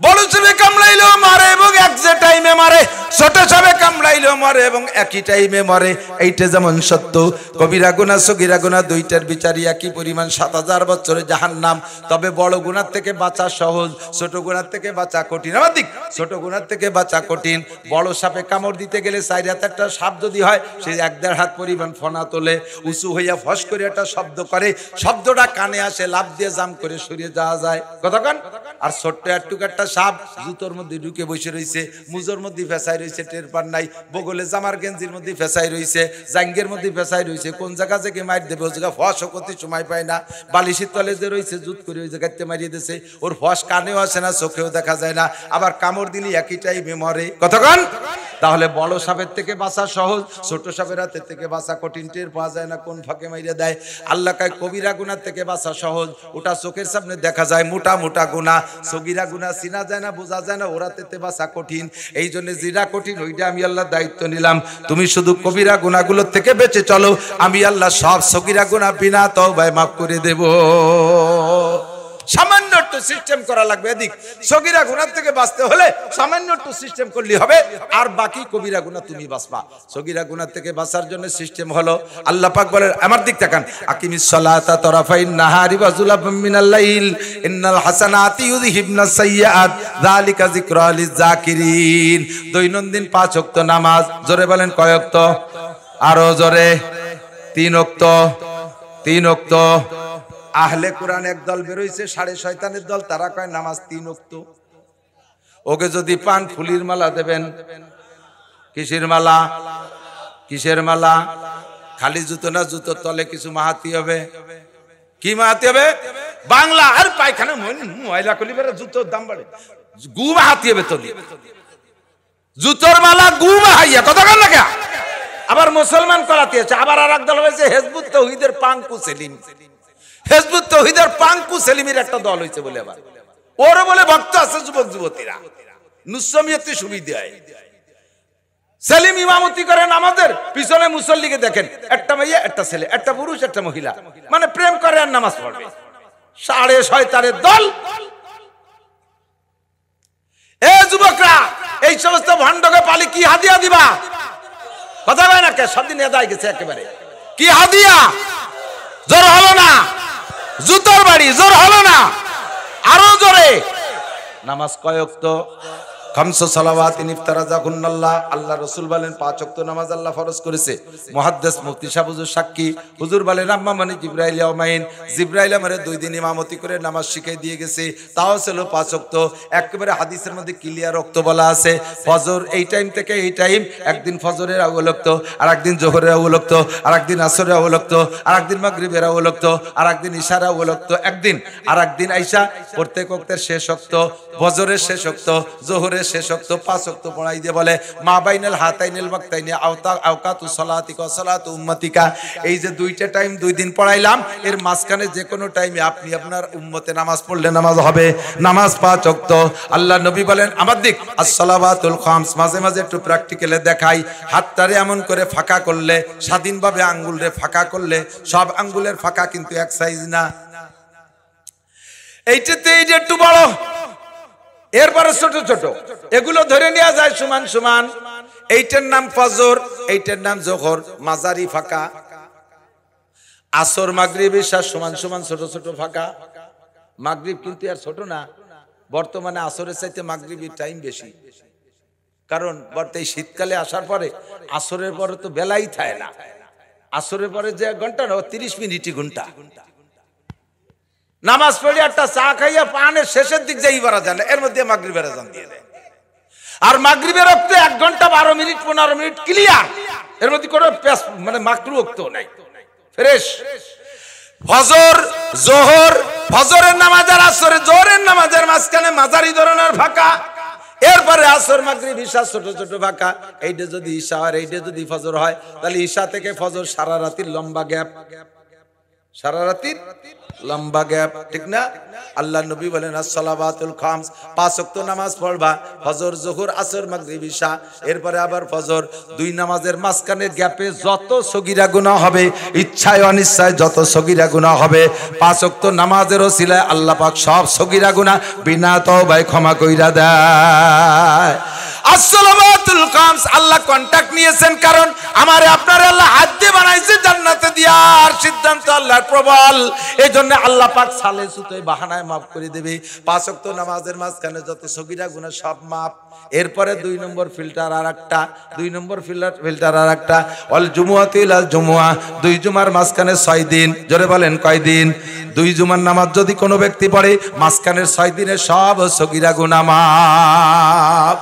বড় সাপে কামড়াইলেও মারে এবং এক যে টাইমে মারে, ছোট সাপে কামড়াইলেও মারে এবং একই টাইমে মারে। এইটা যেমন সত্য, কবিরা গুনাহ সগীরা গুনাহ দুইটার বিচারই একই পরিমাণ, ৭০০০ বছরে জাহান্নাম। তবে বড় গুনাহ থেকে বাঁচা সহজ, ছোট গুনাহ থেকে বাঁচা কঠিন। আমার দিক ছোট গুনাহ থেকে বাঁচা কঠিন। বড় সাপে কামড় দিতে গেলে ৪ হাত একটা সাপ যদি হয়, সে ১-১.৫ হাত পরিমাণ ফনা তোলে, উঁচু হইয়া ফস করে একটা শব্দ করে, শব্দটা কানে আসে, লাফ দিয়ে জাম করে সরিয়ে যাওয়া যায় কতক্ষণ। আর ছোট্ট একটুকু একটা একটা সাপ জুতোর মধ্যে ঢুকে বসে রয়েছে, মুজোর মধ্যে ফেসাই রয়েছে, টের পার নাই, বগলে জামার গেঞ্জির মধ্যে ফেসাই রয়েছে, জাঙ্গের মধ্যে ফেসাই রয়েছে, কোন জায়গা থেকে মার দেবে ও জায়গা ফসও করতে সময় পায় না, বালিশের তলে যে রয়েছে জুত করে ওই জায়গাতে মারিয়ে দিয়েছে, ওর ফস কানেও আসে না, চোখেও দেখা যায় না, আবার কামড় দিলি একই টাইমে মরে। কতক্ষণ? তাহলে বড় সাপের থেকে বাঁচা সহজ, ছোট সাপের হাতের থেকে বাঁচা কঠিন, টের পাওয়া যায় না কোন ফাঁকে মাইরে দেয়। আল্লাহ কয় কবিরা গুনার থেকে বাঁচা সহজ, ওটা চোখের সামনে দেখা যায়, মোটা মোটা গুনাহ, সগীরা গুনাহ চিনা যায় না, বোঝা যায় না, ওরা থেকে বাঁচা কঠিন। এই জন্য যেটা কঠিন ওইটা আমি আল্লাহ দায়িত্ব নিলাম, তুমি শুধু কবিরা গুনাহগুলোর থেকে বেঁচে চলো, আমি আল্লাহ সব সগীরা গুনাহ বিনা তওবায় মাফ করে দেব। সামান্য একটু সিস্টেম করা লাগবে, এদিক সগীরা গুনাহ থেকে বাঁচতে হলে সামান্য একটু সিস্টেম করলে হবে, আর বাকি কবিরা গুনাহ তুমি বাঁচবা। সগীরা গুনাহ থেকে বাঁচার জন্য সিস্টেম হলো, আল্লাহ পাক বলেন, আমার দিক তাকান, আকিমিস সালাতা তারাফাইন নাহারি ওয়া যুলাফাম মিনাল লাইল ইন্নাল হাসানাতি ইউযহিবনাস সাইয়্যাত যালিকা যিকরা লিয-যাকিরিন। দৈনন্দিন 5 ওয়াক্ত নামাজ, জোরে বলেন কয় ওয়াক্ত? আরো জোরে। 3 ওয়াক্ত। 3 ওয়াক্ত। আহলে কোরআন একদল বেরোইছে, সাড়ে শয়তানের দল, তারা কয় নামাজ 3 ওয়াক্ত। ওকে যদি পান ফুলির মালা দেবেন। কিসের মালা? কিসের মালা? খালি জুতো না, জুতোর তলে কিছু মাহাতি হবে। কি মাহাতি হবে? বাংলা আর পায়খানা ময়লা কলিবের জুতোর দাম বাড়ে, গু মাহাতি হবে তলি, জুতোর মালা গু মাহাইয়া। কথা বল না কে? আবার মুসলমান করাতে আছে, আবার আর একদল হয়েছে হেজবুত তাওহীদের পাঙ্কু সেলিম। হেজবুত তাওহীদের পাঙ্কু সেলিমের একটা দল হয়েছে বলে, আবার ওর বলে ভক্ত আছে, যুবক যুবতীরা নুসমিয়তে সুবিধা হয়। সেলিম ইমামতি করেন আমাদের পিছনে, মুসল্লিকে দেখেন, একটা মেয়ে একটা ছেলে, একটা পুরুষ একটা মহিলা, মানে প্রেম করে আর নামাজ পড়বে। সাড়ে শয়তানের দল। এ যুবকরা, এই সমস্ত ভণ্ডকে পালি কি হাদিয়া দিবা? কথা বলে না কে? সবদিন এদায় গেছে একেবারে। কি হাদিয়া? জোর হলো না? জুতোর বাড়ি জোর হলো না? আরো জোরে। নামাজ কয় ওয়াক্ত? খামসু সালাওয়াতিন ইফতারাজাকুন্নাল্লাহ। আল্লাহ রাসূল বলেন 5 ওয়াক্ত নামাজ আল্লাহ ফরজ করেছে। মুহাদ্দিস মুফতি সাহেব হুজুর সাক্ষী, হুজুর বলেন আম্মা মানে জিবরাইল ইয়াউমাইন, জিবরাইল আমারে 2 দিন ইমামতি করে নামাজ শিখিয়ে দিয়ে গেছে, তাও ছিল 5 ওয়াক্ত। একেবারে হাদিসের মধ্যে ক্লিয়ার ওয়াক্ত বলা আছে, ফজর এই টাইম থেকে এই টাইম, একদিন ফজরের আউয়াল ওয়াক্ত, আর একদিন যোহরের আউয়াল ওয়াক্ত, আর একদিন আসরের আউয়াল ওয়াক্ত, আর একদিন মাগরিবের আউয়াল ওয়াক্ত, আর একদিন ইশার আউয়াল ওয়াক্ত, একদিন আর একদিন আইসা প্রত্যেক ওয়াক্তের শেষ ওয়াক্ত, ফজরের শেষ ওয়াক্ত, যোহরের শেষ ওয়াক্ত, 5 ওয়াক্ত পড়াই দিয়ে বলে মা বাইনাল হাতাইনিল ওয়াক্তাইনি আওকাতু সালাতিকা ওয়া সালাতু উম্মতিকা। এই যে 2টা টাইম 2 দিন পড়াইলাম, এর মাঝখানে যে কোনো টাইমে আপনি আপনার উম্মতে নামাজ পড়লে নামাজ হবে। নামাজ 5 ওয়াক্ত। আল্লাহ নবী বলেন আমার দিক as-সালাওয়াতুল খামস। মাঝে মাঝে একটু প্র্যাকটিক্যালে দেখাই, হাতটারে এমন করে ফাঁকা করলে, স্বাধীনভাবে আঙ্গুলরে ফাঁকা করলে, সব আঙ্গুলের ফাঁকা কিন্তু এক সাইজ না, এইটাতে এই যে একটু বড়, এরপরে ছোট ছোট, এগুলো ধরে নেওয়া যায় সমান সমান। এইটার নাম ফজর, এইটার নাম যোহর, মাঝারি ফাঁকা। আসর মাগরিব ইশা সমান সমান ছোট ছোট ফাঁকা। মাগরিব কিন্তু আর ছোট না, বর্তমানে আসরের চাইতে মাগরিবের টাইম বেশি, কারণ এই শীতকালে আসার পরে আসরের পরে তো বেলাই থাকে না, আসরের পরে যে ঘন্টা না 30 মিনিটই ঘন্টা। নামাজ পড়ে একটা চা খাইয়া পানের শেষের দিক যাই বারা যায় না, এর মধ্যে মাগরিবের আযান দিয়ে দেয়। আর মাগরিবের ওয়াক্ত 1 ঘন্টা 12 মিনিট 15 মিনিট ক্লিয়ার, এর মধ্যে কোনো মানে মাকরু ওয়াক্ত নাই, ফ্রেশ। ফজর যোহর, ফজরের নামাজ আর আসরের জোহরের নামাজের মাঝখানে মাঝারি ধরনের ফাঁকা, এরপরে আসর মাগরিব ইশা ছোট ছোট ফাঁকা। এইটা যদি ইশা আর এইটা যদি ফজর হয়, তাহলে ইশা থেকে ফজর সারা রাতের লম্বা গ্যাপ, সারা রাতের লম্বা গ্যাপ, ঠিক না? আল্লাহ নবী বলেন as-সালাওয়াতুল খামস, 5 ওয়াক্ত নামাজ পড়বা, ফজর যোহর আসর মাগরিব ইশা, এরপরে আবার ফজর। 2 নামাজের মাঝখানের গ্যাপে যত সগীরা গুনাহ হবে, ইচ্ছায় অনিচ্ছায় যত সগীরা গুনাহ হবে, 5 ওয়াক্ত নামাজের ওসিলায় আল্লাহ পাক সব সগীরা গুনাহ বিনা তওবায় ক্ষমা কইরা দেয়। আসসালামাতুল খামস আল্লাহ কন্টাক্ট নিয়েছেন, কারণ আমারে আপনারে আল্লাহ হাত দিয়ে বানাইছে জান্নাতে দিয়ার সিদ্ধান্ত আল্লাহর প্রবল। এই জন্য আল্লাহ পাক সালে সুতোয় বাহানায় মাফ করে দেবে। 5 ওয়াক্ত নামাজের মাঝখানে যত সগীরা গুনাহ সব মাফ। এরপরে 2 নম্বর ফিল্টার আর একটা, 2 নম্বর ফিল্টার আর একটা, ওয়াল জুমুআতু ইলাল জুমুআ, 2 জুমার মাঝখানে 6 দিন। জোরে বলেন কয় দিন? 2 জুমার নামাজ যদি কোনো ব্যক্তি পড়ে মাঝখানের 6 দিনে সব সগীরা গুনাহ মাফ।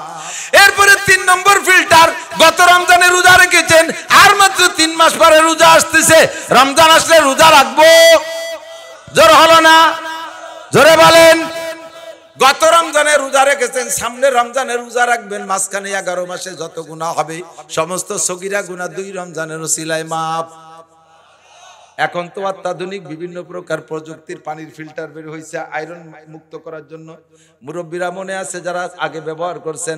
এরপরে 3 নম্বর ফিল্টার, গত রমজানে রোজা রেখেছেন, আর মাত্র 3 মাস পরে রোজা আসতেছে, রমজান আসলে রোজা রাখবো? জোর হলো না? জোরে বলেন। গত রমজানে রোজা রেখেছেন, সামনে রমজানে রোজা রাখবেন, মাঝখানে 11 মাসে যত গুনাহ হবে সমস্ত সগীরা গুনাহ 2 রমজানের ওসিলায় মাফ। এখন তো অত্যাধুনিক বিভিন্ন প্রকার প্রযুক্তির পানির ফিল্টার বের হয়েছে আয়রন মুক্ত করার জন্য। মুরব্বীরা মনে আছে যারা আগে ব্যবহার করছেন,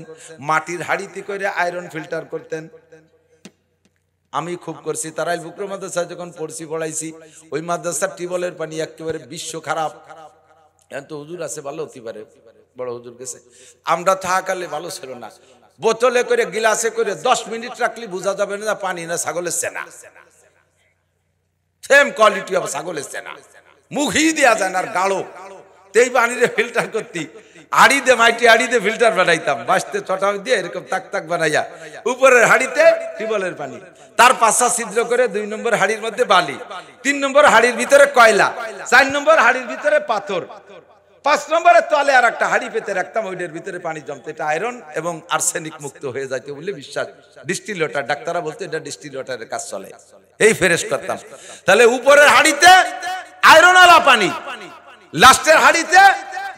মাটির হাঁড়িতে করে আয়রন ফিল্টার করতেন। আমি খুব করছি, তারাই বুকরো মাদ্রাসায় যখন পড়াইছি, ওই মাদ্রাসার টিউবওয়েলের পানি একেবারে বিশ্ব খারাপ। এখন তো হুজুর আছে, ভালো হতে পারে, বড় হুজুর গেছে, আমরা থাকালে ভালো ছিল না। বোতলে করে গিলাসে করে 10 মিনিট রাখলে বোঝা যাবে না পানি না ছাগলের সেনা। সেম কোয়ালিটি অফ ছাগলের সেনা, মুখি দেওয়া যায় না আর গাঢ়। তেই পানিরে ফিল্টার করতি, হাড়ি দে মাইটি হাড়ি দে ফিল্টার বানাইতাম, বাঁচতে ছটা দিয়ে এরকম তাক তাক বানাইয়া উপরের হাড়িতে টিউবওয়েলের পানি, তার 5টা ছিদ্র করে 2 নম্বর হাড়ির মধ্যে বালি, 3 নম্বর হাড়ির ভিতরে কয়লা, 4 নম্বর হাড়ির ভিতরে পাথর, 5 নম্বরের তলে আর একটা হাড়ি পেতে রাখতাম, ওইটার ভিতরে পানি জমতে। এটা আয়রন এবং আর্সেনিক মুক্ত হয়ে যাইতে বলে বিশ্বাস। ডিস্টিল ওয়াটার, ডাক্তাররা বলতে এটা ডিস্টিল ওয়াটারের কাজ চলে, এই ফ্রেশ করতাম। তাহলে উপরের হাড়িতে আয়রন আলা পানি, লাস্টের হাড়িতে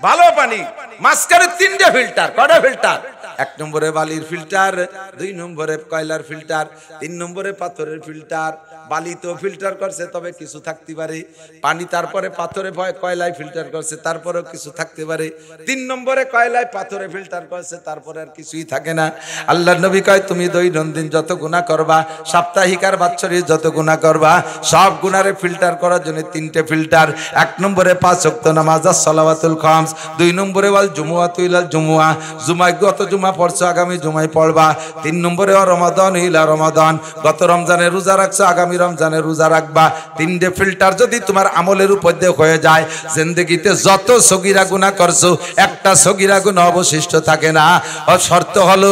ভালো পানি, মাঝখানে 3টে ফিল্টার। কয়টা ফিল্টার? 1 নম্বরে বালির ফিল্টার, 2 নম্বরে কয়লার ফিল্টার, 3 নম্বরে পাথরের ফিল্টার। বালি তো ফিল্টার করছে, তবে কিছু থাকতে পারে পানি, তারপরে পাথরে কয়লায় ফিল্টার করছে, তারপরেও কিছু থাকতে পারে। 3 নম্বরে কয়লায় পাথরে ফিল্টার করছে, তারপরে আর কিছুই থাকে না। আল্লাহর নবী কয়, তুমি দৈনন্দিন যত গুনাহ করবা, সাপ্তাহিক আর বাৎসরিক যত গুনাহ করবা, সব গুনারে ফিল্টার করার জন্য 3টে ফিল্টার। 1 নম্বরে 5 ওয়াক্ত নামাজ সালাওয়াতুল খামস, 2 নম্বরে ওয়াল জুমুআতু ইলাল জুমুআ, জুমায় গত জুমা পড়ছো আগামী জুমায় পড়বা। 3 নম্বরে রমাদান ইলা রমাদান, গত রমজানে রোজা রাখছো আগামী রমজানে রোজা রাখবা। 3টে ফিল্টার যদি তোমার আমলের উপর দিয়ে হয়ে যায়, জিন্দেগিতে যত সগীরা গুনাহ করছো একটা সগীরা গুনাহ অবশিষ্ট থাকে না। আর শর্ত হলো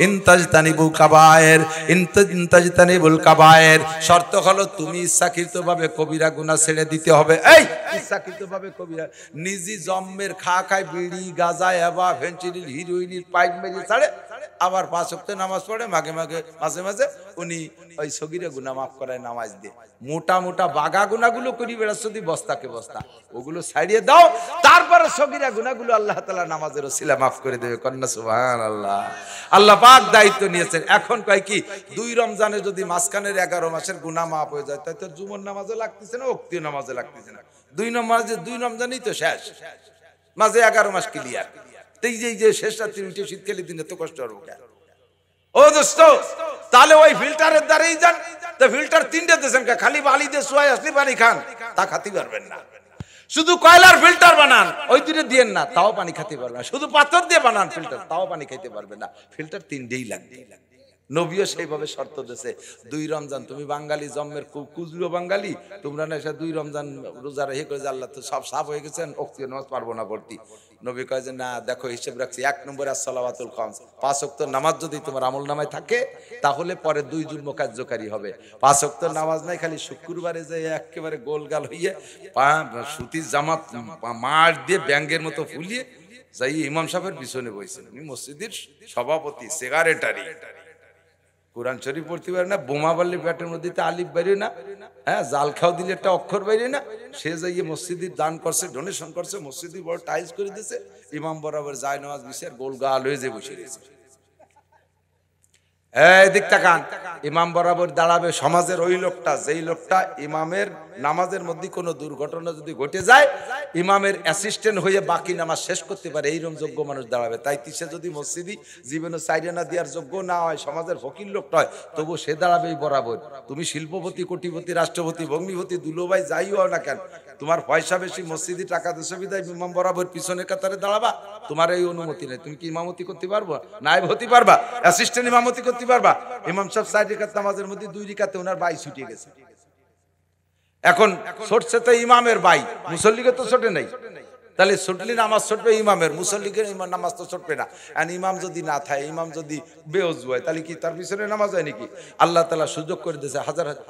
ইনতাজতানিবুল কাবায়ের, ইনতাজতানিবুল কাবায়ের, শর্ত হলো তুমি ইচ্ছাকৃতভাবে কবিরা গুনাহ ছেড়ে দিতে হবে। এই ইচ্ছাকৃতভাবে কবিরা, নিজি জম্মের খায় বিড়ি গাঁজা এবা ফেন্সিডিল হিরোইনের পাইপ মেরে ছাড়ে, আবার 5 ওয়াক্ত নামাজ পড়ে, মাঝে মাঝে উনি ওই সগীরা গুনাহ মাফ করায় নামাজ দিয়ে। মোটা মোটা বাগা গুনাহগুলো করি বেড়াচ্ছ যদি বস্তাকে বস্তা, ওগুলো ছাড়িয়ে দাও, তারপরে সগীরা গুনাহগুলো আল্লাহ তাআলা নামাজের ওসিলা মাফ করে দেবে। কন্যা সুবহানাল্লাহ। আল্লাহ পাক দায়িত্ব নিয়েছেন। এখন কয় কি, 2 রমজানে যদি মাঝখানের 11 মাসের গুনাহ মাফ হয়ে যায়, তাই তো জুমার নামাজে লাগতেছে না, ওক্তি নামাজে লাগতেছে না। 2 রমজানই তো শেষ, মাঝে 11 মাস ক্লিয়ার। এই যে শেষ রাত্রি উঠে শীতকালে দিনে তো কষ্ট হবে কেন? ও দোস্ত, তাহলে ওই ফিল্টারের দ্বারাই যান। তো ফিল্টার 3টে দিয়েছেন, খালি বালি দিয়ে সোয়াই আসলে পানি খান, তা খাতে পারবেন না। শুধু কয়লার ফিল্টার বানান, ওই 2টে দিয়েন না, তাও পানি খেতে পারবেন না। শুধু পাথর দিয়ে বানান ফিল্টার, তাও পানি খেতে পারবেন না। ফিল্টার 3টেই লাগবে। নবীও সেইভাবে শর্ত দিয়েছে। 2 রমজান, তুমি বাঙালি জন্মের কুজরো বাঙালি, তোমরা না 2 রমজান রোজা রেখে করে যে আল্লাহ তো সব সাফ হয়ে গেছেন, ওক্তীয় নামাজ পারবো না পড়তে। নবী কয় যে না, দেখো হিসেব রাখছি। 1 নম্বরে আসসালাওয়াতুল খামস, 5 ওয়াক্ত নামাজ যদি তোমার আমল নামায় থাকে, তাহলে পরে 2 জুম্ম কার্যকারী হবে। 5 ওয়াক্ত নামাজ নাই, খালি শুক্রবারে যে একেবারে গোলগাল হইয়ে সুতির জামা মার দিয়ে ব্যাঙ্গের মতো ফুলিয়ে যাই ইমাম সাহেবের পিছনে বইছেন, উনি মসজিদের সভাপতি, সেক্রেটারি, কোরআন শরীফ পড়তে পারে না, বোমা বাড়লে পেটের মধ্যে আলিফ বাইরে না, হ্যাঁ, জাল খাও দিলে একটা অক্ষর বাইরে না, সে যাইয়ে মসজিদের দান করছে, ডোনেশন করছে, মসজিদে বড় টাইলস করে দিয়েছে, ইমাম বরাবর যায় নামাজ বিছে, গোল গাল হয়ে যে বসে গেছে। এই দিক তাকান, ইমাম বরাবর দাঁড়াবে সমাজের ওই লোকটা, যেই লোকটা ইমামের নামাজের মধ্যে কোনো দুর্ঘটনা যদি ঘটে যায় ইমামের অ্যাসিস্ট্যান্ট হয়ে বাকি নামাজ শেষ করতে পারে, এইরকম যোগ্য মানুষ দাঁড়াবে। তাই সে যদি মসজিদি জীবনে সাইডানা দেওয়ার যোগ্য না হয়, সমাজের ফকির লোকটা হয়, তবু সে দাঁড়াবেই বরাবর। তুমি শিল্পপতি, কোটিপতি, রাষ্ট্রপতি, ভগ্নিপতি, দুলোভাই যাই হও না কেন, তোমার পয়সা বেশি, মসজিদি টাকা দেশে বিদায় ইমাম বরাবর পিছনের কাতারে দাঁড়াবা, তোমার এই অনুমতি নেই। তুমি কি ইমামতি করতে পারবো? নায়েব হতে পারবা? অ্যাসিস্ট্যান্ট ইমামতি করতে পারবা? ইমাম সাহেব 4 রাকাত নামাজের মধ্যে 2 রাকাতে ওনার বাই ছুটে গেছে। এখন ছুটছে তো ইমামের বাই, মুসল্লিকে তো ছোটে নাই। তাহলে ছুটলি নামাজ ছুটবে ইমামের, মুসল্লিকের ইমাম নামাজ তো ছুটবে না। আর ইমাম যদি না থাকে, ইমাম যদি বেওযু হয়, তাহলে কি তার পিছনে নামাজ হয় নাকি? আল্লাহ তাআলা সুযোগ করে দিয়েছে, হাজার হাজার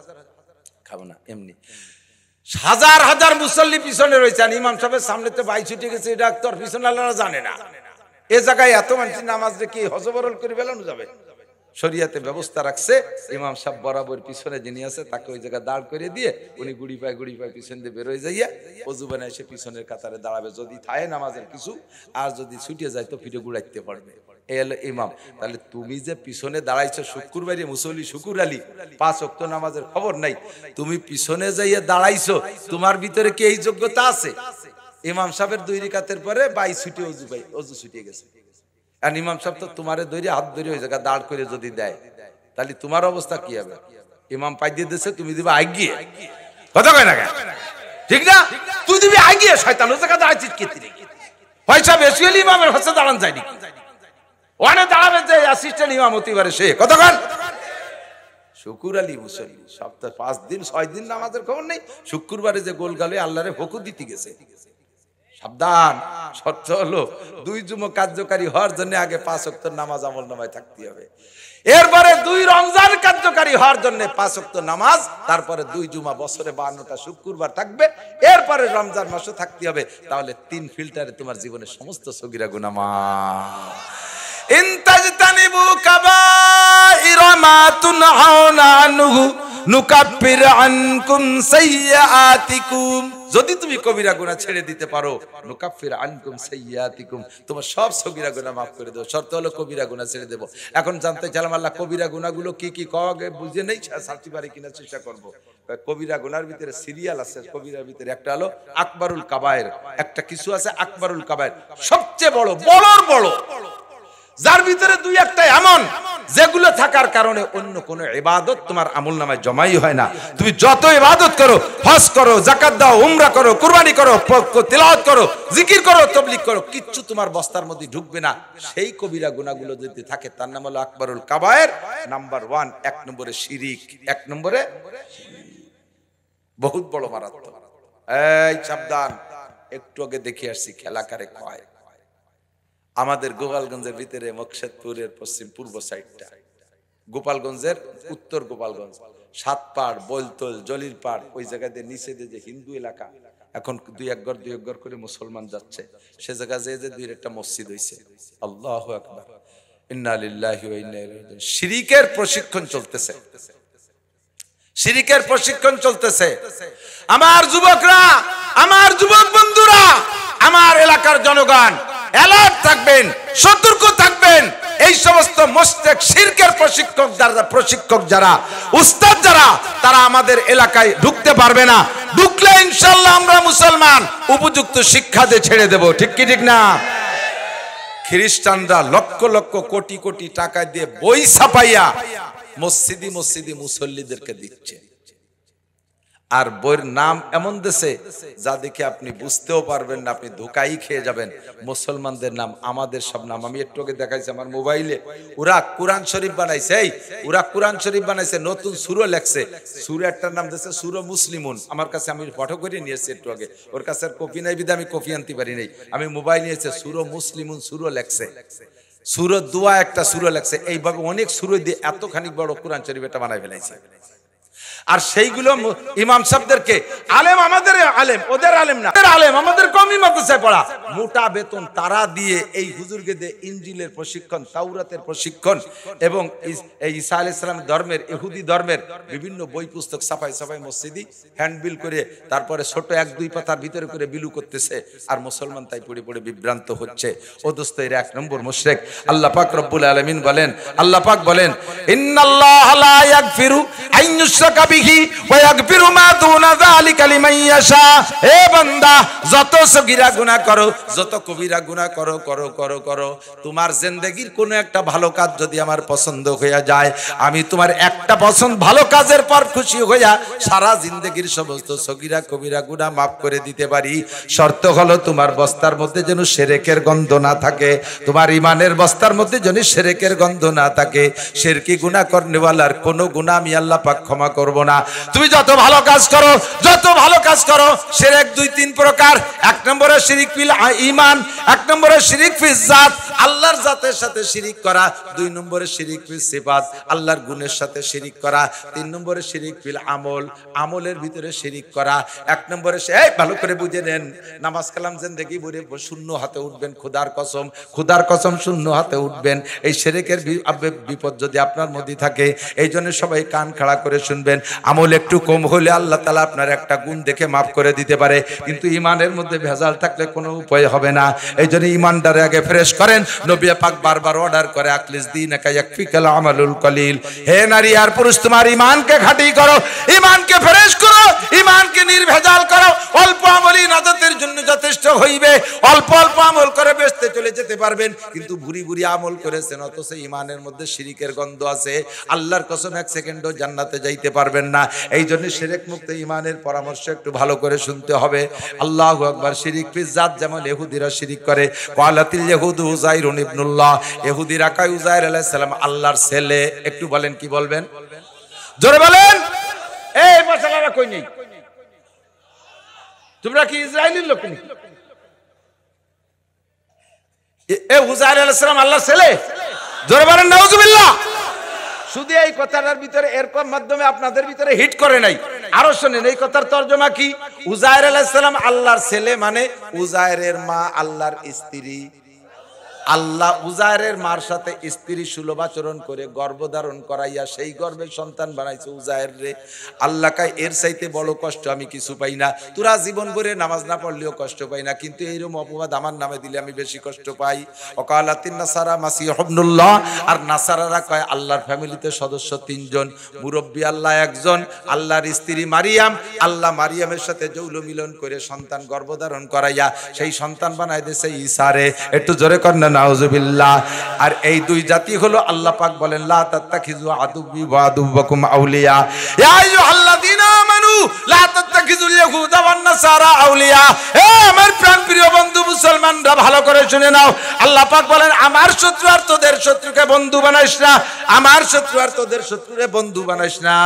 খাবো না এমনি হাজার হাজার মুসল্লি পিছনে রয়েছে, আর ইমাম সাহেবের সামনেতে বাই ছুটে গেছে, এটা তোর পিছনে আল্লাহ জানে না। এ জায়গায় এত মানুষ নামাজ রেখে হজবরল করে বেলানো যাবে? শরিয়াতে ব্যবস্থা রাখছে, ইমাম সাহেব বরাবর পিছনে যিনি আছে তাকে ওই জায়গায় দাঁড় করে দিয়ে উনি গুড়ি পায় পিছন দিয়ে বেরোয় যাইয়া অজু বানায় এসে পিছনের কাতারে দাঁড়াবে। যদি থাকে নামাজের কিছু, আর যদি ছুটে যায় তো ফিরে গুড়াইতে পারবে। এই হলো ইমাম। তাহলে তুমি যে পিছনে দাঁড়াইছো, শুক্রবারে মুসল্লি শুকুর আলী 5 ওয়াক্ত নামাজের খবর নাই, তুমি পিছনে যাইয়া দাঁড়াইছো, তোমার ভিতরে কি এই যোগ্যতা আছে? ইমাম সাহেবের 2 রাকাতের পরে বাই ছুটে অজু ছুটে গেছে, আর ইমাম সাহেব তো তোমারে ধরে হাত ধরে ওই জায়গা দাঁড় করে যদি দেয়, তাহলে তোমার অবস্থা কি হবে? ইমাম পাই দিয়ে দিচ্ছে, তুমি দিবে আগিয়ে, কথা কয় না কেন? ঠিক না? তুই দিবি আগিয়ে, শয়তান ওই জায়গা দাঁড়াইছিস কে? পয়সা বেশি হলে ইমামের হচ্ছে দাঁড়ান যায়নি, ওখানে দাঁড়াবে যে অ্যাসিস্ট্যান্ট ইমাম হতে পারে সে, কথা কন। শুকুর আলী মুসল্লি, সপ্তাহে 5 দিন 6 দিন নামাজের খবর নেই, শুক্রবারে যে গোল গালে আল্লাহরে ভকুর দিতে গেছে। সাবধান, শর্ত হলো 2 জুমা কার্যকারী হওয়ার জন্য আগে 5 ওয়াক্ত নামাজ আমল নামায় থাকতে হবে, এরপরে 2 রমজান কার্যকারী হওয়ার জন্য 5 ওয়াক্ত নামাজ, তারপরে 2 জুমা বছরে 52টা শুক্রবার থাকবে, এরপরে রমজান মাসও থাকতে হবে। তাহলে 3 ফিল্টারে তোমার জীবনের সমস্ত সগীরা গুনাহ মাফ। ইনতাজতানিবু কাবাইরা মা তুনহাউনা আনহু নুকাফির আনকুম সাইয়্যাতিকুম, যদি তুমি কবিরা গুনাহ ছেড়ে দিতে পারো, নুকাফির আনকুম সাইয়্যাতিকুম, তোমার সব সগীরা গুনাহ মাফ করে দেব। শর্ত হলো কবিরা গুনাহ ছেড়ে দেব। এখন জানতে চাইলাম আল্লাহ কবিরা গুনাহগুলো কি কি, কবে বুঝে নেই, সাথী পারি কিনা চেষ্টা করব। কবিরা গুনার ভিতরে সিরিয়াল আছে, কবিরার ভিতরে একটা হলো আকবরুল কাবায়ের, একটা কিছু আছে আকবরুল কাবায়ের, সবচেয়ে বড়, বড়র বড়, যার ভিতরে 2-1টা এমন যেগুলো থাকার কারণে অন্য কোনো ইবাদত তোমার আমলনামায় জমাই হয় না। তুমি যত ইবাদত করো, হজ করো, যাকাত দাও, উমরা করো, কুরবানি করো, তিলাওয়াত করো, জিকির করো, তাবলীগ করো, কিচ্ছু তোমার বস্তার মধ্যে ঢুকবে না। সেই কবিরা গুনাহগুলো যদি থাকে, তার নাম হলো আকবরুল কাবায়ের। নাম্বার 1, 1 নম্বরে শিরিক, 1 নম্বরে বহুত বড় মারাত্মক। এই সাবধান, একটু আগে দেখে আসছি খেলা কারে কয়। আমাদের গোপালগঞ্জের ভিতরে মকসেদপুরের পূর্ব সাইডটা, গোপালগঞ্জের উত্তর গোপালগঞ্জ, 7 পাড়, বৈলতল, জলিল পাড়, ওই জায়গাতে নিচে যে হিন্দু এলাকা, এখন 2 ঘর করে মুসলমান যাচ্ছে, সে জায়গা যে 2-1টা মসজিদ হইছে। আল্লাহু আকবার, ইন্না লিল্লাহি ওয়া ইন্না ইলাইহি রাজিউন। শিরিকের প্রশিক্ষণ চলতেছে, শিরিকের প্রশিক্ষণ চলতেছে। আমার যুবকরা, আমার যুবক বন্ধুরা, আমার এলাকার জনগণ অ্যালার্ট থাকবেন, সতর্ক থাকবেন। এই সমস্ত মুশরিক শিরকের প্রশিক্ষক যারা, উস্তাদ যারা, তারা আমাদের এলাকায় ঢুকতে পারবে না। ঢুকলে ইনশাআল্লাহ আমরা মুসলমান উপযুক্ত শিক্ষা দিয়ে ছেড়ে দেব, ঠিক কি ঠিক না? খ্রিস্টানরা লক্ষ লক্ষ কোটি কোটি টাকা দিয়ে বই ছাপাইয়া মসজিদি মসজিদি মুসল্লিদেরকে দিচ্ছে, আর বইয়ের নাম এমন দেশে যা দেখে আপনি বুঝতেও পারবেন না, আপনি ধোকাই খেয়ে যাবেন। মুসলমানদের নাম, আমাদের সব নাম। আমি একটু আগে দেখাইছি আমার মোবাইলে, ওরা কোরআন শরীফ বানাইছে, ওরা কোরআন শরীফ বানাইছে, নতুন সূরা লেখছে, সূরা একটার নাম দিয়েছে সূরা মুসলিমুন। আমার কাছে, আমি ফটো করে নিয়েছি একটু আগে, ওর কাছে আর কপি নাই বিধে আমি কপি আনতে পারি নাই, আমি মোবাইল নিয়েছে, সূরা মুসলিমুন সূরা লেখছে, সূরা দোয়া একটা সূরা লেখছে, এইভাবে অনেক সূরা দিয়ে এতখানি বড় কোরআন শরীফ এটা বানাই ফেলাইছে। আর সেইগুলো ইমাম সাহেবদেরকে আলেম, আমাদের আলেম, ওদের আলেম না, আলেম আমাদের কমই মাদ্রাসায় পড়া, মোটা বেতন তারা দিয়ে এই হুজুরকে দিয়ে ইনজিলের প্রশিক্ষণ, তাওরাতের প্রশিক্ষণ এবং এই ঈসা আলাইহিস সালাম ধর্মের, ইহুদি ধর্মের বিভিন্ন বই পুস্তক ছাপাই ছাপাই মসজিদি হ্যান্ডবিল করে তারপরে ছোট 1-2 পাতার ভিতরে করে বিলু করতেছে, আর মুসলমান তাই পড়ে পড়ে বিভ্রান্ত হচ্ছে। ও দোস্ত, এর 1 নম্বর মুশরিক। আল্লাহ পাক রব্বুল আলামিন বলেন, আল্লাহ পাক বলেন, ইন্নাল্লাহা লা ইয়াগফিরু আন ইউশরাকা বিহি ওয়া ইয়াগফিরু মা দুনা যালিকা লিমান ইয়াশা। হে বান্দা, যত সগীরা গুনাহ করো, যত কবিরা গুনাহ করো, করো করো করো, তোমার জিন্দেগীর কোন একটা ভালো কাজ যদি আমার পছন্দ হয়ে যায়, আমি তোমার একটা পছন্দ ভালো কাজের পর খুশি হইয়া সারা জিন্দেগীর সমস্ত সগীরা কবিরা গুনাহ মাফ করে দিতে পারি। শর্ত হলো তোমার বস্তার মধ্যে যেন শিরকের গন্ধ না থাকে, তোমার ইমানের বস্তার মধ্যে যেন শিরকের গন্ধ না থাকে। শিরকি গুনাহ করনেওয়ালার কোনো গুনাহ আমি আল্লাহ পাক ক্ষমা করব না। তুমি যত ভালো কাজ করো, যত ভালো কাজ করো, শিরক 2-3 প্রকার। 1 নম্বরে শিরিক ফিল ঈমান, 1 নম্বরে শিরিক ফিল জাত, আল্লাহর জাতের সাথে শিরিক করা। 2 নম্বরে শিরিক ফিল সিফাত, আল্লাহর গুণের সাথে শিরিক করা। 3 নম্বরে শিরিক ফিল আমল, আমলের ভিতরে শিরিক করা। 1 নম্বরে ভালো করে বুঝে নেন, নামাজ কালাম জিন্দেগি ভরে শূন্য হাতে উঠবেন, খোদার কসম, খোদার কসম শূন্য হাতে উঠবেন। এই শিরকের বিপদ যদি আপনার মধ্যে থাকে, এই জন্য সবাই কান খাড়া করে শুনবেন। আমল একটু কম হলে আল্লাহ তাআলা আপনার একটা গুণ দেখে মাফ করে দিতে পারে, কিন্তু ইমানের মধ্যে ভেজাল থাকলে কোনো উপায় হবে না। এই জন্য ইমানটারে আগে ফ্রেশ করেন। নবী পাক বারবার অর্ডার করে, আকলিস দীনাকা ইয়াকফিকাল আমালুল কলিল। হে নারী আর পুরুষ, তোমার ইমানকে খাঁটি করো, ইমানকে ফ্রেশ করো, ইমানকে নির্ভেজাল করো। অল্প আমলই নাজাতের জন্য যথেষ্ট হইবে। অল্প অল্প আমল করে বেহেশতে চলে যেতে পারবেন, কিন্তু ভুরি ভুরি আমল করেছেন অথচ ইমানের মধ্যে শিরিকের গন্ধ আছে, আল্লাহর কসম 1 সেকেন্ডও জান্নাতে যাইতে পারবেন না। এই জন্য শিরক মুক্ত ইমানের পরামর্শ একটু ভালো করে শুনতে হবে। আল্লাহু আকবার। শিরিক ফিল জাত, যেমন ইহুদিরা শিরিক করে। ক্বালাতিল ইহুদু উযাইরুন ইবনুল্লাহ, ইহুদিরা কয় উযাইর আলাইহিস সালাম আল্লাহর ছেলে। একটু বলেন, কি বলবেন? জোরে বলেন। এই মশালারা কই নেই? তোমরা কি ইসরায়েলের লোক নাকি? এ উযাইর আলাইহিস সালাম আল্লাহর ছেলে? জোরে বলেন নাউজুবিল্লাহ। শুধু এই কথাটার ভিতরে এরকম মাধ্যমে আপনাদের ভিতরে হিট করে নাই, আরো শুনেন এই কথার তরজমা কি। উযাইর আলাইহিস সালাম আল্লাহর ছেলে মানে উযাইরের মা আল্লাহর স্ত্রী। আল্লাহ উযাইরের মার সাথে স্ত্রী সুলভ আচরণ করে গর্ভধারণ করাইয়া সেই গর্ভের সন্তান বানাইছে উযাইর রে। আল্লাহ কয় এর চাইতে বড় কষ্ট আমি কিছু পাই না। তোরা জীবন ভরে নামাজ না পড়লেও কষ্ট পাই না, কিন্তু এইরকম অপবাদ আমার নামে দিলে আমি বেশি কষ্ট পাই। ওয়াকালাতিন নাসারা মাসিহ ইবনুল্লাহ, আর নাসারারা কয় আল্লাহর ফ্যামিলিতে সদস্য 3 জন, মুরব্বী আল্লাহ 1 জন, আল্লাহর স্ত্রী মারিয়াম। আল্লাহ মারিয়ামের সাথে যৌন মিলন করে সন্তান গর্ভধারণ করাইয়া সেই সন্তান বানাই দিয়েছে ঈসা রে। একটু জোরে কর না নাউজুবিল্লাহ। আর এই 2 জাতি হলো আল্লাহ পাক বলেন লা তাত্তাখিযু আদুব্বি ওয়া আদুব্বাকুম আউলিয়া। ইয়া আইয়ুহাল্লাযীনা আমানু লা তাত্তাখিযুল ইয়াহুদা ওয়ান নাসারা আউলিয়া। হে আমার প্রাণপ্রিয় বন্ধু মুসলমানরা, ভালো করে শুনে নাও। আল্লাহ পাক বলেন আমার শত্রু আর তোদের শত্রুকে বন্ধু বানাইস না, আমার শত্রু আর তোদের শত্রুরে বন্ধু বানাইস না।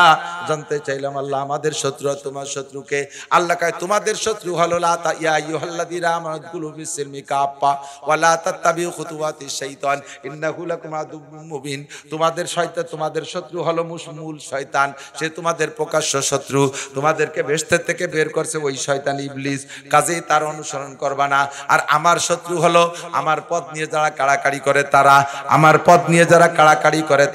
জানতে চাইলাম আল্লাহ আমাদের শত্রু আর তোমার শত্রুকে। আল্লাহ কয় তোমাদের শত্রু হলো লা তা ইয়া আইয়ুহাল্লাযীনা আমানু দুখুলু ফিস-সিলমি কাফা ওয়া লা তাত্তাবিউ খুতুওয়াতিশ শাইতান ইন্নাহু লাকুম আদুউম মুবিন। তোমাদের শয়তান, তোমাদের শত্রু হলো মূল শয়তান, সে তোমাদের প্রকাশ্য শত্রু। তোমাদেরকে বেহেশত থেকে বের করছে ওই শয়তান ইবলিস, কাজেই তার অনুসরণ করবা না। আর আমার শত্রু হলো আমার পথ নিয়ে যারা কাড়াকাড়ি করে তারা, আমার পথ নিয়ে যারা কাড়াকাড়ি করে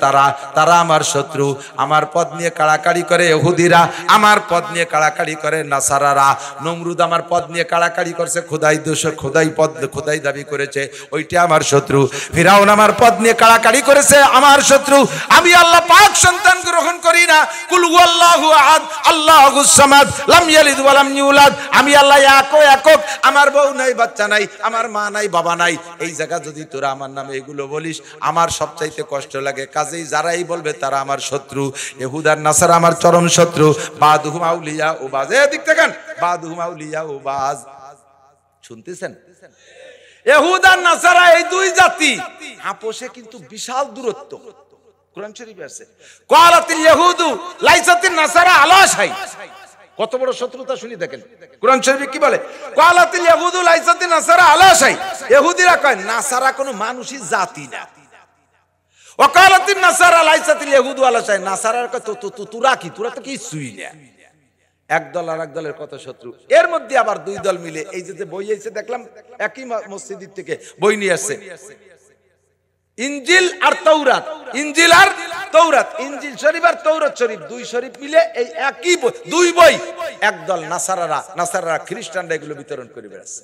তারা আমার শত্রু। আমার পথ নিয়ে কাড়াকাড়ি করে ইহুদিরা, আমার পথ নিয়ে কাড়াকাড়ি করে নাসারারা। নমরুদ আমার পথ নিয়ে কাড়াকাড়ি করছে, খোদাই দোষর, খোদাই দাবি করেছে, ওইটা আমার শত্রু। ফিরাউন আমার পথ নিয়ে কাড়াকাড়ি করেছে, আমার শত্রু। আমি আল্লাহ পাক সন্তান গ্রহণ করি না। কুল হুয়াল্লাহু আহাদ আল্লাহুস সামাদ লাম ইয়ালিদ ওয়া লাম ইউলাদ। আমি আল্লাহ একক, আমার বউ নাই, বাচ্চা নাই, আমার মা নাই, বাবা নাই। এই জায়গা যদি তোরা আমার নামে এগুলো বলিস, আমার সবচাইতে কষ্ট লাগে। কাজেই যারাই বলবে তারা আমার শত্রু। ইহুদার নাসারা আমার চরম শত্রু। বাদুহুম আউলিয়া ও বাজ। এদিক দেখেন, বাদুহুম আউলিয়া ও বাজ। শুনতেছেন? ইহুদার নাসারা এই 2 জাতি আপোষে কিন্তু বিশাল দূরত্ব। কোরআন শরীফে আছে ক্বালাতিল ইহুদু লাইসাতিন নাসারা আলা শাই। কত বড় শত্রুতা শুনি দেখেন কোরআন শরীফে কি বলে। ক্বালাতিল ইহুদু লাইসাতিন নাসারা আলা শাই। ইহুদিরা কয় নাসারা কোনো মানুষই জাতি না। ওয়াকালাতিন নাসারা লাইসাতিল ইয়াহুদু আলা শাই, নাসারার কত তোরা কি, তোরা তো কিছুই না। এক দল আর এক দলের কত শত্রু। এর মধ্যে আবার দুই দল মিলে এই যে বই এসে দেখলাম একই মসজিদ থেকে বই নিয়ে আসছে, ইনজিল আর তৌরাত, ইনজিল আর তৌরাত, ইনজিল শরীফ আর তৌরাত শরীফ, দুই শরীফ মিলে এই একই বই, দুই বই। একদল নাসারারা খ্রিস্টানরা এগুলো বিতরণ করে বেড়াচ্ছে।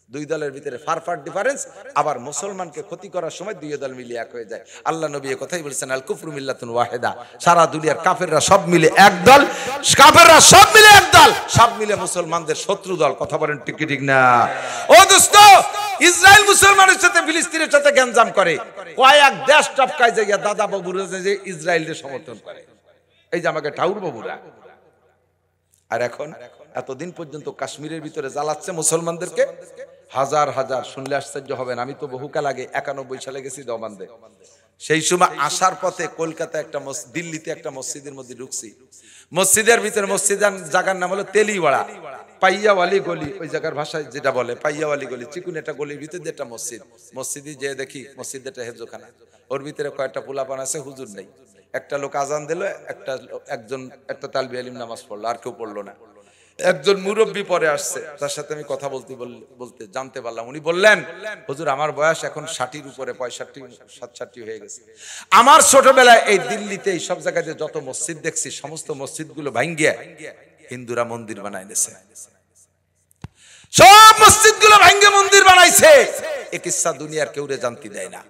দুই দলের ভিতরে ফার ডিফারেন্স। আবার মুসলমানকে ক্ষতি করার সময় দুই দল মিলে এক হয়ে যায়। আল্লাহ নবী এই কথাই বলেছেন, আল কুফরু মিল্লাতুন ওয়াহিদা, সারা দুনিয়ার কাফেররা সব মিলে এক দল, কাফেররা সব মিলে এক দল, সব মিলে মুসলমানদের শত্রু দল। কথা বলেন ঠিক কি ঠিক না? ও দোস্ত, ইসরায়েল মুসলমানের সাথে ফিলিস্তিনের সাথে গ্যাঞ্জাম করে, কয়েক দেশ টপকায় যায় দাদা বাবুরা যে ইসরায়েলের সমর্থন করে, এই যে আমাকে ঠাউর বাবুরা। আর এখন এতদিন পর্যন্ত কাশ্মীরের ভিতরে জ্বালাচ্ছে মুসলমানদেরকে, হাজার হাজার, শুনলে আশ্চর্য হবেন। আমি তো বহুকাল আগে 91 সালে গেছি দেওবন্দে। সেই সময় আসার পথে কলকাতা একটা দিল্লিতে একটা মসজিদের মধ্যে ঢুকছি। মসজিদের ভিতরে, মসজিদের জায়গার নাম হলো তেলিওয়াড়া, পাইয়াওয়ালি গলি, ওই জায়গার ভাষায় যেটা বলে পাইয়াওয়ালি গলি, চিকুন একটা গলির ভিতরে একটা মসজিদ। মসজিদে যে দেখি মসজিদ একটা হেফজোখানা, ওর ভিতরে কয়েকটা পোলাপান আছে, হুজুর নেই। একটা লোক আজান দিল, একটা তালবি আলিম নামাজ পড়লো, আর কেউ পড়লো না। একজন মুরব্বী পরে আসছে, তার সাথে আমি কথা বলতে জানতে পারলাম, উনি বললেন, হুজুর আমার বয়স এখন 60-র উপরে, 65-67 হয়ে গেছে। আমার ছোটবেলায় এই দিল্লিতে এই সব জায়গাতে যত মসজিদ দেখছি, সমস্ত মসজিদগুলো ভাঙ্গিয়ে হিন্দুরা মন্দির বানাই দিয়েছে। সব মসজিদগুলো ভাঙ্গে মন্দির বানাইছে। এ কিচ্ছা দুনিয়ার কেউ জানতে দেয় না।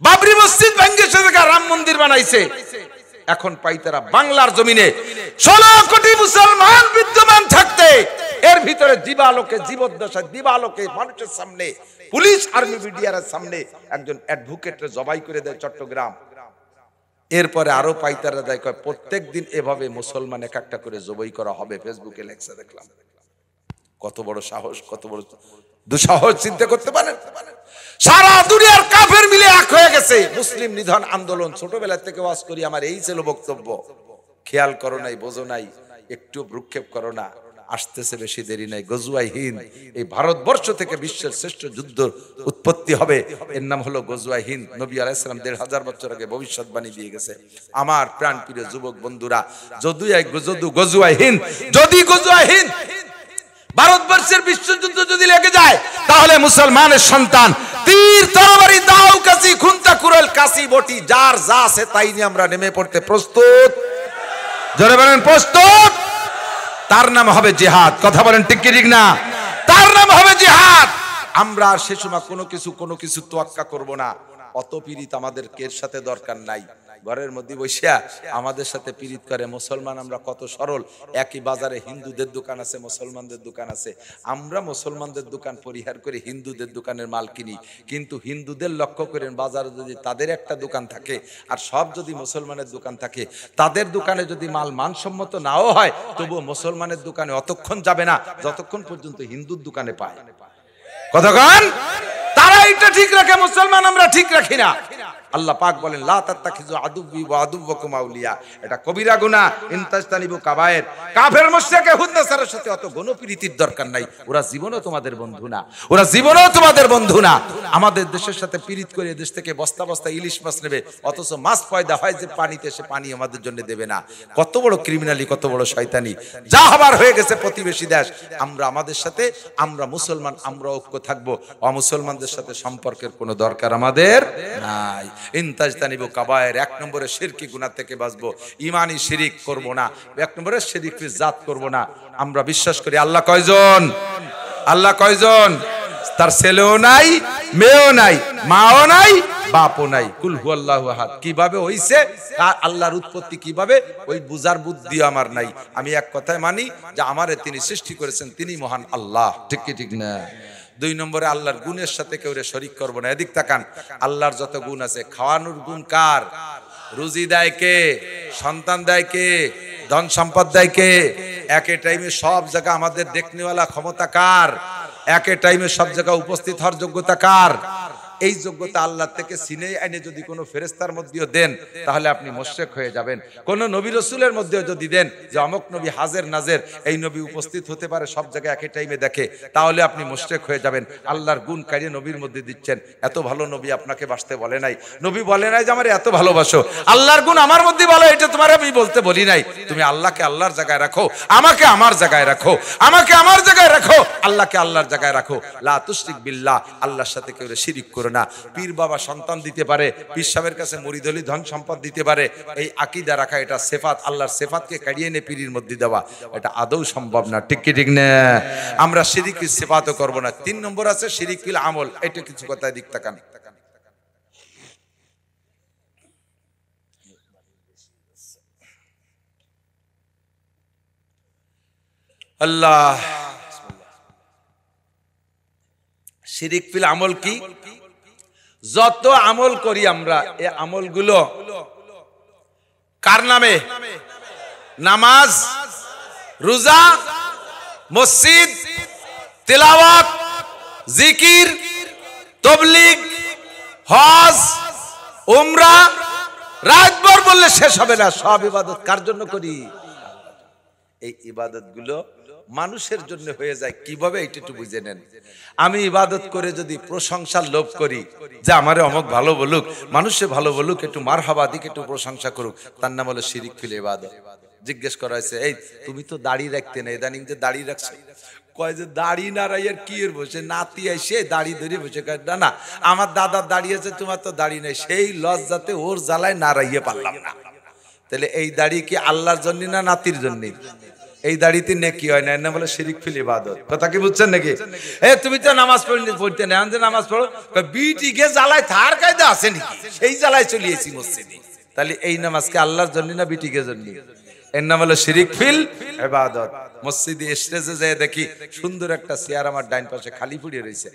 বাবরি মসজিদ ভাঙ্গে সে জায়গায় রাম মন্দির বানাইছে। এখন পাই তারা বাংলার জমিনে 16 কোটি মুসলমান বিদ্যমান থাকতে, এর ভিতরে দিবালোকে, জীবদ্দশায় দিবালোকে মানুষের সামনে, পুলিশ আর্মি মিডিয়ার সামনে একজন অ্যাডভোকেটরে জবাই করে দেয় চট্টগ্রাম। এরপরে আরো পাইতারা দেয়, কয় প্রত্যেক দিন এভাবে মুসলমান এক একটা করে জবাই করা হবে। ফেসবুকে লেখা দেখলাম। কত বড় সাহস, কত বড় দুঃসাহস, চিন্তা করতে পারেন? সারা দুনিয়ার কাফের মিলে এক হয়ে গেছে। মুসলিম নিধন আন্দোলন, ছোটবেলা থেকে ওয়াজ করি, আমার এই ছিল বক্তব্য। খেয়াল করো নাই, বোঝো নাই, একটু ভ্রুক্ষেপ করো না। আসতেছে বেশি দেরি নাই, গজওয়ায়ে হিন্দ। এই ভারতবর্ষ থেকে বিশ্বের শ্রেষ্ঠ যুদ্ধ উৎপত্তি হবে, এর নাম হলো গজওয়ায়ে হিন্দ। নবী আলাইহিস সালাম 1500 বছর আগে ভবিষ্যৎবাণী দিয়ে গেছে। আমার প্রাণ প্রিয় যুবক বন্ধুরা, যদি গজওয়ায়ে হিন্দ ভারতবর্ষের বিশ্বযুদ্ধ যদি লেগে যায়, তাহলে মুসলমানের সন্তান তীর, তরবারি, দাও, কাশি, খুন্তা, কুড়াল, কাশি, বটি, যার যা আছে তাই নিয়ে আমরা নেমে পড়তে প্রস্তুত। জোরে বলেন প্রস্তুত। তার নাম হবে জিহাদ। কথা বলেন ঠিক কি ঠিক না? তার নাম হবে জিহাদ। আমরা সে সময় কোনো কিছু তোয়াক্কা করব না। অত পীড়িত আমাদের এর সাথে দরকার নাই। ঘরের মধ্যে বসিয়া আমাদের সাথে পীড়িত করে। মুসলমান আমরা কত সরল। একই বাজারে হিন্দুদের দোকান আছে, মুসলমানদের দোকান আছে। আমরা মুসলমানদের দোকান পরিহার করে হিন্দুদের দোকানের মাল কিনি। কিন্তু হিন্দুদের লক্ষ্য করেন, বাজারে যদি তাদের একটা দোকান থাকে আর সব যদি মুসলমানের দোকান থাকে, তাদের দোকানে যদি মাল মানসম্মত নাও হয়, তবুও মুসলমানের দোকানে অতক্ষণ যাবে না যতক্ষণ পর্যন্ত হিন্দুর দোকানে পায়। কতক্ষণ? তারা এটা ঠিক রাখে, মুসলমান আমরা ঠিক রাখি না। আল্লাহ পাক বলেন, লা তাত্তাখিযু আদুব্বি ওয়া আদুব্বাকুম আউলিয়া। এটা কবিরা গুনাহ, ইন তাজতানিবু কাবায়ের। কাফের মুশরিক ইহুদ নাসারার সাথে অত গণপ্রীতির দরকার নাই। ওরা জীবনও তোমাদের বন্ধু না, ওরা জীবনও তোমাদের বন্ধু না। আমাদের দেশের সাথে পীড়িত করে দেশ থেকে বস্তা বস্তা ইলিশ মাছ নেবে, অথচ মাছ পয়দা হয় যে পানিতে, সে পানি আমাদের জন্য দেবে না। কত বড় ক্রিমিনালি, কত বড় শয়তানি। যা হবার হয়ে গেছে প্রতিবেশী দেশ। আমরা আমাদের সাথে, আমরা মুসলমান, আমরা ঐক্য থাকবো। অমুসলমানদের সাথে সম্পর্কের কোনো দরকার আমাদের নাই। ইনতাজতানিবু কাবায়ের, 1 নম্বরে শিরকি গুনাহ থেকে বাঁচবো। ইমানি শিরিক করব না। 1 নম্বরে শিরিকের জাত করব না। আমরা বিশ্বাস করি আল্লাহ কয়জন? আল্লাহ কয়জন? তার ছেলেও নাই, মেয়েও নাই, মাও নাই, বাপও নাই। কুল হুয়াল্লাহু আহাদ কিভাবে হইছে, আল্লাহর উৎপত্তি কিভাবে, ওই বুঝার বুদ্ধি আমার নাই। আমি এক কথায় মানি যে আমারে তিনি সৃষ্টি করেছেন, তিনি মহান আল্লাহ। ঠিক কি ঠিক না? 2 নম্বরে আল্লাহর গুণের সাথে কেউ শরীক করবো না। এদিক তাকান, আল্লাহর যত গুণ আছে, খাওয়ানোর গুণ কার? রুজি দেয় কে? সন্তান দেয় কে? ধন সম্পদ দেয় কে? একে টাইমে সব জায়গা আমাদের দেখনেওয়ালা ক্ষমতা কার? একে টাইমে সব জায়গা উপস্থিত হওয়ার যোগ্যতা কার? এই যোগ্যতা আল্লাহ থেকে সিনে আইনে যদি কোনো ফেরেশতার মধ্যেও দেন তাহলে আপনি মুশরিক হয়ে যাবেন। কোন নবী রাসূলের মধ্যেও যদি দেন যে অমুক নবী হাজির নাজির, এই নবী উপস্থিত হতে পারে সব জায়গায় একই টাইমে দেখে, তাহলে আপনি মুশরিক হয়ে যাবেন। আল্লাহর গুণ কারিয়ে নবীর মধ্যে দিচ্ছেন। এত ভালো নবী আপনাকে বাসতে বলে নাই, নবী বলে নাই যে আমার এত ভালোবাসো। আল্লাহর গুণ আমার মধ্যে বলো, এটা তোমার আমি বলতে বলি নাই। তুমি আল্লাহকে আল্লাহর জায়গায় রাখো, আমাকে আমার জায়গায় রাখো, আমাকে আমার জায়গায় রাখো, আল্লাহকে আল্লাহর জায়গায় রাখো। লা তুশরিক বিল্লাহ, আল্লাহর সাথে কেউ শিরিক করো না। পীর বাবা সন্তান দিতে পারে, পীর সাহেবের কাছে মুরিদলি ধন সম্পদ দিতে পারে, এই আকীদা রাখা এটা সিফাত, আল্লাহর সিফাতকে কাড়িয়ে এনে পীরের মধ্যে দেওয়া এটা আদৌ সম্ভব না। ঠিক কি ঠিক না? আমরা শিরিকের সিফাতও করব না। 3 নম্বর আছে শিরিক ফিল আমল, এটা কিছু কথা দিক তাকান। আল্লাহ, শিরিক ফিল আমল কি? যত আমল করি আমরা, এই আমলগুলো কার নামে? নামাজ, রোজা, মসজিদ, তিলাওয়াত, জিকির, তাবলীগ, হজ, উমরা, রাতভর বললে শেষ হবে না। সব ইবাদত কার জন্য করি? এই ইবাদতগুলো মানুষের জন্য হয়ে যায় কিভাবে এটা একটু বুঝে নেন। আমি ইবাদত করে যদি প্রশংসার লোভ করি যে আমারে অমুক ভালো বলুক, মানুষে ভালো বলুক, একটু মারহাবা দিক, একটু প্রশংসা করুক, তার নাম হলো শিরিক ফিল ইবাদত। জিজ্ঞেস করা হয়েছে, এই তুমি তো দাড়ি রাখতে না, ইদানিং যে দাড়ি রাখছো, কয় যে দাড়ি না রাইয়ার কি এর বসে নাতি আইসে দাড়ি ধরে বসে, না না আমার দাদার দাড়ি আছে, তোমার তো দাড়ি নাই, সেই লজ্জাতে ওর জ্বালায় না রাইয়ে পারলাম না। তাহলে এই দাড়ি কি আল্লাহর জন্য না নাতির জন্য? এই দাড়িতে নেকি হয় না, না বলে শিরিক ফিল ইবাদত। কথা কি বুঝছেন নাকি? এ তুমি তো নামাজ পড়তে না, যে নামাজ পড়ো, বিটি গে জ্বালায় থার কায়দা আছে নাকি, সেই জ্বালায় চলিয়েছি মসজিদে। তাহলে এই নামাজকে আল্লাহর জন্য না বিটিকে জন্য? এর নাম হলো শিরিক ফিল ইবাদত। মসজিদে স্টেজে যায় দেখি সুন্দর একটা চেয়ার আমার ডাইন পাশে খালি পড়ে রয়েছে,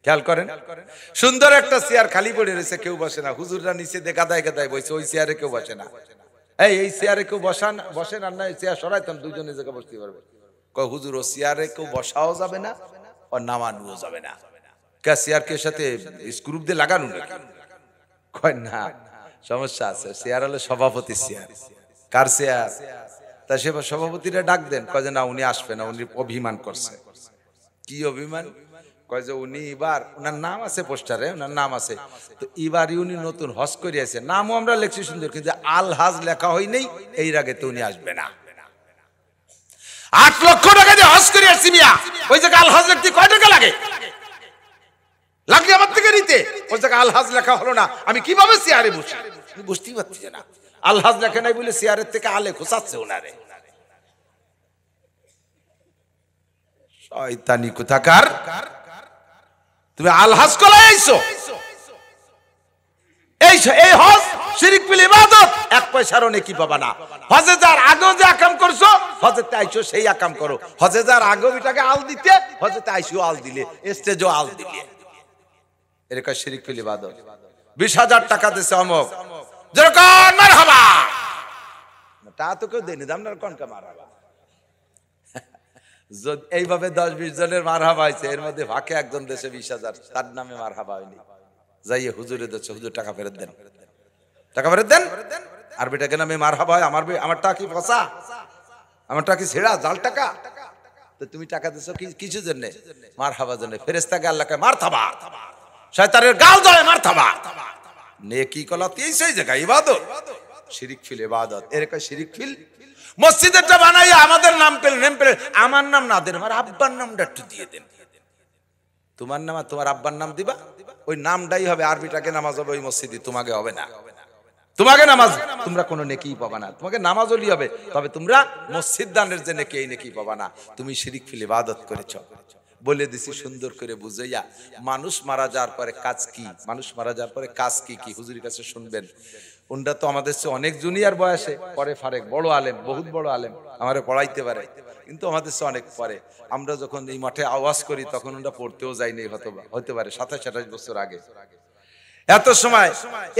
খেয়াল করেন, সুন্দর একটা চেয়ার খালি পড়ে রয়েছে, কেউ বসে না। হুজুররা নিচে গাদায় গাদায় বসে, ওই চেয়ারে কেউ বসে না। এই চেয়ারে কেউ বসেন আর না, চেয়ার সরাইতাম, দুইজনে জায়গা বসতে পারবে। কয় হুজুর, ও চেয়ারে কেউ বসাও যাবে না, ও নামানোও যাবে না। কে চেয়ার কে সাথে স্ক্রু দিয়ে লাগানো নাকি? কয় না, সমস্যা আছে। চেয়ার হলো সভাপতি চেয়ার। কার চেয়ার? তা সে সভাপতিরা ডাক দেন, কয় যে না উনি আসবে না, উনি অভিমান করছে। কি অভিমান? কয় যে উনি এবার, ওনার নাম আছে পোস্টারে, ওনার নাম আছে, তো এবারই উনি নতুন হজ করিয়াছে, নামও আমরা লেখছি সুন্দর, কিন্তু আল হাজ লেখা হয় নাই, এই আগে তো উনি আসবে না। 8 লক্ষ টাকা দিয়ে হজ করিয়াছি মিয়া, ওই জায়গায় আল হাজ লিখতে কয় টাকা লাগে? লাগলে আমার থেকে নিতে। ওই জায়গায় আল হাজ লেখা হলো না, আমি কিভাবে চেয়ারে বসি? বুঝতেই পারছি না, আল হাজ লেখা নাই বলে চেয়ারের থেকে আলে খোঁচাচ্ছে ওনারে। শয়তানি কোথাকার! তুমি আলহাজ কলাই আইছো, এই হজ শিরিক ফিল ইবাদত, 1 পয়সারও নেকি পাবা না। হজে যার আগেও যে আকাম করছো, হজেতে আইছো সেই আকাম করো। হজে যার আগেও এটাকে আল দিতে, হজেতে আইছো আল দিলে, স্টেজও আল দিলে, এরকম শিরিক ফিল ইবাদত। 20,000 টাকা দিছে অমুক, যেরকম মারহাবা, তা তো কেউ দেয়নি, দাম না কোন কা মারহাবা। এইভাবে 10-20 জনের মারহাবা হয়েছে, এর মধ্যে ভাকে একজন দেশে 20,000, তার নামে মারহাবা হয়নি। যাইয়ে হুজুরে দিচ্ছে, হুজুর টাকা ফেরত দেন, টাকা ফেরত দেন। আর বেটাকে নামে মারহাবা হয়, আমার টাকা কি ফসা, আমার টাকা কি ছেড়া জাল টাকা? তো তুমি টাকা দিচ্ছ কিছু জন্য? মারহাবা জন্য। ফেরেশতাকে আল্লাহকে মারতাবা, শয়তানের গাল ধরে মারতাবা। নেকি কলাতে সেই জায়গা ইবাদত, শিরিক ফিল ইবাদত। এরকম শিরিক ফিল। মসজিদেরটা বানাইয়া আমাদের নাম পেলে, আমার নাম না দেন, আমার আব্বার নামটা একটু দিয়ে দেন। তোমার নাম আর তোমার আব্বার নাম দিবা, ওই নামটাই হবে, আরবিটাকে নামাজ হবে ওই মসজিদে, তোমাকে হবে না। তোমাকে নামাজ, তোমরা কোনো নেকি পাবা না। তোমাকে নামাজ হলি হবে, তবে তোমরা মসজিদ দানের যে নেকি, এই নেকি পাবা না। তুমি শিরিক ফিল ইবাদত করেছ। বলে দিছি সুন্দর করে বুঝাইয়া। মানুষ মারা যাওয়ার পরে কাজ কি? মানুষ মারা যাওয়ার পরে কাজ কি কি হুজুরের কাছে শুনবেন। উনটা তো আমাদের চেয়ে অনেক জুনিয়র বয়সে, পরে ফারেক, বড় আলেম, বহুত বড় আলেম, আমারে পড়াইতে পারে, কিন্তু আমাদের চেয়ে অনেক পরে। আমরা যখন এই মাঠে আওয়াজ করি তখন ওরা পড়তেও যায়নি, হতে পারে 27-28 বছর আগে। এত সময়,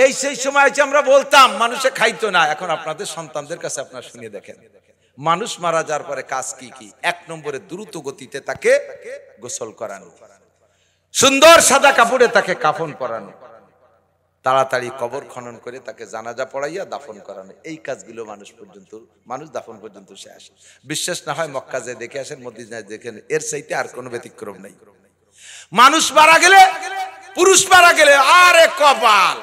এই সেই সময় আমরা বলতাম, মানুষে খাইতো না। এখন আপনাদের সন্তানদের কাছে আপনারা শুনে দেখেন, মানুষ মারা যাওয়ার পরে কাজ কি কি। 1 নম্বরে দ্রুত গতিতে তাকে গোসল করানো। সুন্দর সাদা কাপড়ে তাকে কাফন পরানো, তাড়াতাড়ি কবর খনন করে তাকে জানাজা পড়াইয়া দাফন করানো। এই কাজগুলো মানুষ দাফন পর্যন্ত সে আসে। বিশ্বাস না হয় মক্কা যে দেখে আসেন, মদিনায় দেখেন, এর চাইতে আর কোনো ব্যতিক্রম নাই। মানুষ মারা গেলে, পুরুষ মারা গেলে আরে কপাল,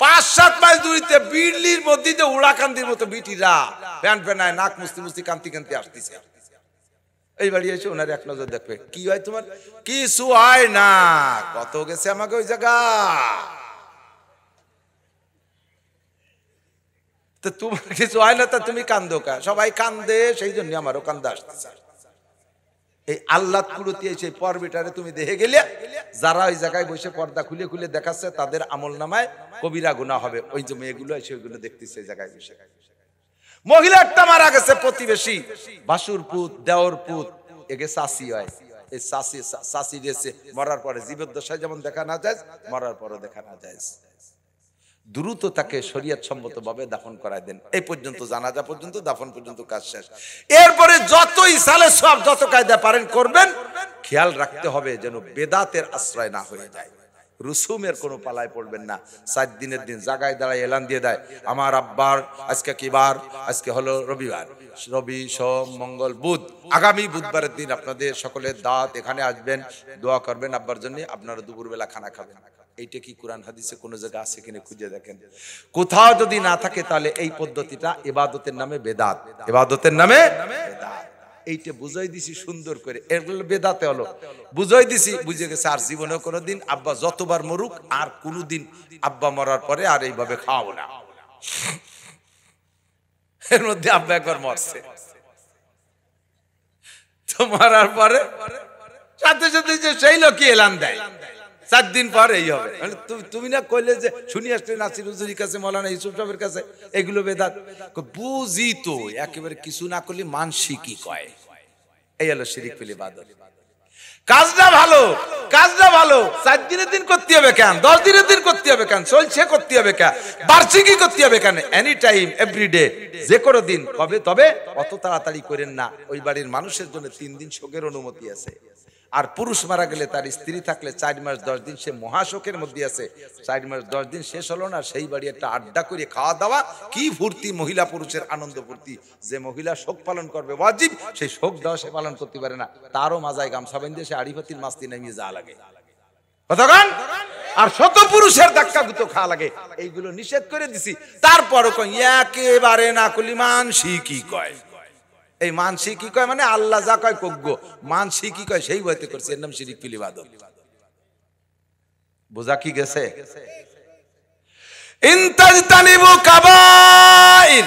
5-7 মাইল দূরিতে বিড়লির মধ্যে উড়াকান্দির মতো বিটিরা প্যান্ট প্যানায় নাক মুস্তি মুস্তি কান্তি কান্তি আসতেছে। এই বাড়ি এসে ওনার এক নজর দেখবে, কি হয় তোমার? কিছু হয় না, কত গেছে আমাকে ওই জায়গা। তো তোমার কিছু হয় না, তা তুমি কান্দো কা? সবাই কান্দে, সেই জন্য আমারও কান্দা আসতেছে। এই আল্লাহ কুলতি সেই পর্বিটারে তুমি দেখে গেলে, যারা ওই জায়গায় বসে পর্দা খুলে খুলে দেখাচ্ছে তাদের আমল নামায় কবিরা গুনাহ হবে। ওই যে মেয়েগুলো এসে ওইগুলো দেখতেছে এই জায়গায় বসে। মহিলাটা মারা গেছে, প্রতিবেশী, ভাসুর পুত, দেওর পুত, এগে চাষি হয়। এই চাষি গেছে মরার পরে জীবদ্দশায় যেমন দেখা না যায়, মরার পরে দেখা না যায়। দ্রুত তাকে শরীয়ত সম্মত ভাবে দাফন করায় দেন। এই পর্যন্ত, জানাজা পর্যন্ত, দাফন পর্যন্ত কাজ শেষ। এরপরে যত ইসালে সব যত কায়দা পারেন করবেন, খেয়াল রাখতে হবে যেন বেদাতের আশ্রয় না হয়ে যায়। রুসুমের কোনো পালায় পড়বেন না। 7 দিনের দিন জায়গায় দাঁড়ায় এলান দিয়ে দেয়, আমার আব্বার আজকে কি বার? আজকে হলো রবিবার, রবি সোম মঙ্গল বুধ, আগামী বুধবারের দিন আপনাদের সকলের দাওয়াত, এখানে আসবেন, দোয়া করবেন আব্বার জন্য, আপনারা দুপুরবেলা খানা খাবেন। এইটা কি কোরআন হাদিসে কোনো জায়গা আছে কিনা খুঁজে দেখেন। কোথাও যদি না থাকে তাহলে এই পদ্ধতিটা ইবাদতের নামে বেদাত, ইবাদতের নামে বেদাত। এইটা বুঝাই দিছি সুন্দর করে, এগুলো বেদাতে হলো বুঝাই দিছি, বুঝে গেছে। আর জীবনেও কোনোদিন আব্বা যতবার মরুক, আর কোনোদিন আব্বা মরার পরে আর এইভাবে খাওয়াবো না। এর মধ্যে আব্বা একবার মরছে, তো মরার পরে সাথে সাথে যে সেই লোকই এলান দেয় 4 দিন পর এই হবে। তুমি না কইলে যে শুনি আসলে নাসির হুজুরির কাছে, মৌলানা ইউসুফ সাহেবের কাছে, এগুলো বেদাত। বুঝি তো, একেবারে কিছু না করলে মানসি কি কয়, এই হলো শিরিক ফিল ইবাদত। কাজটা ভালো, কাজটা ভালো, 4 দিনের দিন করতে হবে কেন? 10 দিনের দিন করতে হবে কেন? চলছে করতে হবে কেন? বার্ষিকী করতে হবে কেন? এনি টাইম, এভরিডে, যে কোনো দিন। তবে অত তাড়াতাড়ি করেন না। ওই বাড়ির মানুষের জন্য 3 দিন শোকের অনুমতি আছে। আর পুরুষ মারা গেলে, তার স্ত্রী থাকলে 4 মাস 10 দিন সে মহাশোকের মধ্যে আছে। 4 মাস 10 দিন শেষ হলো না, সেই বাড়ি একটা আড্ডা করে খাওয়া দাওয়া, কি ফুর্তি, মহিলা পুরুষের আনন্দ ফুর্তি। যে মহিলা শোক পালন করবে ওয়াজিব, সেই শোক দেওয়া সে পালন করতে পারে না, তারও মাজায় গামছা বেঁধে সে আড়িপাতির মাস্তি নামিয়ে যা লাগে কতক্ষণ। আর শত পুরুষের ধাক্কা গুতো খাওয়া লাগে, এইগুলো নিষেধ করে দিছি। তারপরও কই একেবারে না করলি মানসি কি কয়। এই মানসি কি কয় মানে আল্লাহ যা কয় কগ্য, মানসি কি কয় সেই বইতে করছে, এর নাম শিরিক ফিল ইবাদত। বোঝা কি গেছে? ইনতাজতানিবু কাবাইর,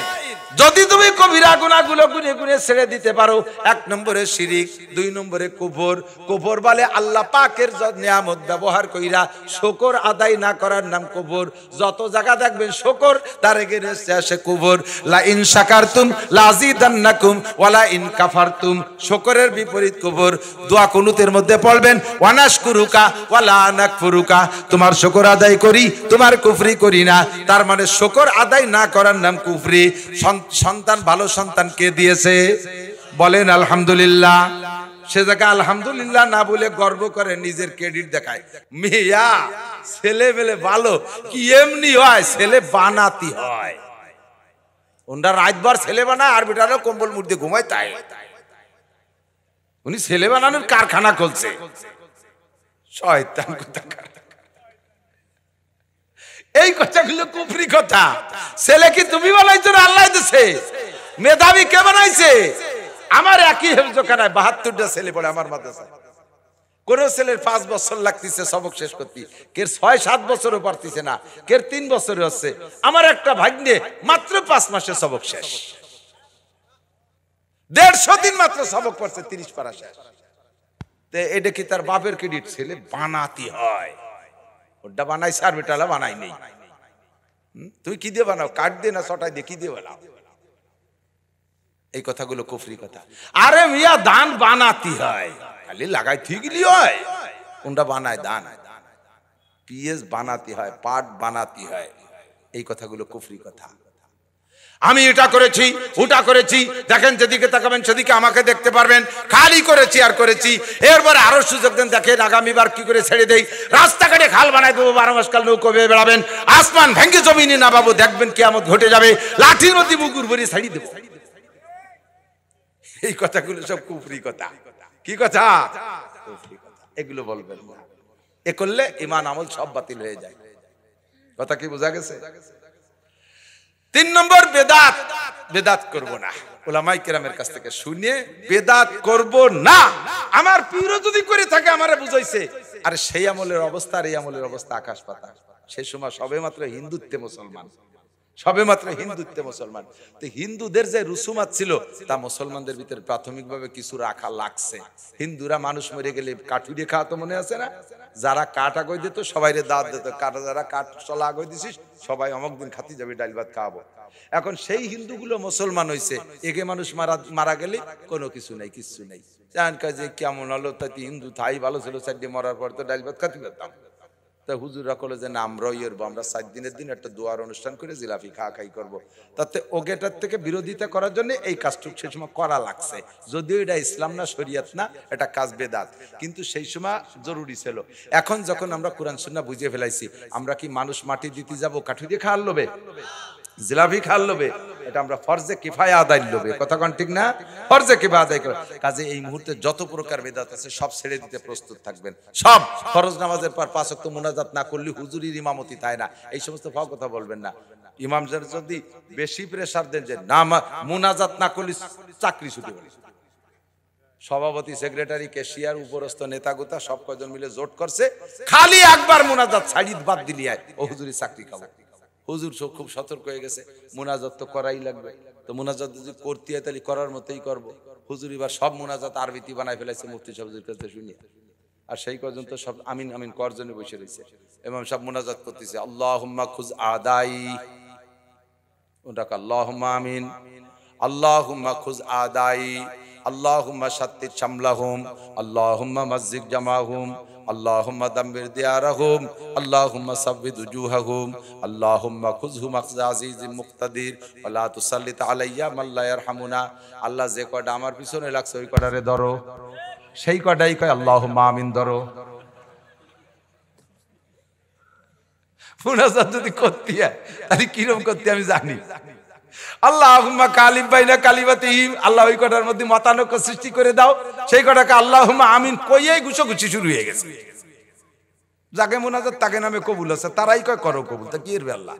যদি তুমি কবিরা গুনাহগুলো গুনে গুনে ছেড়ে দিতে পারো, 1 নম্বরে শিরিক, 2 নম্বরে কুফর। কুফর বলে আল্লাহ পাকের নিয়ামত ব্যবহার কইরা শুকর আদায় না করার নাম কুফর। যত জায়গা দেখবেন শুকর, তার এগেইনস্টে আসে কুফর। লা ইন শাকারতুম লাযিদান্নাকুম ওয়া লা ইন কাফারতুম, শুকরের বিপরীত কুফর। দোয়া কুনুতের মধ্যে পড়বেন, ওয়া নাশকুরুকা ওয়া লা নাকফুরুকা, তোমার শুকর আদায় করি, তোমার কুফরি করি না। তার মানে শুকর আদায় না করার নাম কুফরি। সন্তান, ভালো সন্তান কে দিয়েছে? বলেন আলহামদুলিল্লাহ। সে জায়গায় আলহামদুলিল্লাহ না বলে গর্ব করে, নিজের ক্রেডিট দেখায়। মিয়া ছেলে বেলে ভালো কি এমনি হয়? ছেলে বানাতি হয়। ওনারা রাতভর ছেলে বানায়, আর বেটারও কম্বল মুড়ে ঘুমায়। তাই উনি ছেলে বানানোর কারখানা খুলছে। শয়তান কোথাকার। এই কথাগুলো কুফরি কথা। ছেলে কি তুমি বানাইছো না আল্লাহ দিয়েছে? মেধাবী কে বানাইছে? আমার একই হেফজখানায় 72টা ছেলে পড়ে আমার মাদ্রাসায়। কোন ছেলের 5 বছর লাগতেছে সবক শেষ করতে, কের 6-7 বছরও পারতেছে না, কের 3 বছরে হচ্ছে। আমার একটা ভাগ্নে মাত্র 5 মাসে সবক শেষ, 150 দিন মাত্র সবক পড়ছে, 30 পারা শেষ। এটা কি তার বাপের ক্রেডিট? ছেলে বানাতি হয়। ওটা বানাইছে আর বেটালা বানাই নেই। তুই কি দিয়ে বানাও? কাঠ দিয়ে না ছটায় দিয়ে কি দিয়ে বানাও? এই কথাগুলো কুফরি কথা। আরে মিয়া দান বানাতি হয়, খালি লাগাই ঠিকই হয়। কোনটা বানায়? দান। পিএস বানাতি হয়, পাট বানাতি হয়। এই কথাগুলো কুফরি কথা। আমি এটা করেছি ওটা করেছি, দেখেন যেদিকে তাকাবেন সেদিকে আমাকে দেখতে পারবেন, খালি করেছি আর করেছি। এরপরে আরো সুযোগ দেন, দেখেন আগামীবার কি করে ছেড়ে দেই, রাস্তাঘাটে খাল বানাই দেবো, 12 মাস কাল নৌকো বেয়ে বেড়াবেন, আসমান ভেঙ্গে জমিনে না বাবু, দেখবেন কিয়ামত ঘটে যাবে, লাঠির মধ্যে বুকুর ভরে ছাড়িয়ে দেবো। এই কথাগুলো সব কুফরি কথা। কি কথা? কুফরি কথা। এগুলো বলবেন না। এ করলে ঈমান আমল সব বাতিল হয়ে যায়। কথা কি বোঝা গেছে? 3 নম্বর বেদাত। বেদাত করব না। উলামায়ে কেরামের কাছ থেকে শুনে বেদাত করব না। আমার পীরও যদি করে থাকে আমারে বুঝাইছে, আরে সেই আমলের অবস্থা আর এই আমলের অবস্থা আকাশ পাতাল। সেই সময় সবেমাত্র হিন্দুত্বে মুসলমান, সবেমাত্র হিন্দুত্বে মুসলমান। তো হিন্দুদের যে রুসুমাত ছিল তা মুসলমানদের ভিতরে প্রাথমিকভাবে কিছু রাখা লাগছে। হিন্দুরা মানুষ মরে গেলে কাঠুরে খাওয়া তো মনে আছে না? যারা কাঠ আগে দিত সবাইরে দাওয়াত দিত, যারা কাঠ চলা আগে দিছিস সবাই অমুক দিন খাতি যাবে, ডাল ভাত খাওয়াবো। এখন সেই হিন্দুগুলো মুসলমান হয়েছে, এগে মানুষ মারা গেলে কোনো কিছু নাই, কিচ্ছু নেই। জান কাজে কেমন হলো, তাই হিন্দু থাই ভালো ছিল, 4 দিন মরার পর তো ডাল ভাত খাতি পেতাম। হুজুররা কলে যে না আমরা ইয়েরবো, আমরা 7 দিনের দিন একটা দোয়ার অনুষ্ঠান করে জিলাপি খাই করব। তাতে ওগেটার থেকে বিরোধিতা করার জন্য এই কাজটুক সেই সময় করা লাগছে, যদিও এটা ইসলাম না, শরিয়াত না, এটা কাজ বেদাত, কিন্তু সেই সময় জরুরি ছিল। এখন যখন আমরা কোরআন সুন্নাহ বুঝে ফেলাইছি, আমরা কি মানুষ মাটি দিতে যাব কাঠি দিয়ে খাওয়ার লোভে, জিলাপি খাওয়ার লোভে? এটা আমরা ফরজে কিফায়া আদায় লোভে। কথা কোন ঠিক না? ফরজে কিফায়া আদায় করে কাজে এই মুহূর্তে যত প্রকার বেদাত আছে সব ছেড়ে দিতে প্রস্তুত থাকবেন। সব ফরজ নামাজের পর 5 ওয়াক্ত মুনাজাত না করলে হুজুরির ইমামতি তাই না, এই সমস্ত কথা বলবেন না। ইমাম যদি বেশি প্রেসার দেন যে না মুনাজাত না করলে চাকরি ছুটি বলে, সভাপতি, সেক্রেটারি, ক্যাশিয়ার, উপরস্থ নেতাগোতা সব কয়জন মিলে জোট করছে, খালি একবার মুনাজাত ছাড়ি বাদ দিলি ও হুজুরি চাকরি খাবো। হুজুর খুব সতর্ক হয়ে গেছে, মুনাজাত তো করাই লাগবে, তো মুনাজাত যদি করতে হয় তাহলে করার মতোই করবো। হুজুর এবার সব মুনাজাত আরবিতে বানায় ফেলাইছে মুফতি সাহেবের কাছে শুনিয়ে, আর সেই পর্যন্ত সব আমিন আমিন করার জন্য বসে রয়েছে। ইমাম সব মুনাজাত করতেছে, আল্লাহুম্মা খুজ আদাই, ওটাকে আল্লাহুম্মা আমিন, আল্লাহুম্মা খুজ আদাই, আল্লাহুম্মা শাত্তিত শামলাহুম, আল্লাহুম্মা মাজ্জিক জামাহুম, আল্লাহুম্মা দাম্বির দিয়ারাহুম, আল্লাহুম্মা সাব্বিদ উজুহাহুম, আল্লাহুম্মা খুযহুম আখযা আজিজিম মুক্তাদির ওয়া লা তুসাল্লিত আলাইয়া মান লা ইয়ারহামুনা। আল্লাহ যে কয়টা আমার পিছনে লাগছে ওই কয়টারে ধরো, সেই কয়টাই কয় আল্লাহুম্মা আমিন ধরো। মুনাজাত যদি করতে হয় তাহলে কিরকম করতে আমি জানি। আল্লাহুম্মা কালিম বাইনা কালিমাতিহিম, আল্লাহ ওই কটার মধ্যে মতানৈক্য সৃষ্টি করে দাও, সেই কটাকে আল্লাহুম্মা আমিন কইয়েই ঘুষোঘুষি শুরু হয়ে গেছে। যাকে মুনাজাত তাকে নামে কবুল আছে, তারাই কয় করো কবুল, তা কি এর আল্লাহ?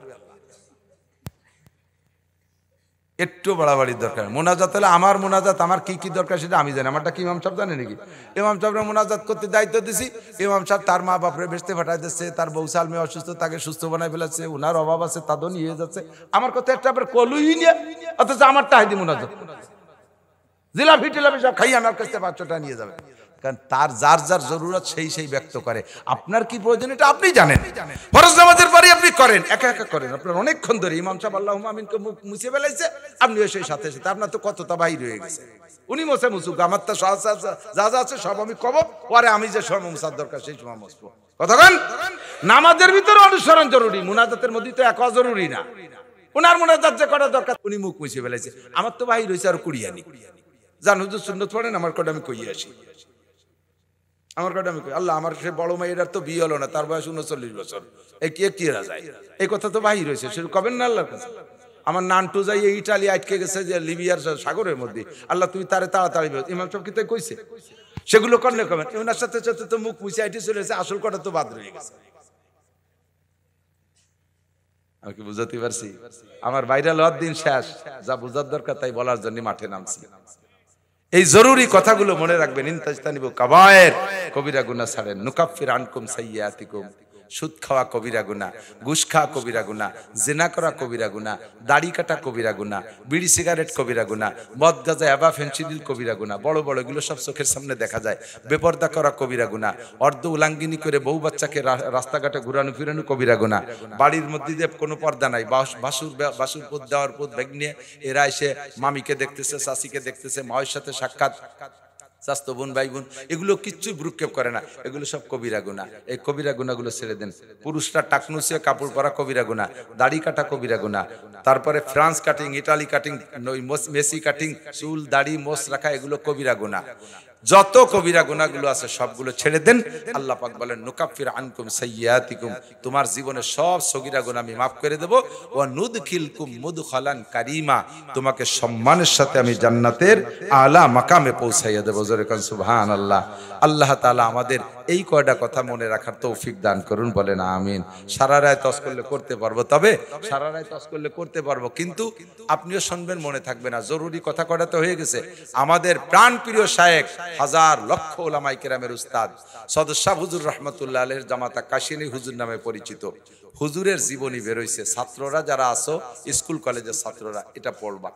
একটু বাড়াবাড়ির দরকার। মুনাজাত হলে আমার মুনাজাত আমার কি কি দরকার সেটা আমি জানি, আমারটা কি ইমাম সাহেব জানে নাকি? ইমাম সাহেবরা মুনাজাত করতে দায়িত্ব দিছি, ইমাম সাহেব তার মা বাপরে বেসতে ফাটাই দিচ্ছে, তার বউ সাল মেয়ে অসুস্থ, তাকে সুস্থ বানাই ফেলাচ্ছে, উনার অভাব আছে তাদের নিয়ে যাচ্ছে, আমার কথা একটা কলুই নিয়ে, অথচ আমারটা হাইদি মুনাজাত জিলাপি টিলাপি সব খাই আমার কাছে 500 টাকা নিয়ে যাবে। কারণ তার যার যার জরুরত সেই ব্যক্ত করে। আপনার কি প্রয়োজন এটা আপনি জানেন। ফরজ নামাজের পরে আপনি করেন, একা একা করেন, আপনার অনেকক্ষণ ধরে ইমাম সাহেব আল্লাহুম্মা আমিনকে মুখ মুছে ফেলাইছে, আপনিও সেই সাথে সাথে আপনার তো কতটা বাইর হয়ে গেছে, উনি মোছে মুছুক, আমার তো যা যা আছে সব আমি কব, পরে আমি যে সময় মুছার দরকার সেই সময় মুছবো। কতক্ষণ নামাজের ভিতরে অনুসরণ জরুরি, মুনাজাতের মধ্যে তো একা জরুরি না। উনার মুনাজাত যে করা দরকার উনি মুখ মুছে ফেলাইছে, আমার তো বাইর হয়েছে আর কুড়িয়ানি জান হুজুর সুন্নত পড়েন, আমার কটা আমি কইয়ে আসি, আমার কথা আমি কই আল্লাহ আমার সে বড় মেয়েটার তো বিয়ে হলো না, তার বয়স 39 বছর, এই কি যায়, এই কথা তো বাহির হয়েছে, সে কবেন না আল্লাহর কাছে। আমার নানটু যাই ইটালি আটকে গেছে যে লিবিয়ার সাগরের মধ্যে, আল্লাহ তুমি তারে তাড়াতাড়ি, ইমাম সাহেব কি তাই কইছে? সেগুলো করলে কবেন? ওনার সাথে সাথে তো মুখ মুছে আইটে চলে গেছে, আসল কথা তো বাদ রয়ে গেছে। আমি কি বুঝাতে পারছি? আমার ভাইরাল হওয়ার দিন শেষ, যা বুঝার দরকার তাই বলার জন্য মাঠে নামছি। এই জরুরি কথাগুলো মনে রাখবেন। ইনতাজতানিবু কাবায়ের, কবিরা গুনাহ ছাড়েন, নুকাফির আনকুম সাইয়্যাতিকুম, সুদ খাওয়া কবিরা গুনাহ, ঘুষ খাওয়া কবিরা গুনাহ, জিনা করা কবিরা গুনাহ, দাড়ি কাটা কবিরা গুনাহ, বিড়ি সিগারেট কবিরা গুনাহ, মদ গাঁজা এবা ফেন্সিডিল কবিরা গুনাহ, বড় বড় এগুলো সব চোখের সামনে দেখা যায়। বেপরদা করা কবিরা গুনাহ, অর্ধ উলাঙ্গিনী করে বউ বাচ্চাকে রাস্তাঘাটে ঘুরানো ফিরানো কবিরা গুনাহ, বাড়ির মধ্যে যে কোনো পর্দা নাই, বাসুর পদ দেওয়ার পদ ব্যাগ নিয়ে এরা এসে মামিকে দেখতেছে, চাষিকে দেখতেছে, মায়ের সাথে সাক্ষাৎ, স্বাস্থ্য বোন ভাই বোন এগুলো কিচ্ছুই ভ্রুক্ষেপ করে না, এগুলো সব কবিরা গুনাহ। এই কবিরা গুনাহগুলো ছেড়ে দেন। পুরুষরা টাকনুসিয়া কাপড় পরা কবিরা গুনাহ, দাড়ি কাটা কবিরা গুনাহ, তারপরে France cutting, Italy cutting, Messi cutting, চুল দাড়ি মোছ রাখা এগুলো কবিরা গুনাহ। যত কবিরা গুনাহগুলো আছে সবগুলো ছেড়ে দেন। আল্লাহ পাক বলেন নুকাফির আনকুম সাইয়্যাতিকুম, তোমার জীবনের সব সগীরা গুনাহ আমি মাফ করে দেব। ওয়া নুদখিলকুম মুদখালান কারীমা, তোমাকে সম্মানের সাথে আমি জান্নাতের আলা মাকামে পৌঁছাইয়া দেব। জোরে কান সুবহানাল্লাহ। আল্লাহ তাআলা আমাদের এই কয়টা কথা মনে রাখার তৌফিক দান করুন, বলেন আমিন। সারা রাত তস করলে করতে পারবো, তবে সারা রাত তস করলে করতে পারবো, কিন্তু আপনিও শুনবেন, মনে থাকবে না। জরুরি কথা কয়টা তো হয়ে গেছে। আমাদের প্রাণপ্রিয় শায়েখ, হাজার লক্ষ ওলামায়ে কেরামের উস্তাদ সদস্য হুজুর রহমতুল্লাহ আলাইহির জামাতা কাশিনী হুজুর নামে পরিচিত হুজুরের জীবনী বেরোইছে। ছাত্ররা যারা আছো, স্কুল কলেজের ছাত্ররা, এটা পড়বা।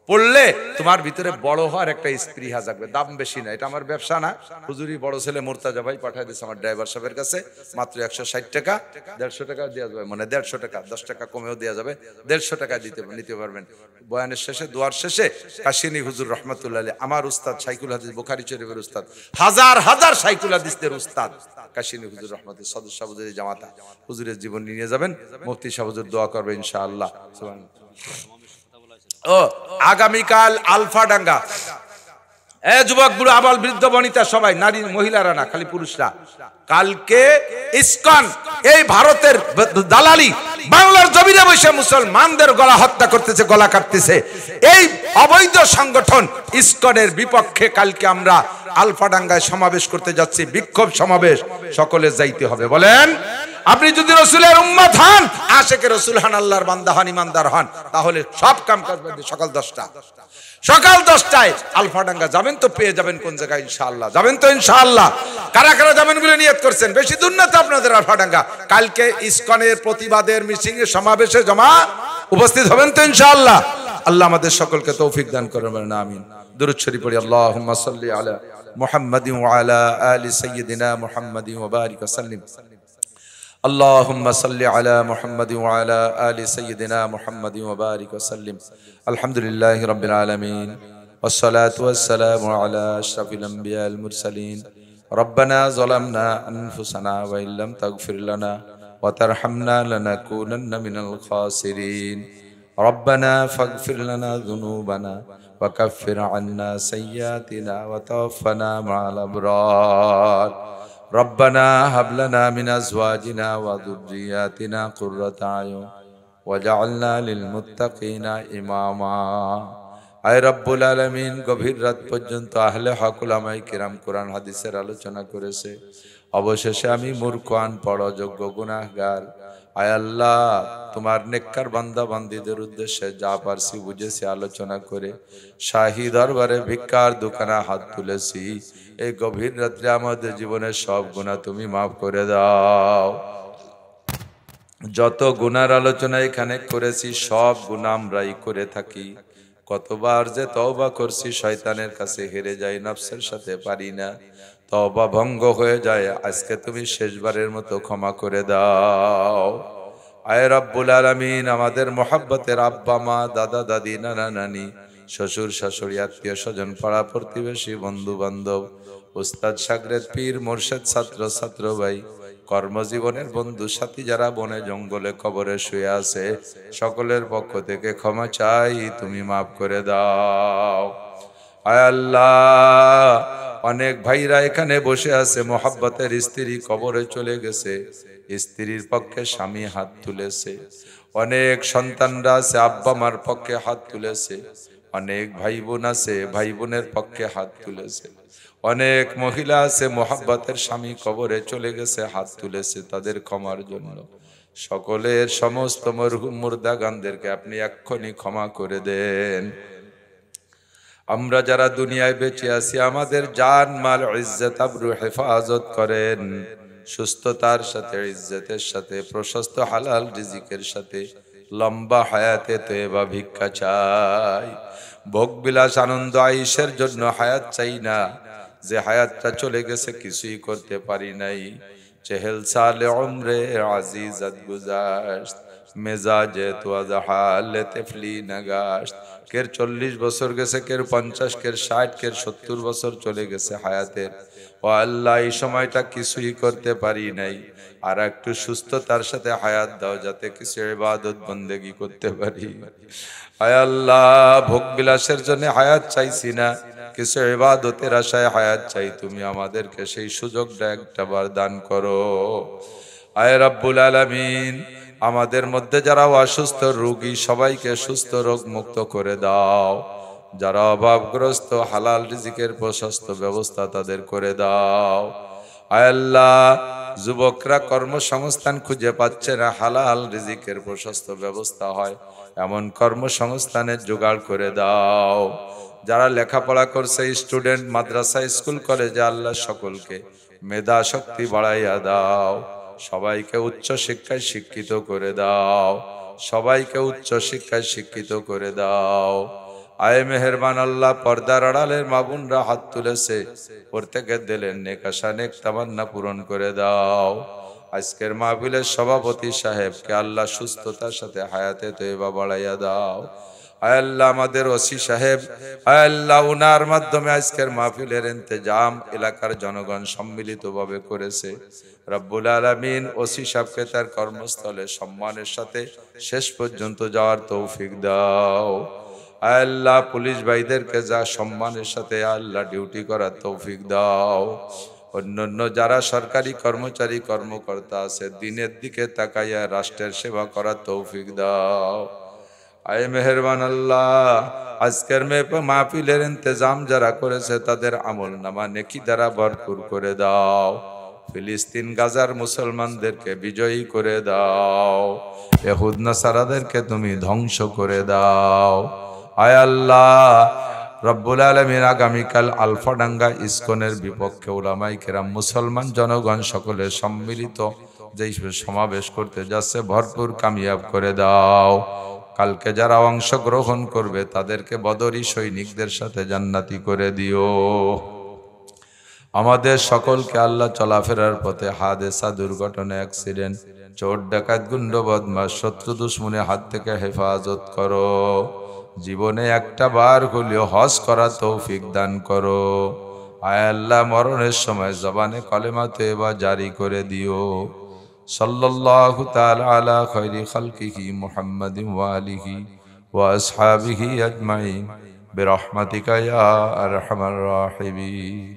পড়লে তোমার ভিতরে বড় হওয়ার একটা স্পৃহা জাগবে। দাম বেশি না, এটা আমার ব্যবসা না। হুজুরি বড় ছেলে মুর্তাজা ভাই পাঠায় দিয়েছে আমার ড্রাইভার সাহেবের কাছে, মাত্র 160 টাকা, 150 টাকা দেওয়া যাবে, মানে 150 টাকা, 10 টাকা কমেও দেওয়া যাবে, 150 টাকা নিতে পারবেন। বয়ানের শেষে, দোয়ার শেষে কাশিনী হুজুর রহমতুল্লাহ আলাইহি, আমার উস্তাদ শাইখুল হাদিস বুখারী শরীফের উস্তাদ, হাজার হাজার শাইখুল হাদিসদের উস্তাদ কাশিনী হুজুর রহমতুল্লাহ সদস্য হুজুরের জামাতা, হুজুরের জীবন নিয়ে যাবেন। মুফতি সাহেব হুজুর দোয়া করবে ইনশাআল্লাহ। ও আগামীকাল আলফাডাঙ্গা, যুবক বুড়ো আবাল বৃদ্ধ বনিতা সবাই, নারী মহিলারা না, খালি পুরুষরা। কালকে ইসকন এই ভারতের দালালি বাংলার জমিনে বসে মুসলমানদের গলা হত্যা করতেছে, গলা কাটতেছে। এই অবৈধ সংগঠন ইসকনের বিপক্ষে কালকে আমরা আলফাডাঙ্গায় সমাবেশ করতে যাচ্ছি, বিক্ষোভ সমাবেশ। সকলে যাইতে হবে, বলেন। আপনি যদি রসুলের উম্মত হন, আশেকে রসুল হন, আল্লাহর বান্দা হন, ইমানদার হন, তাহলে সব কাম কাজ বাদ দিয়ে সকাল 10টায় আলফাডাঙ্গা যাবেন তো পেয়ে যাবেন কোন জায়গায়, ইনশাআল্লাহ যাবেন তো ইনশাআল্লাহ। কারা কারা যাবেন বলে নিয়ত করছেন? বেশি দূর না তো আপনাদের আলফাডাঙ্গা। কালকে ইসকনের প্রতিবাদের মিছিল সমাবেশে জমা উপস্থিত হবেন তো ইনশাআল্লাহ। আল্লাহ আমাদের সকলকে তৌফিক দান করবেন, আমিন। দুরূদ শরীফ পড়ি। আল্লাহুম্মা সাল্লি আলা মুহাম্মাদিন ওয়া আলা আলি সাইয়্যিদিনা মুহাম্মাদিন ওয়া বারিক ওয়া সাল্লিম। اللهم صل على محمد وعلى آل سيدنا محمد وبارك وسلم. الحمد لله رب العالمين والصلاة والسلام على أشرف الأنبياء المرسلين. ربنا ظلمنا أنفسنا وإن لم تغفر لنا وترحمنا لنكونن من الخاسرين. ربنا فاغفر لنا ذنوبنا وكفر عنا سيئاتنا وتوفنا مع الأبرار. ربنا هب لنا من أزواجنا وذرياتنا قرة أعين وجعلنا للمتقين إماما. আয় রব্বুল আলামিন, গভীর রাত পর্যন্ত আহলে হক উলামায়ে কিরাম কোরআন হাদিসের আলোচনা করেছে। অবশেষে আমি মূর্খ, আনপড়, অযোগ্য, গুনাহগার, আয় আল্লাহ তোমার নেককার বান্দা বান্দীদের উদ্দেশ্যে যা পারছি বুঝেছি আলোচনা করে শাহী দরবারে ভিক্ষার দোকানে হাত তুলেছি। এই গভীর রাত্রে আমাদের জীবনের সব গুনাহ তুমি মাফ করে দাও। যত গুনার আলোচনা এখানে করেছি সব গুনাহ আমরাই করে থাকি। কতবার যে তওবা করছি, শয়তানের কাছে হেরে যাই, নফসের সাথে পারি না, তওবা ভঙ্গ হয়ে যায়। আজকে তুমি শেষবারের মতো ক্ষমা করে দাও। আয় রব্বুল আলামিন, আমাদের মোহাব্বতের আব্বা মা, দাদা দাদি, নানা নানি, শ্বশুর শাশুড়ি, আত্মীয় স্বজন, পাড়া প্রতিবেশী, বন্ধু বান্ধব, উস্তাদ শাগরেদ, পীর মুর্শিদ, ছাত্র ছাত্র ভাই, কর্মজীবনের বন্ধু সাথী যারা বনে জঙ্গলে কবরে শুয়ে আছে, সকলের পক্ষ থেকে ক্ষমা চাই, তুমি মাফ করে দাও। আয় আল্লাহ, অনেক ভাইরা এখানে বসে আছে, মোহাব্বতের স্ত্রী কবরে চলে গেছে, স্ত্রীর পক্ষে স্বামী হাত তুলেছে। অনেক সন্তানরা আছে, আব্বা মার পক্ষে হাত তুলেছে। অনেক ভাই বোন আছে, ভাই বোনের পক্ষে হাত তুলেছে। অনেক মহিলা আছে, মোহাব্বতের স্বামী কবরে চলে গেছে, হাত তুলেছে তাদের ক্ষমার জন্য। সকলের সমস্ত মরহুম মুর্দাগানদেরকে আপনি এক্ষুনি ক্ষমা করে দেন। আমরা যারা দুনিয়ায় বেঁচে আছি, আমাদের জান মাল ইজ্জত আবরু হেফাজত করেন। সুস্থতার সাথে, ইজ্জতের সাথে, প্রশস্ত হালাল রিজিকের সাথে লম্বা হায়াতে তয়বা ভিক্ষা চাই। ভোগ বিলাস, আনন্দ, আয়েশের জন্য হায়াত চাই না, যে হায়াতটা চলে গেছে কিছুই করতে পারি নাই। চেহেল সালে উমরে আজিজত গুজাশত, মেজাজে তো আজ হাল তেফলি নগাশত। কের 40 বছর গেছে, কের 50, কের 60, কের 70 বছর চলে গেছে হায়াতের। ও আল্লাহ, এই সময়টা কিছুই করতে পারি নাই, আর একটু সুস্থতার সাথে হায়াত দাও, যাতে কিছু ইবাদত বন্দেগী করতে পারি। আয় আল্লাহ, ভোগ বিলাসের জন্য হায়াত চাইছি না, কিছু ইবাদতের আশায় হায়াত চাই। তুমি আমাদেরকে সেই সুযোগটা একটাবার দান করো। আয় রাব্বুল আলামিন, আমাদের মধ্যে যারা অসুস্থ রোগী, সবাইকে সুস্থ রোগ মুক্ত করে দাও। যারা অভাবগ্রস্ত, হালাল রিজিকের প্রশস্ত ব্যবস্থা তাদের করে দাও। আয় আল্লাহ, যুবকরা কর্মসংস্থান খুঁজে পাচ্ছে না, হালাল রিজিকের প্রশস্ত ব্যবস্থা হয় এমন কর্মসংস্থানের জোগাড় করে দাও। যারা লেখাপড়া করছে, স্টুডেন্ট, মাদ্রাসা, স্কুল, কলেজে, আল্লাহ সকলকে মেধা শক্তি বাড়াইয়া দাও। সবাইকে উচ্চ শিক্ষায় শিক্ষিত করে দাও। সবাইকে উচ্চ শিক্ষায় শিক্ষিত করে দাও। আয় মেহেরবান আল্লাহ, পর্দার আড়ালের মা বোনরা হাত তুলেছে, প্রত্যেকের দিলের নেক আশা, নেক তামান্না পূরণ করে দাও। আজকের মাহফিলের সভাপতি সাহেবকে আল্লাহ সুস্থতার সাথে হায়াতে তয়বা বাড়াইয়া দাও। আয় আল্লাহ, আমাদের ওসি সাহেব, আয় আল্লাহ, উনার মাধ্যমে আজকের মাহফিলের ইন্তজাম এলাকার জনগণ সম্মিলিতভাবে করেছে। রব্বুল আলামিন, ওসি সাহেবকে তার কর্মস্থলে সম্মানের সাথে শেষ পর্যন্ত যাওয়ার তৌফিক দাও। আয় আল্লাহ, পুলিশ ভাইদেরকে যা সম্মানের সাথে আল্লাহ ডিউটি করার তৌফিক দাও। অন্যান্য যারা সরকারি কর্মচারী কর্মকর্তা আছে, দিনের দিকে তাকাইয়া রাষ্ট্রের সেবা করার তৌফিক দাও। আয় মেহেরবান আল্লাহ, আজকের মাহফিলের ইন্তজাম যারা করেছে তাদের আমল নামা নেকি দ্বারা ভরপুর করে দাও। ফিলিস্তিন গাজার মুসলমানদেরকে বিজয়ী করে দাও। ইহুদ নাসারাদেরকে তুমি ধ্বংস করে দাও। আয় আল্লাহ রব্বুল আলামিন, আগামীকাল আলফাডাঙ্গা ইসকনের বিপক্ষে উলামায়ে কেরাম, মুসলমান জনগণ সকলে সম্মিলিত যেই সমাবেশ করতে যাচ্ছে, ভরপুর কামিয়াব করে দাও। কালকে যারা অংশগ্রহণ করবে তাদেরকে বদরি সৈনিকদের সাথে জান্নাতি করে দিও। আমাদের সকলকে আল্লাহ চলাফেরার পথে হাদেসা, দুর্ঘটনা, অ্যাক্সিডেন্ট, চোর ডাকাত, গুন্ড বদমাশ, শত্রু দুশ্মনের হাত থেকে হেফাজত করো। জীবনে একটা বার হলেও হজ করা তৌফিক দান করো। আয় আল্লাহ, মরণের সময় জবানে কলেমা তয়বা জারি করে দিও। সাল্লাল্লাহু তাআলা আলা খায়রি খালকিহি মুহাম্মাদিন ওয়া আলিহি ওয়া আসহাবিহি আজমাইন বিরহমাতিকা ইয়া আরহামার রাহিমিন।